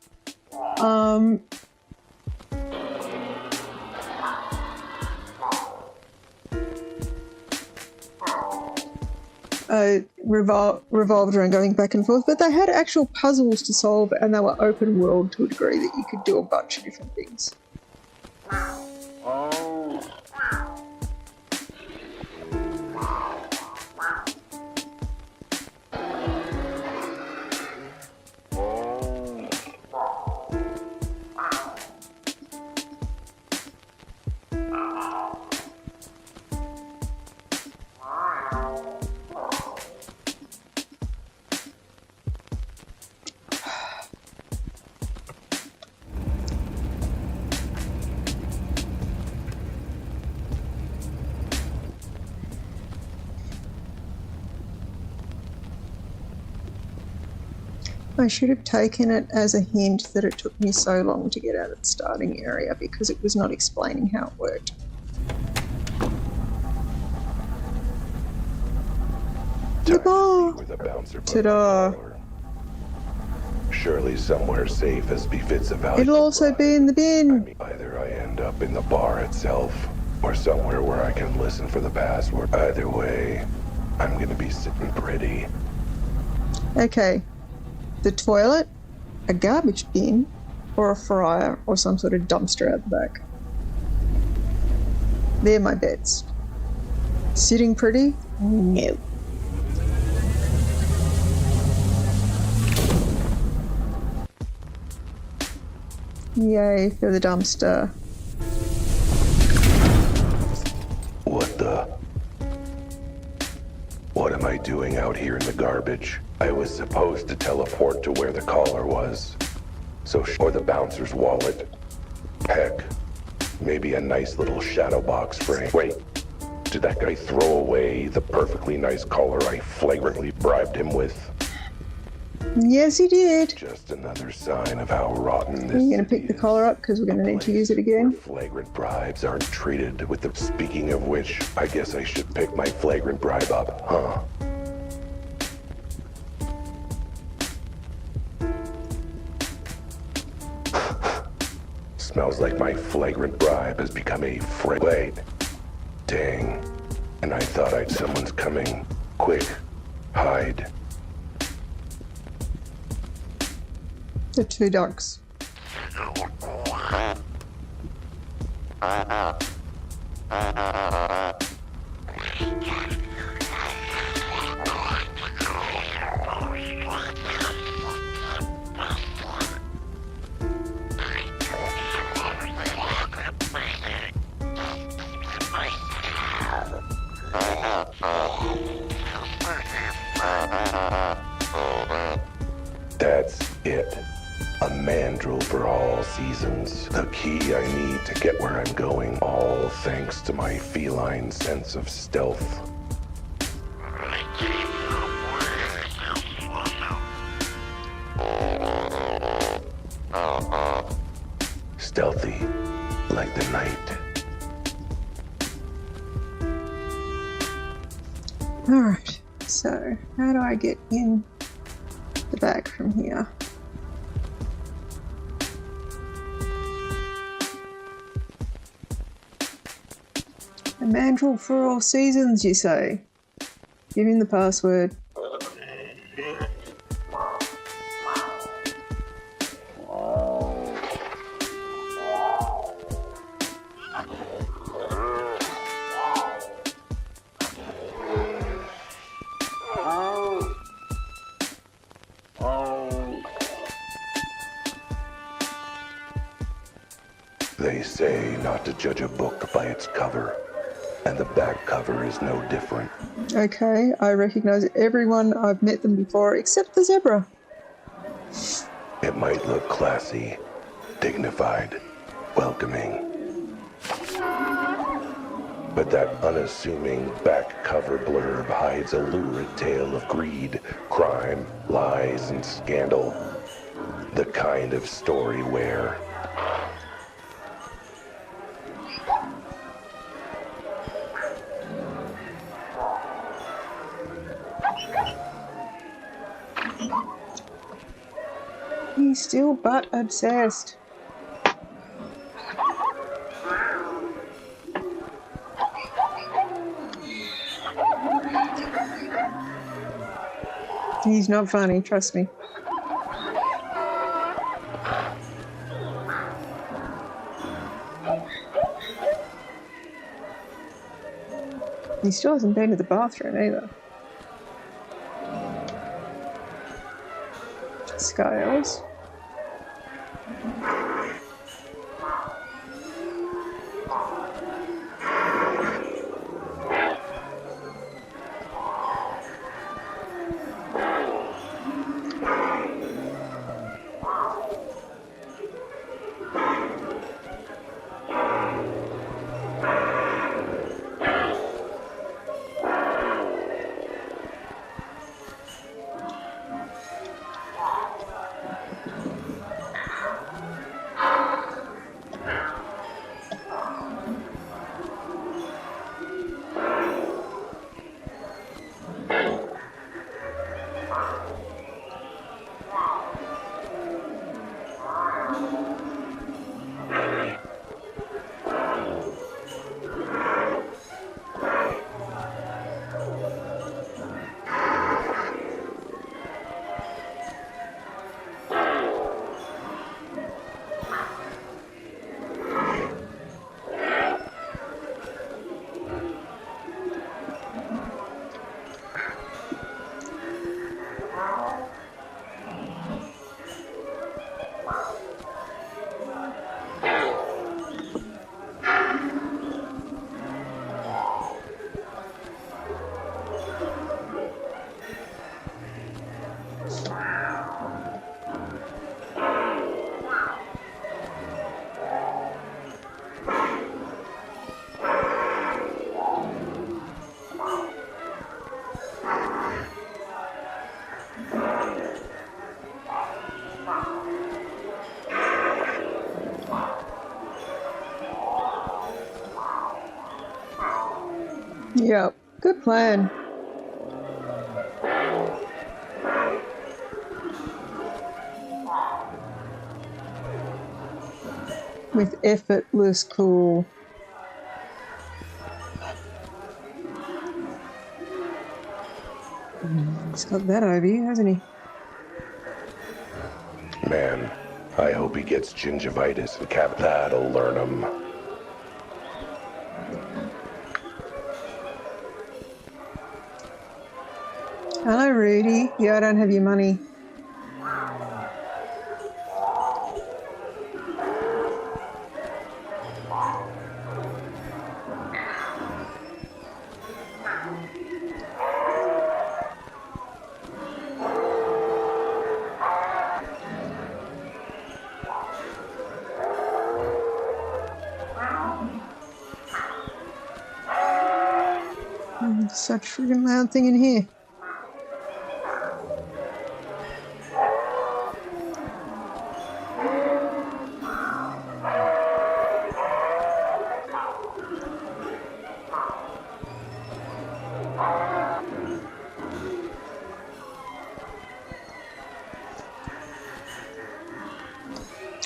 Speaker 2: Revolved around going back and forth, but they had actual puzzles to solve, and they were open world to a degree that you could do a bunch of different things. I should have taken it as a hint that it took me so long to get out of the starting area because it was not explaining how it worked. The bar! Ta-da!
Speaker 1: Surely somewhere safe as befits a valuable
Speaker 2: It'll also be in the bin.
Speaker 1: Either I end up in the bar itself, or somewhere where I can listen for the password. Either way, I'm gonna be sitting pretty.
Speaker 2: Okay. The toilet, a garbage bin, or a fryer, or some sort of dumpster out the back. They're my bets. Sitting pretty? No. Yay for the dumpster.
Speaker 1: What am I doing out here in the garbage? I was supposed to teleport to where the caller was. Or the bouncer's wallet. Heck, maybe a nice little shadow box frame. Wait, did that guy throw away the perfectly nice collar I flagrantly bribed him with?
Speaker 2: Yes, he did.
Speaker 1: Just another sign of how rotten this
Speaker 2: Are you going to pick the collar up because we're going to need to use it again?
Speaker 1: Flagrant bribes aren't treated with the... Speaking of which, I guess I should pick my flagrant bribe up, huh? Smells like my flagrant bribe has become a Wait. Dang. And I thought someone's coming. Quick. Hide.
Speaker 2: The two ducks.
Speaker 1: That's it. A mandrel for all seasons. The key I need to get where I'm going. All thanks to my feline sense of stealth. Stealthy, like the night.
Speaker 2: Alright, so how do I get in the back from here? A mandrel for all seasons, you say? Give him the password.
Speaker 1: They say not to judge a book by its cover, and the back cover is no different.
Speaker 2: Okay, I recognise everyone. I've met them before, except the zebra.
Speaker 1: It might look classy, dignified, welcoming. But that unassuming back cover blurb hides a lurid tale of greed, crime, lies, and scandal. The kind of story where...
Speaker 2: He's still butt obsessed. He's not funny, trust me. He still hasn't been to the bathroom either. Scales. Yep, good plan. With effortless cool. He's got that over you, hasn't he?
Speaker 1: Man, I hope he gets gingivitis and that'll learn him.
Speaker 2: Hello, Rudy. Yeah, I don't have your money. Such friggin' loud thing in here.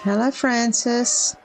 Speaker 2: Hello, Francis.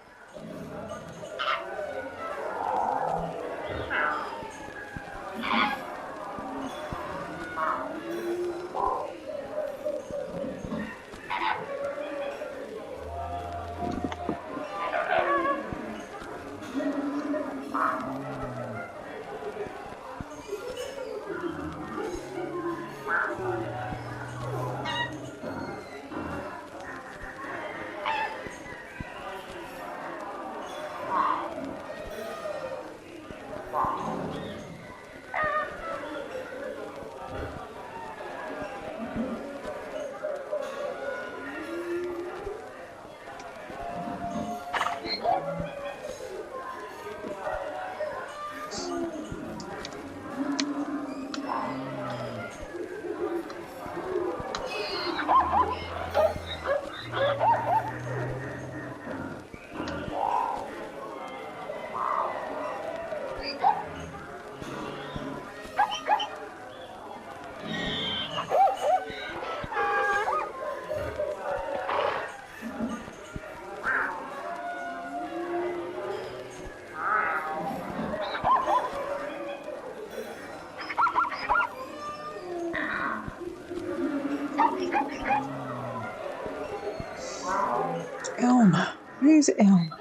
Speaker 2: Elma. Who's Elma?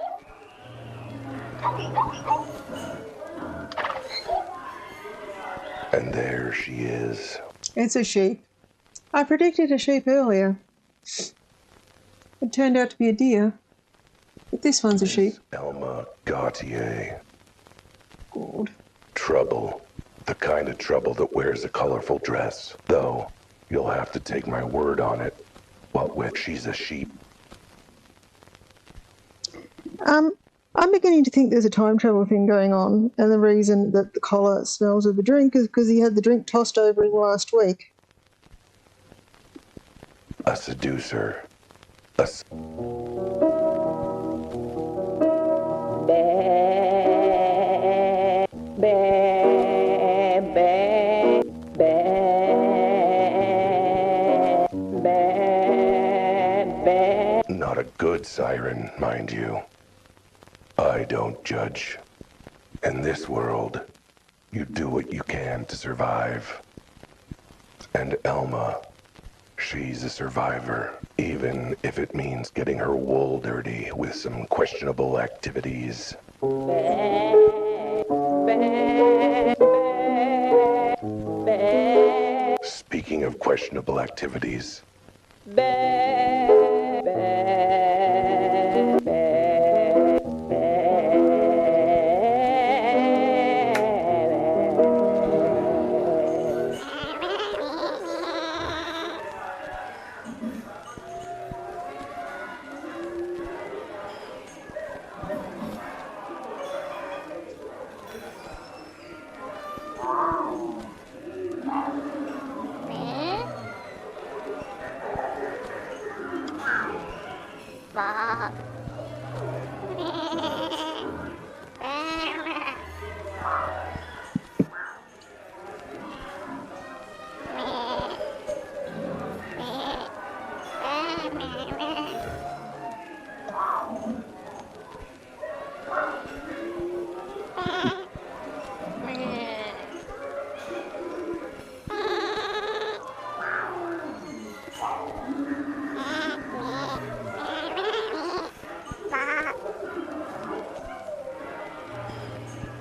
Speaker 1: And there she is.
Speaker 2: It's a sheep. I predicted a sheep earlier. It turned out to be a deer. But this one's a sheep.
Speaker 1: Elma Gautier.
Speaker 2: Good.
Speaker 1: Trouble. The kind of trouble that wears a colorful dress. Though, you'll have to take my word on it. What with she's a sheep.
Speaker 2: I'm beginning to think there's a time travel thing going on, and the reason that the collar smells of the drink is because he had the drink tossed over him last week.
Speaker 1: A seducer. Not a good siren, mind you. I don't judge. In this world, you do what you can to survive. And Elma, she's a survivor, even if it means getting her wool dirty with some questionable activities. Speaking of questionable activities,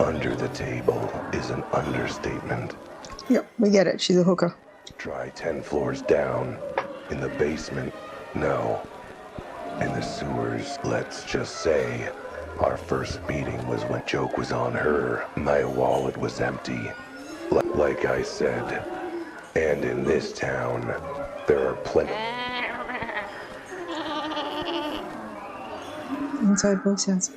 Speaker 1: under the table is an understatement.
Speaker 2: Yep, we get it. She's a hooker.
Speaker 1: Try 10 floors down. In the basement, no. In the sewers, let's just say. Our first meeting was when joke was on her. My wallet was empty. Like I said. And in this town, there are plenty.
Speaker 2: Inside voice sounds.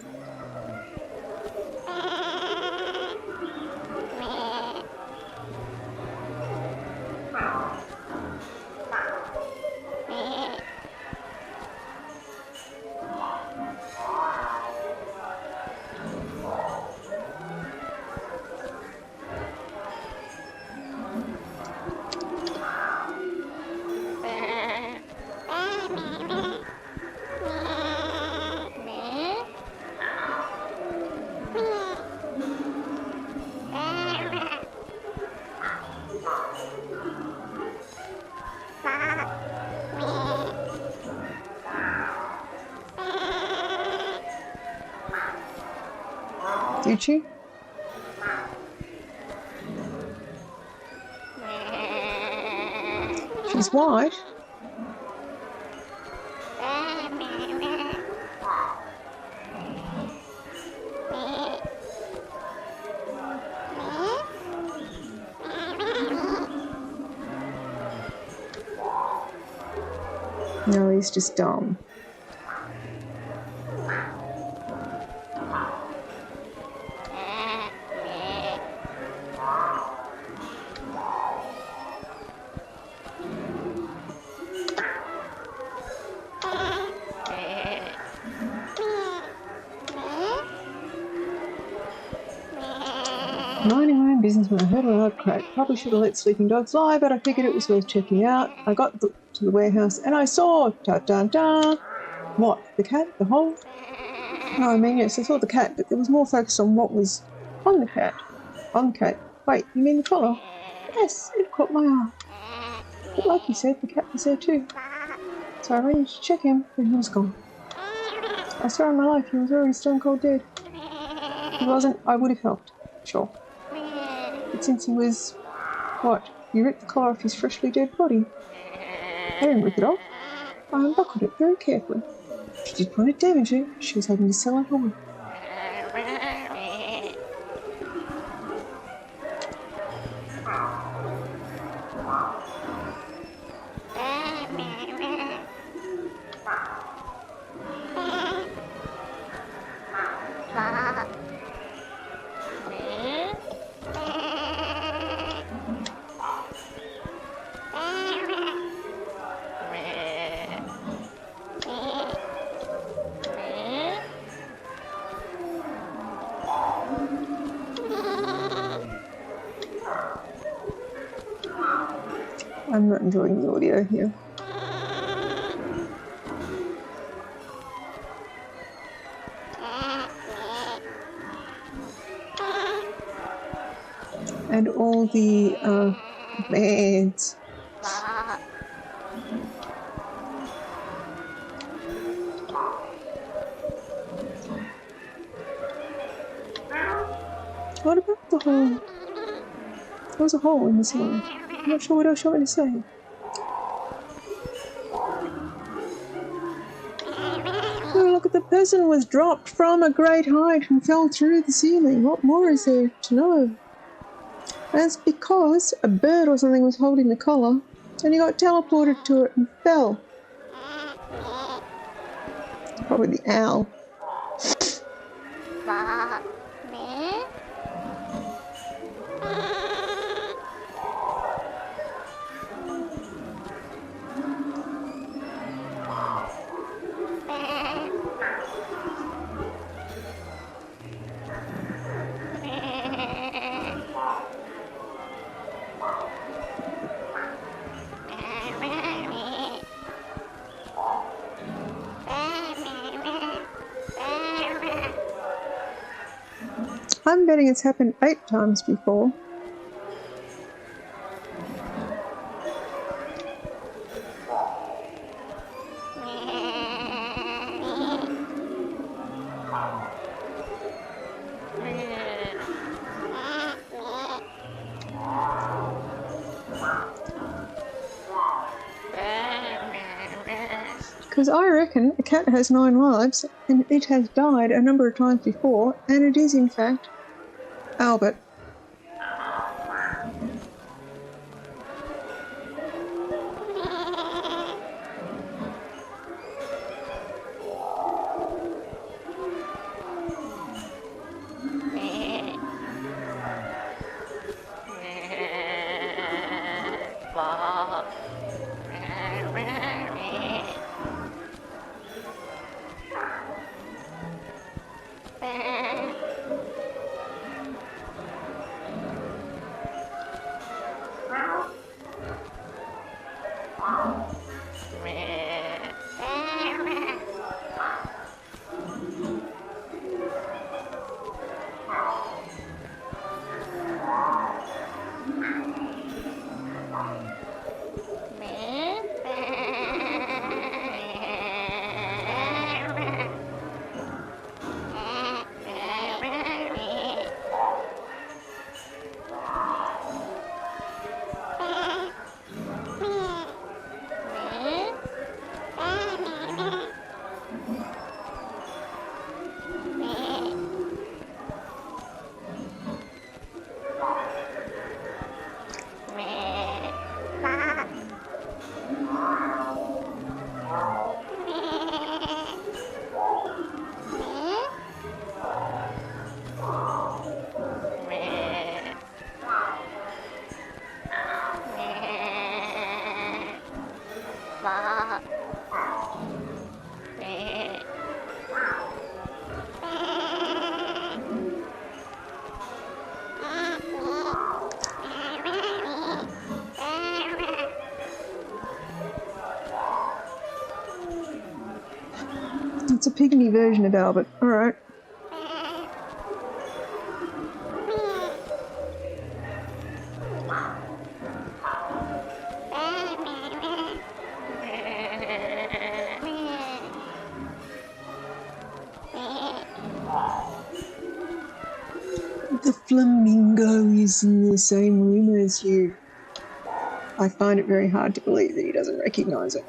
Speaker 2: Did she? She's white. No, he's just dumb. Minding my own business when I heard a loud crack. Probably should have let sleeping dogs lie, but I figured it was worth checking out. I got to the warehouse and I saw da-da-da. What? The cat? The hole? No, I mean, yes, I saw the cat, but there was more focus on what was on the cat. On the cat. Wait, you mean the collar? Yes, it caught my eye. But like he said, the cat was there too. So I ran to check him, but he was gone. I swear on my life, he was already stone cold dead. If he wasn't, I would have helped, sure. But since he was... what? You ripped the collar off his freshly dead body. I didn't rip it off. I unbuckled it very carefully. She didn't want to damage it. She was hoping to sell it on. I'm not enjoying the audio here. And all the bands. What about the hole? There was a hole in the ceiling. I'm not sure what else you want me to say. Oh, look, the person was dropped from a great height and fell through the ceiling. What more is there to know? That's because a bird or something was holding the collar and he got teleported to it and fell. Probably the owl. I'm betting it's happened 8 times before. Because I reckon a cat has 9 lives, and it has died a number of times before, and it is in fact Albert. It's a pygmy version of Albert. Alright. The flamingo is in the same room as you. I find it very hard to believe that he doesn't recognise it.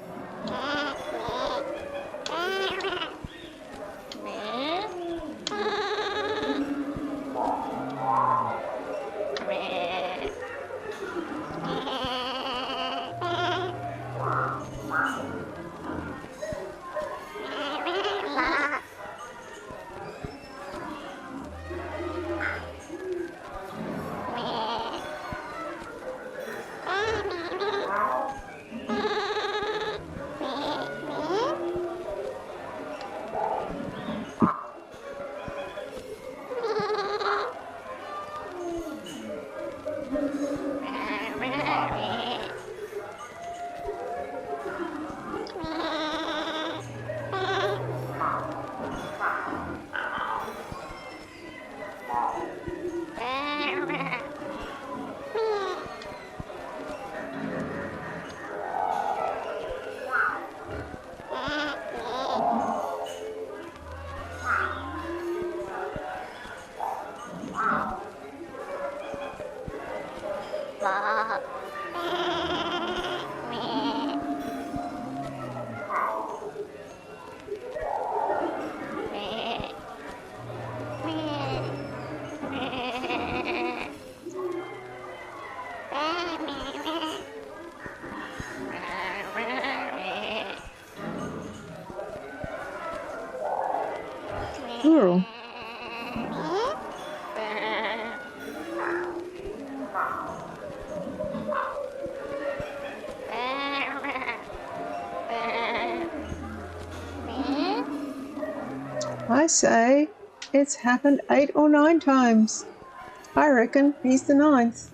Speaker 2: Plural. I say it's happened 8 or 9 times. I reckon he's the 9th.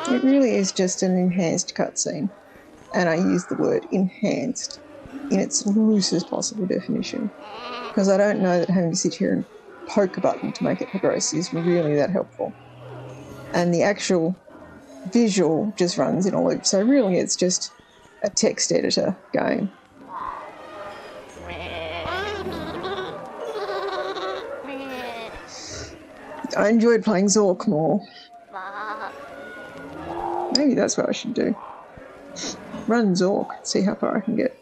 Speaker 2: It really is just an enhanced cutscene, and I use the word enhanced in its loosest possible definition, because I don't know that having to sit here and poke a button to make it progress is really that helpful. And the actual visual just runs in a loop, so really it's just a text editor game. I enjoyed playing Zork more. Maybe that's what I should do. Run Zork, see how far I can get.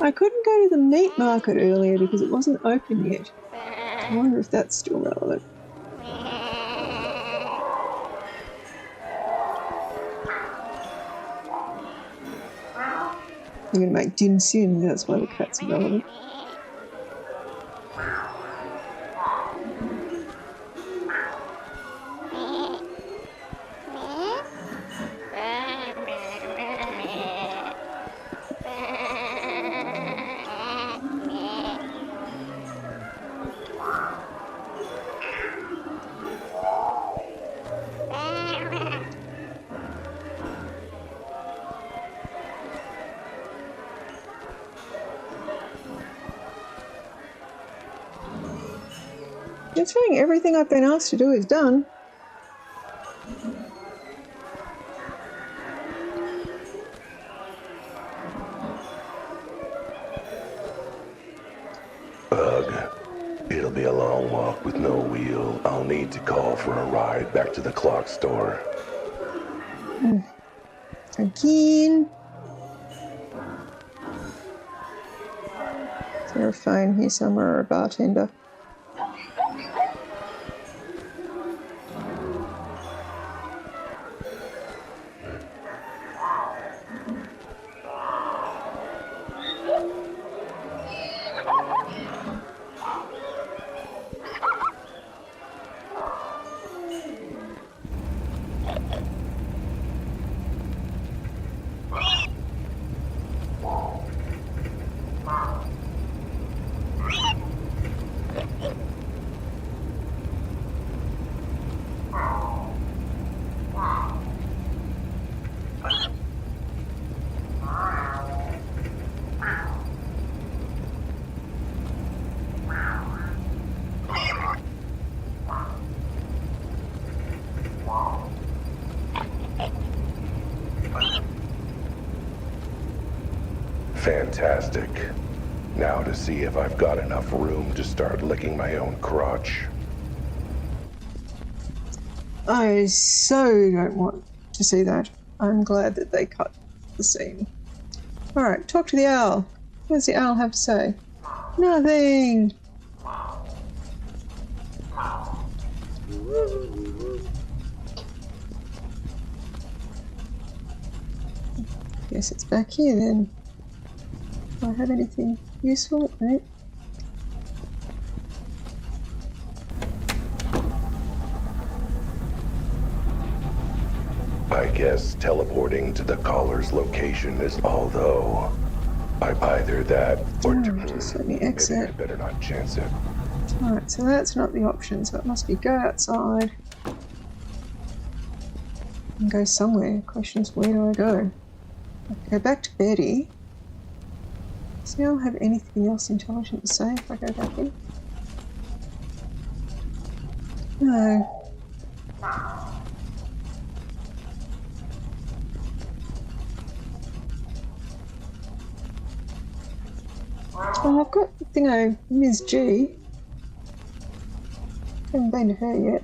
Speaker 2: I couldn't go to the meat market earlier because it wasn't open yet. I wonder if that's still relevant. You're going to make dim sum, that's why the cat's irrelevant. Considering everything I've been asked to do is done.
Speaker 1: Ugh. It'll be a long walk with no wheel. I'll need to call for a ride back to the clock store.
Speaker 2: Again. Is there a phone here somewhere or a bartender?
Speaker 1: Fantastic. Now to see if I've got enough room to start licking my own crotch.
Speaker 2: I so don't want to see that. I'm glad that they cut the scene. Alright, talk to the owl. What does the owl have to say? Nothing! Guess it's back here then. Do I have anything useful? No.
Speaker 1: I guess teleporting to the caller's location is, although I'm either that or
Speaker 2: Just let me
Speaker 1: maybe I
Speaker 2: exit.
Speaker 1: better not chance it.
Speaker 2: Alright, so that's not the option, so it must be go outside and go somewhere. Question is, where do I go? I can go back to Betty. Does the owl have anything else intelligent to say if I go back in? No. Well, I've got the thingo, Ms. G. Haven't been to her yet.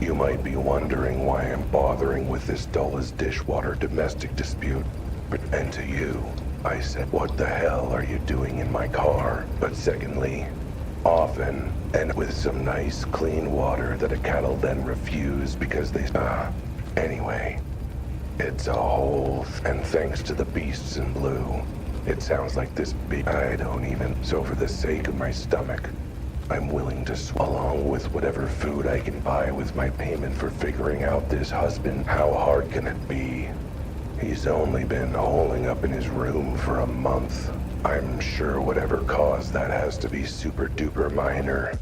Speaker 1: You might be wondering why I'm bothering with this dull-as-dishwater domestic dispute. And to you, I said, what the hell are you doing in my car? But secondly, often, and with some nice, clean water that a cat'll then refuse because they... Anyway, it's a whole... And thanks to the beasts in blue, it sounds like this big... I don't even... So for the sake of my stomach, I'm willing to along with whatever food I can buy with my payment for figuring out this husband. How hard can it be? He's only been holing up in his room for a month. I'm sure whatever caused that has to be super duper minor.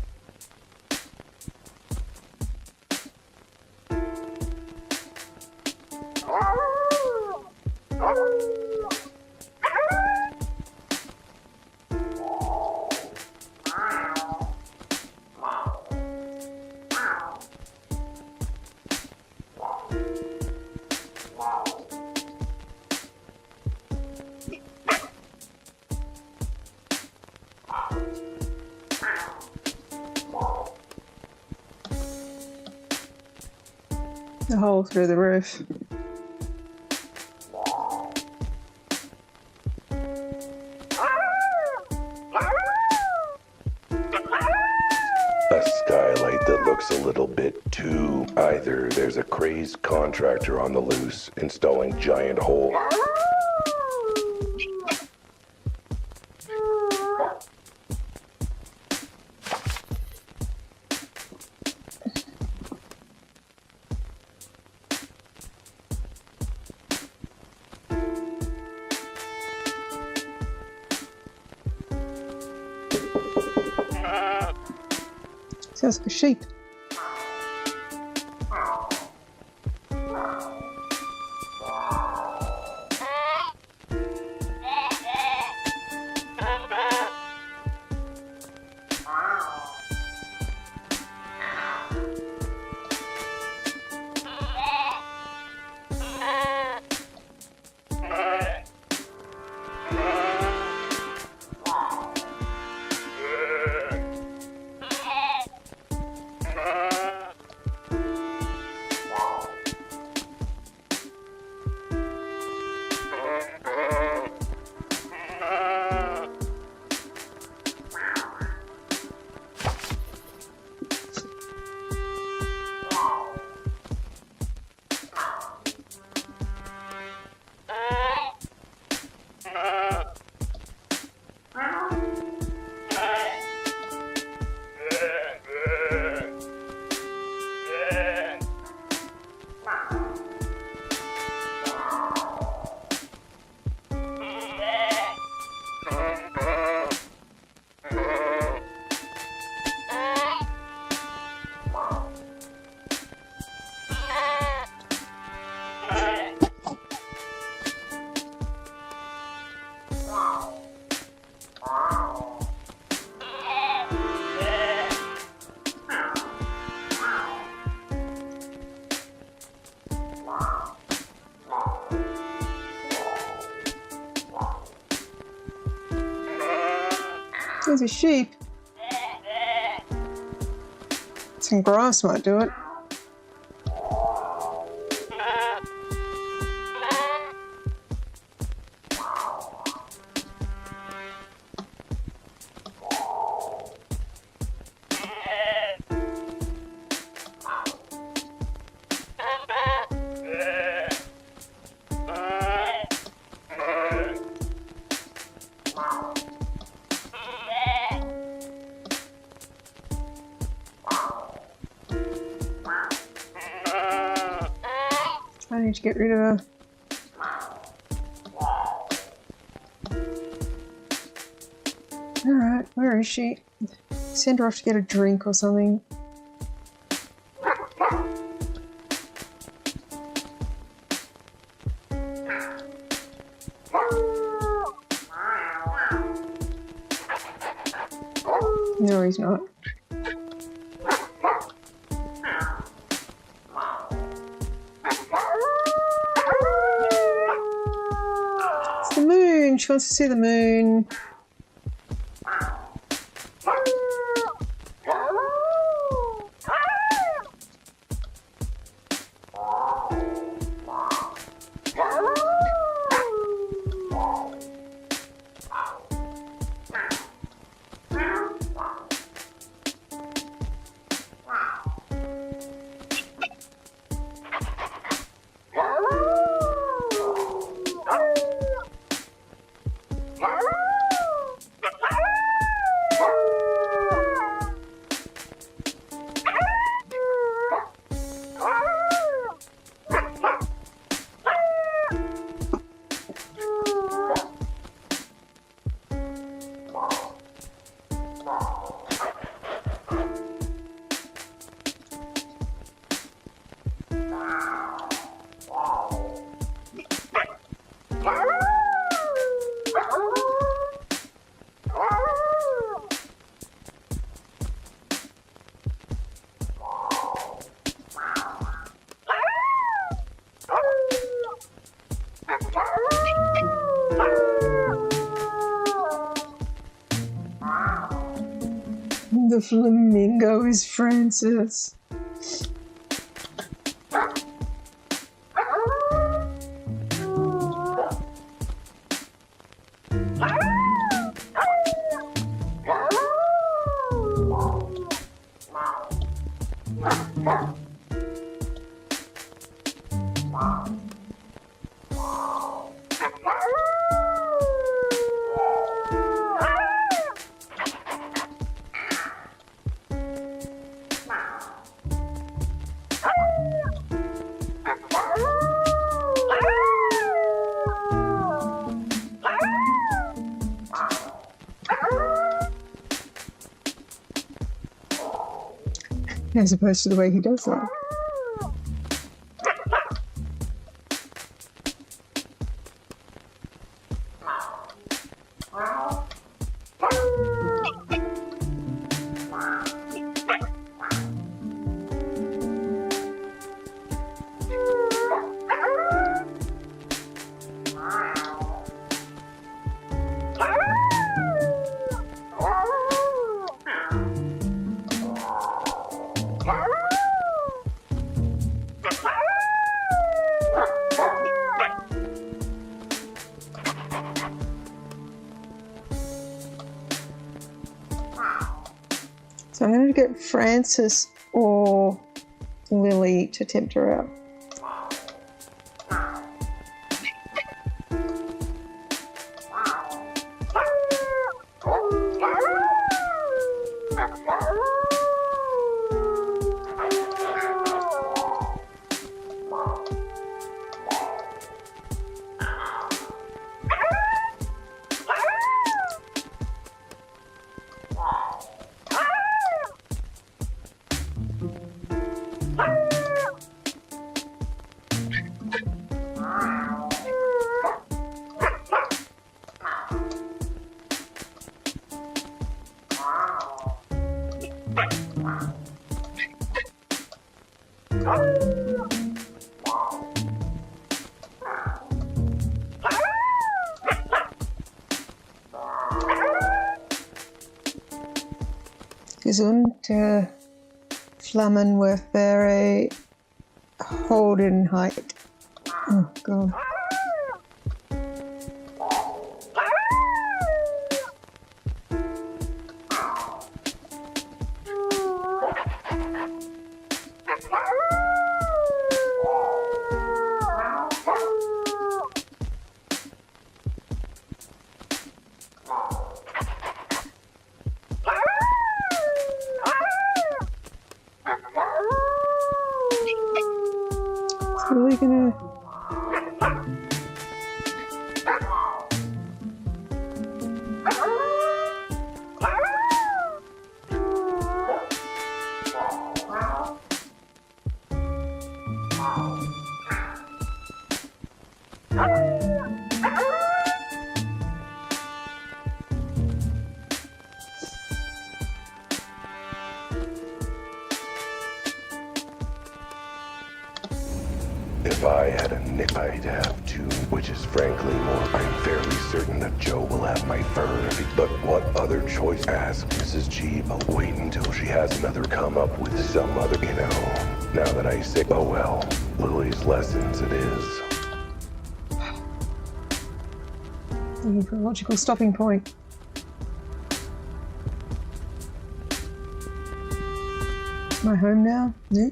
Speaker 2: The hole through the roof.
Speaker 1: A little bit too. Either there's a crazed contractor on the loose installing giant holes.
Speaker 2: Sounds like a sheep. There's a sheep. Some grass might do it. I need to get rid of her. Alright, where is she? Send her off to get a drink or something. No, he's not. It's the moon. She wants to see the moon. The flamingo is Francis. as opposed to the way he does that. So I'm going to get Frances or Lily to tempt her out. Gesund Flammen wäre Holdenheit. Oh God. So are we gonna...
Speaker 1: If I had a nip, I'd have two, which is frankly more. I'm fairly certain that Joe will have my fur. But what other choice? Ask Mrs. G. I'll wait until she has another come up with some other, now that I say, oh well, Lily's lessons it is.
Speaker 2: Looking for a logical stopping point. It's my home now, no?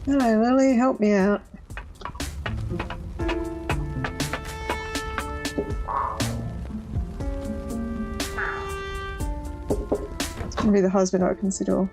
Speaker 2: Hello, Lily, help me out. It's going to be the husband who opens the door.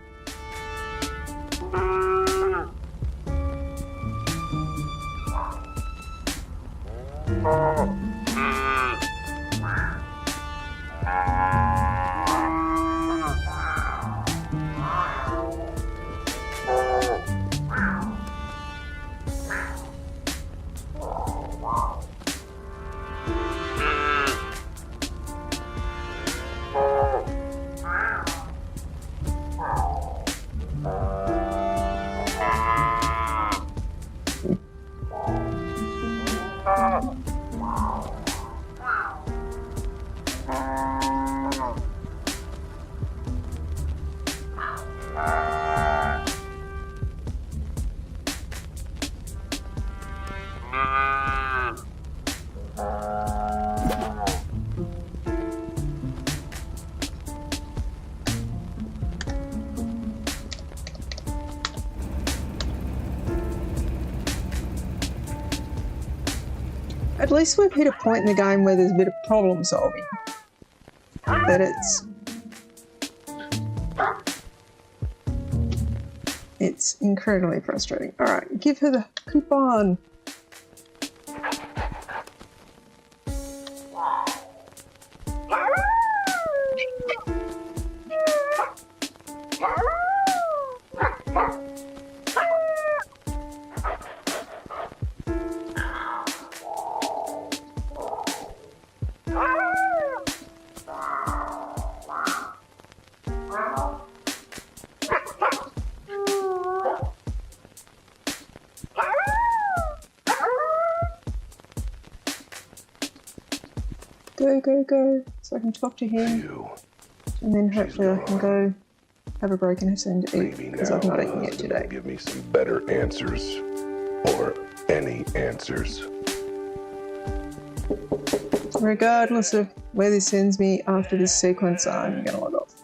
Speaker 2: At least we've hit a point in the game where there's a bit of problem solving. But it's incredibly frustrating. All right, give her the coupon. Go, go, go. So I can talk to him.
Speaker 1: You.
Speaker 2: And then hopefully I can go have a break and have something to eat.
Speaker 1: Maybe
Speaker 2: Because
Speaker 1: now
Speaker 2: I've not
Speaker 1: my
Speaker 2: eaten yet
Speaker 1: husband will
Speaker 2: today.
Speaker 1: give me some better answers. Or any answers.
Speaker 2: Regardless of where this sends me after this sequence, I'm going to log off.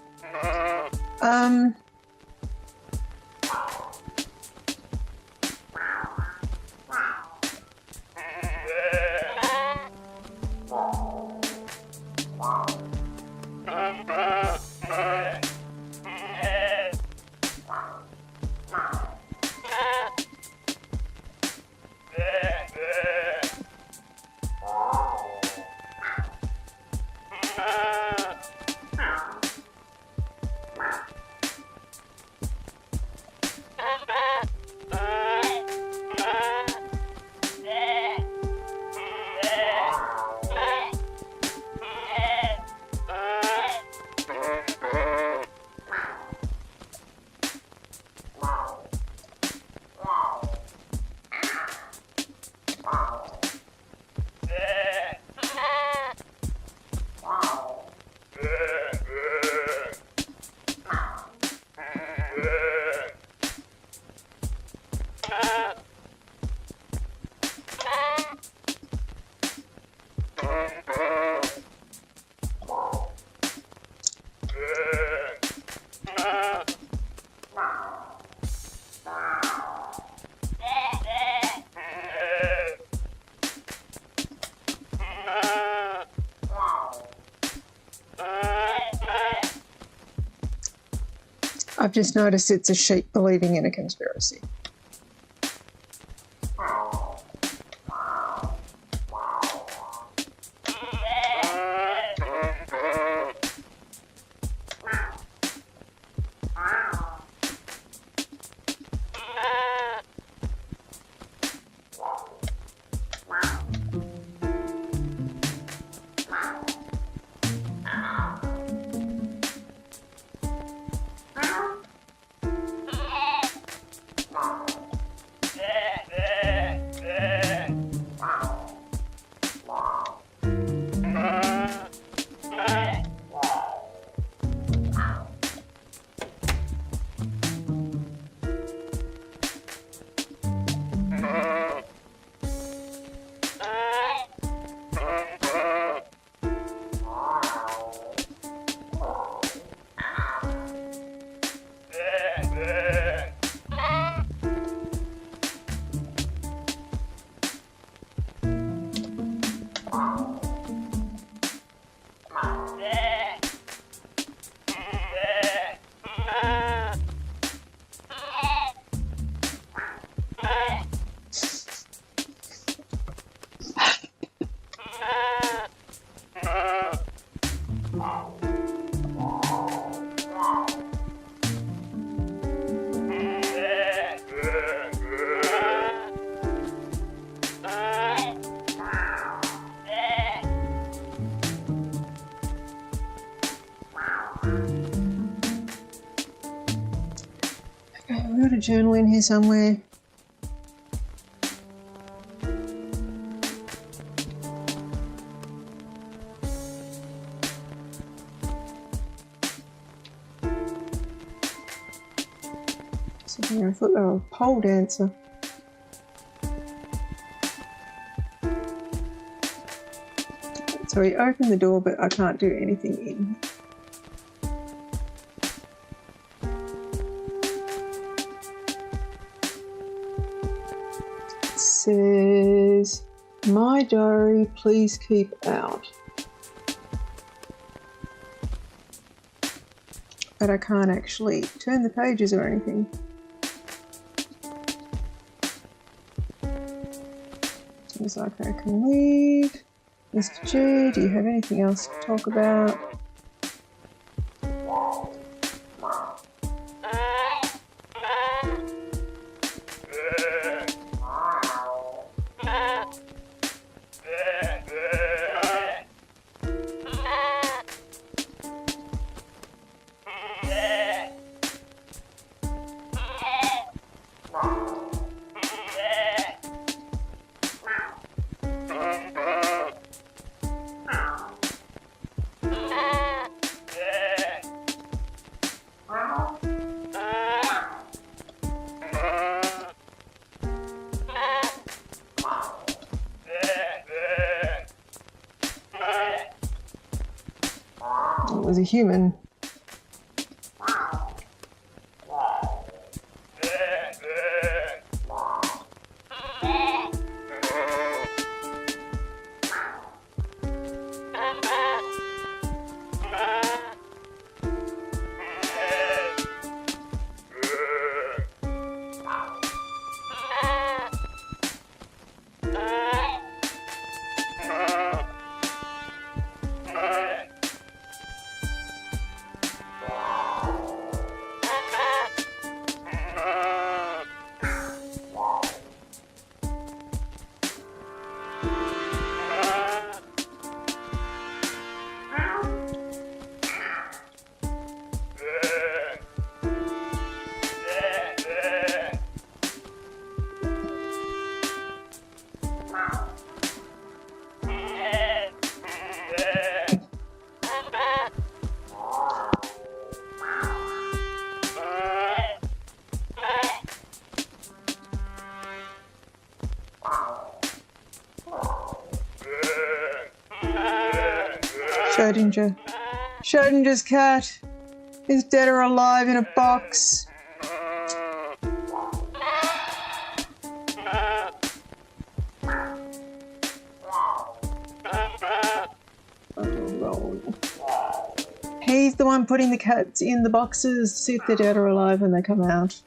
Speaker 2: I've just noticed it's a sheep believing in a conspiracy. I've got a journal in here somewhere. I thought they were a pole dancer. So he opened the door, but I can't do anything in. It says, "My diary, please keep out." But I can't actually turn the pages or anything. It's like I can leave. Mr. G, do you have anything else to talk about? was a human. Schrodinger's cat is dead or alive in a box. He's the one putting the cats in the boxes to see if they're dead or alive when they come out.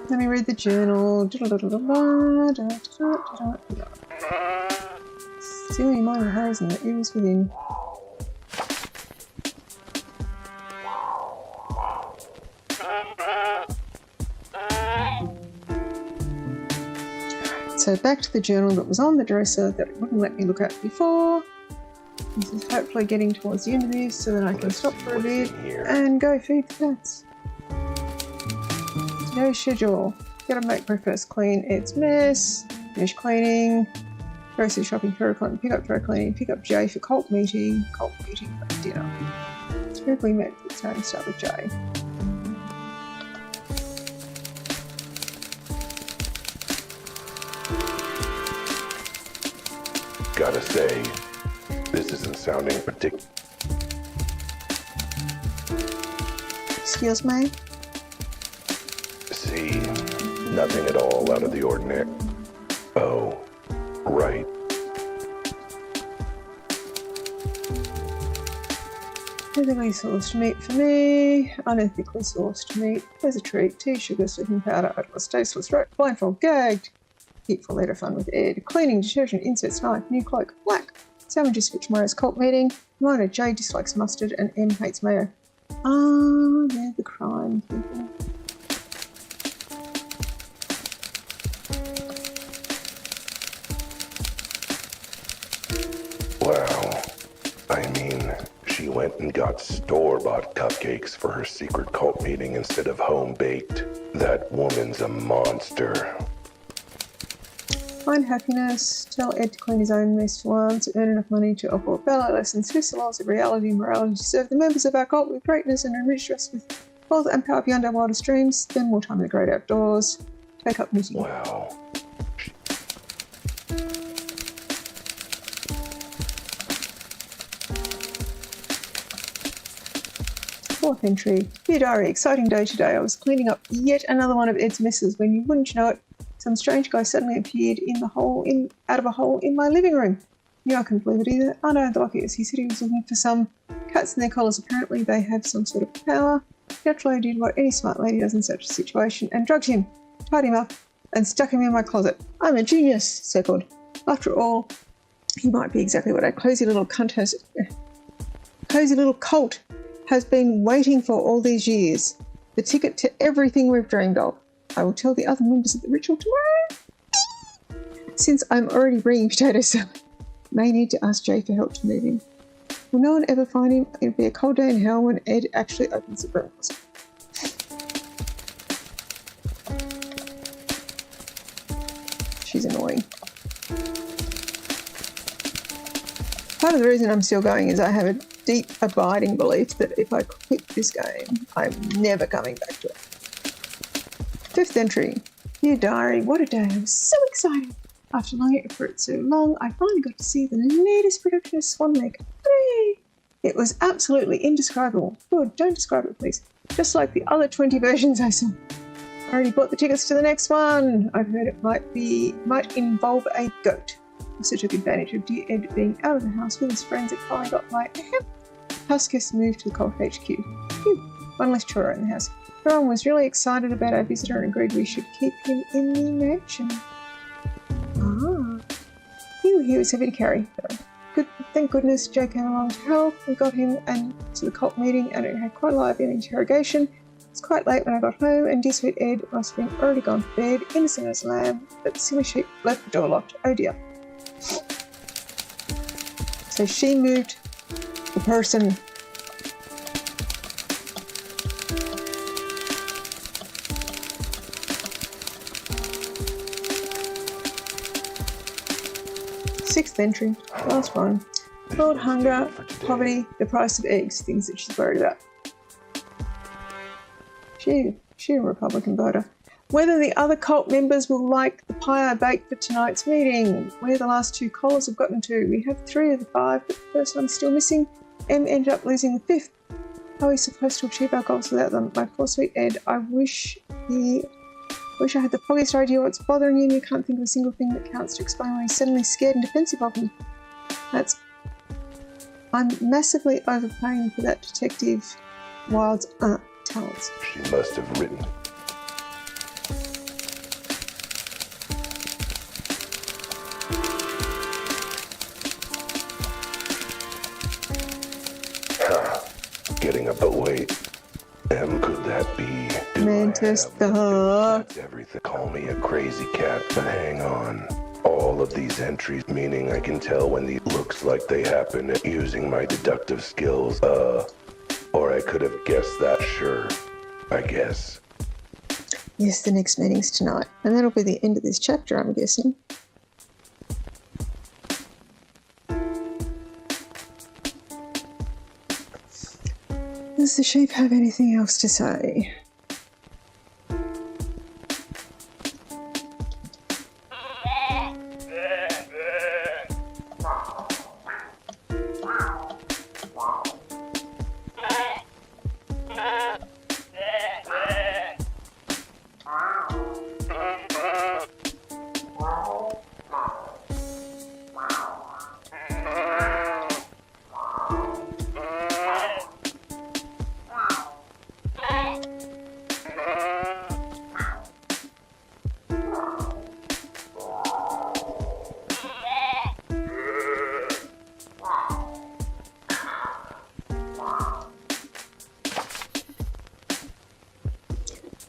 Speaker 2: Let me read the journal. Silly minor horizon that is within. So back to the journal that was on the dresser that it wouldn't let me look at before. This is hopefully getting towards the end of this so that I can stop for a bit and go feed the cats. Today's schedule. Gotta make breakfast, clean its mess, finish cleaning, grocery shopping for cleaning, pick up dry cleaning, pick up Jay for cult meeting for dinner. Typically met at the same start with Jay.
Speaker 1: Gotta say, this isn't sounding particular.
Speaker 2: Excuse me?
Speaker 1: See, nothing at all out of the ordinary. Oh, right.
Speaker 2: Ethically sourced meat for me, unethically sourced meat. There's a treat, tea, sugar, sleeping powder, odorless, tasteless, rope, blindfold, gagged. Heat for later fun with Ed. Cleaning, detergent, insets, knife, new cloak, black. Sandwiches for tomorrow's cult meeting. Mona J dislikes mustard and M hates mayo. Ah, they're the crime people.
Speaker 1: Wow. I mean, she went and got store-bought cupcakes for her secret cult meeting instead of home-baked. That woman's a monster.
Speaker 2: Find happiness. Tell Ed to clean his own mess for once. Earn enough money to offer ballet lessons. Twist the laws of reality and morality to serve the members of our cult with greatness and enrich us with wealth and power beyond our wildest dreams. Spend more time in the great outdoors. Take up knitting.
Speaker 1: Wow.
Speaker 2: Fourth entry. Dear Diary, exciting day today. I was cleaning up yet another one of Ed's messes when you wouldn't know it, some strange guy suddenly appeared out of a hole in my living room. Yeah, I couldn't believe it either. I know the luckiest. He said he was looking for some cats in their collars. Apparently they have some sort of power. Naturally I did what any smart lady does in such a situation and drugged him, tied him up, and stuck him in my closet. I'm a genius, circled. After all, he might be exactly what a cozy little cult has been waiting for all these years. The ticket to everything we've dreamed of. I will tell the other members of the ritual tomorrow. Since I'm already bringing potato salad, may need to ask Jay for help to move him. Will no one ever find him? It'll be a cold day in hell when Ed actually opens the broom closet. She's annoying. Part of the reason I'm still going is I have a deep, abiding belief that if I quit this game, I'm never coming back to it. Fifth entry. Dear Diary, what a day. I was so excited. After longing for it so long, I finally got to see the latest production of Swan Lake. Hooray! It was absolutely indescribable. Good, don't describe it, please. Just like the other 20 versions I saw. I already bought the tickets to the next one. I've heard it might involve a goat. I also took advantage of dear Ed being out of the house with his friends. It finally got my house guests moved to the Cult HQ. Phew, one less chore in the house. Everyone was really excited about our visitor and agreed we should keep him in the mansion. He was heavy to carry. Thank goodness Jay came along to help. We got him and to the cult meeting and it had quite a lively interrogation. It was quite late when I got home and dear sweet Ed must have been already gone to bed, innocent as a lamb, but the silly sheep left the door locked. Oh dear. So she moved the person. Sixth entry, last one. Lord hunger, poverty, the price of eggs, things that she's worried about. She a Republican voter. Whether the other cult members will like the pie I baked for tonight's meeting. Where the last two collars have gotten to. We have 3 of the 5, but the first one's still missing. M ended up losing the 5th. How are we supposed to achieve our goals without them? My poor sweet Ed, I wish I had the foggiest idea what's bothering you and you can't think of a single thing that counts to explain why he's suddenly scared and defensive of me. I'm massively overpaying for that Detective Wilde's talents.
Speaker 1: She must have written. Getting up, but wait. Could that be?
Speaker 2: Mantis,
Speaker 1: Everything. Call me a crazy cat, but hang on. All of these entries, meaning I can tell when these looks like they happen using my deductive skills. Or I could have guessed that, sure. I guess.
Speaker 2: Yes, the next meeting's tonight. And that'll be the end of this chapter, I'm guessing. Does the sheep have anything else to say?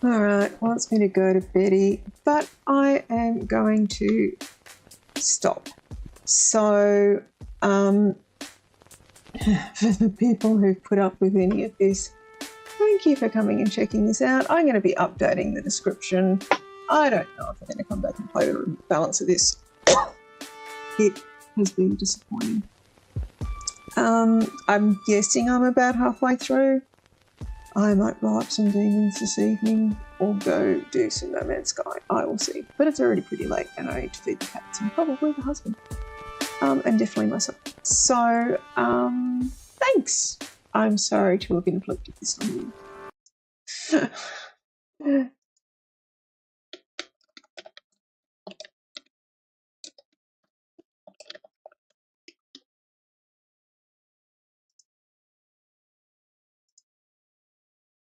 Speaker 2: Alright, wants me to go to Betty, but I am going to stop. So, for the people who've put up with any of this, thank you for coming and checking this out. I'm going to be updating the description. I don't know if I'm going to come back and play the balance of this it has been disappointing. I'm guessing I'm about halfway through. I might roll up some demons this evening or go do some No Man's Sky. I will see. But it's already pretty late and I need to feed the cats and probably the husband. And definitely myself. So, thanks. I'm sorry to have inflicted this on you.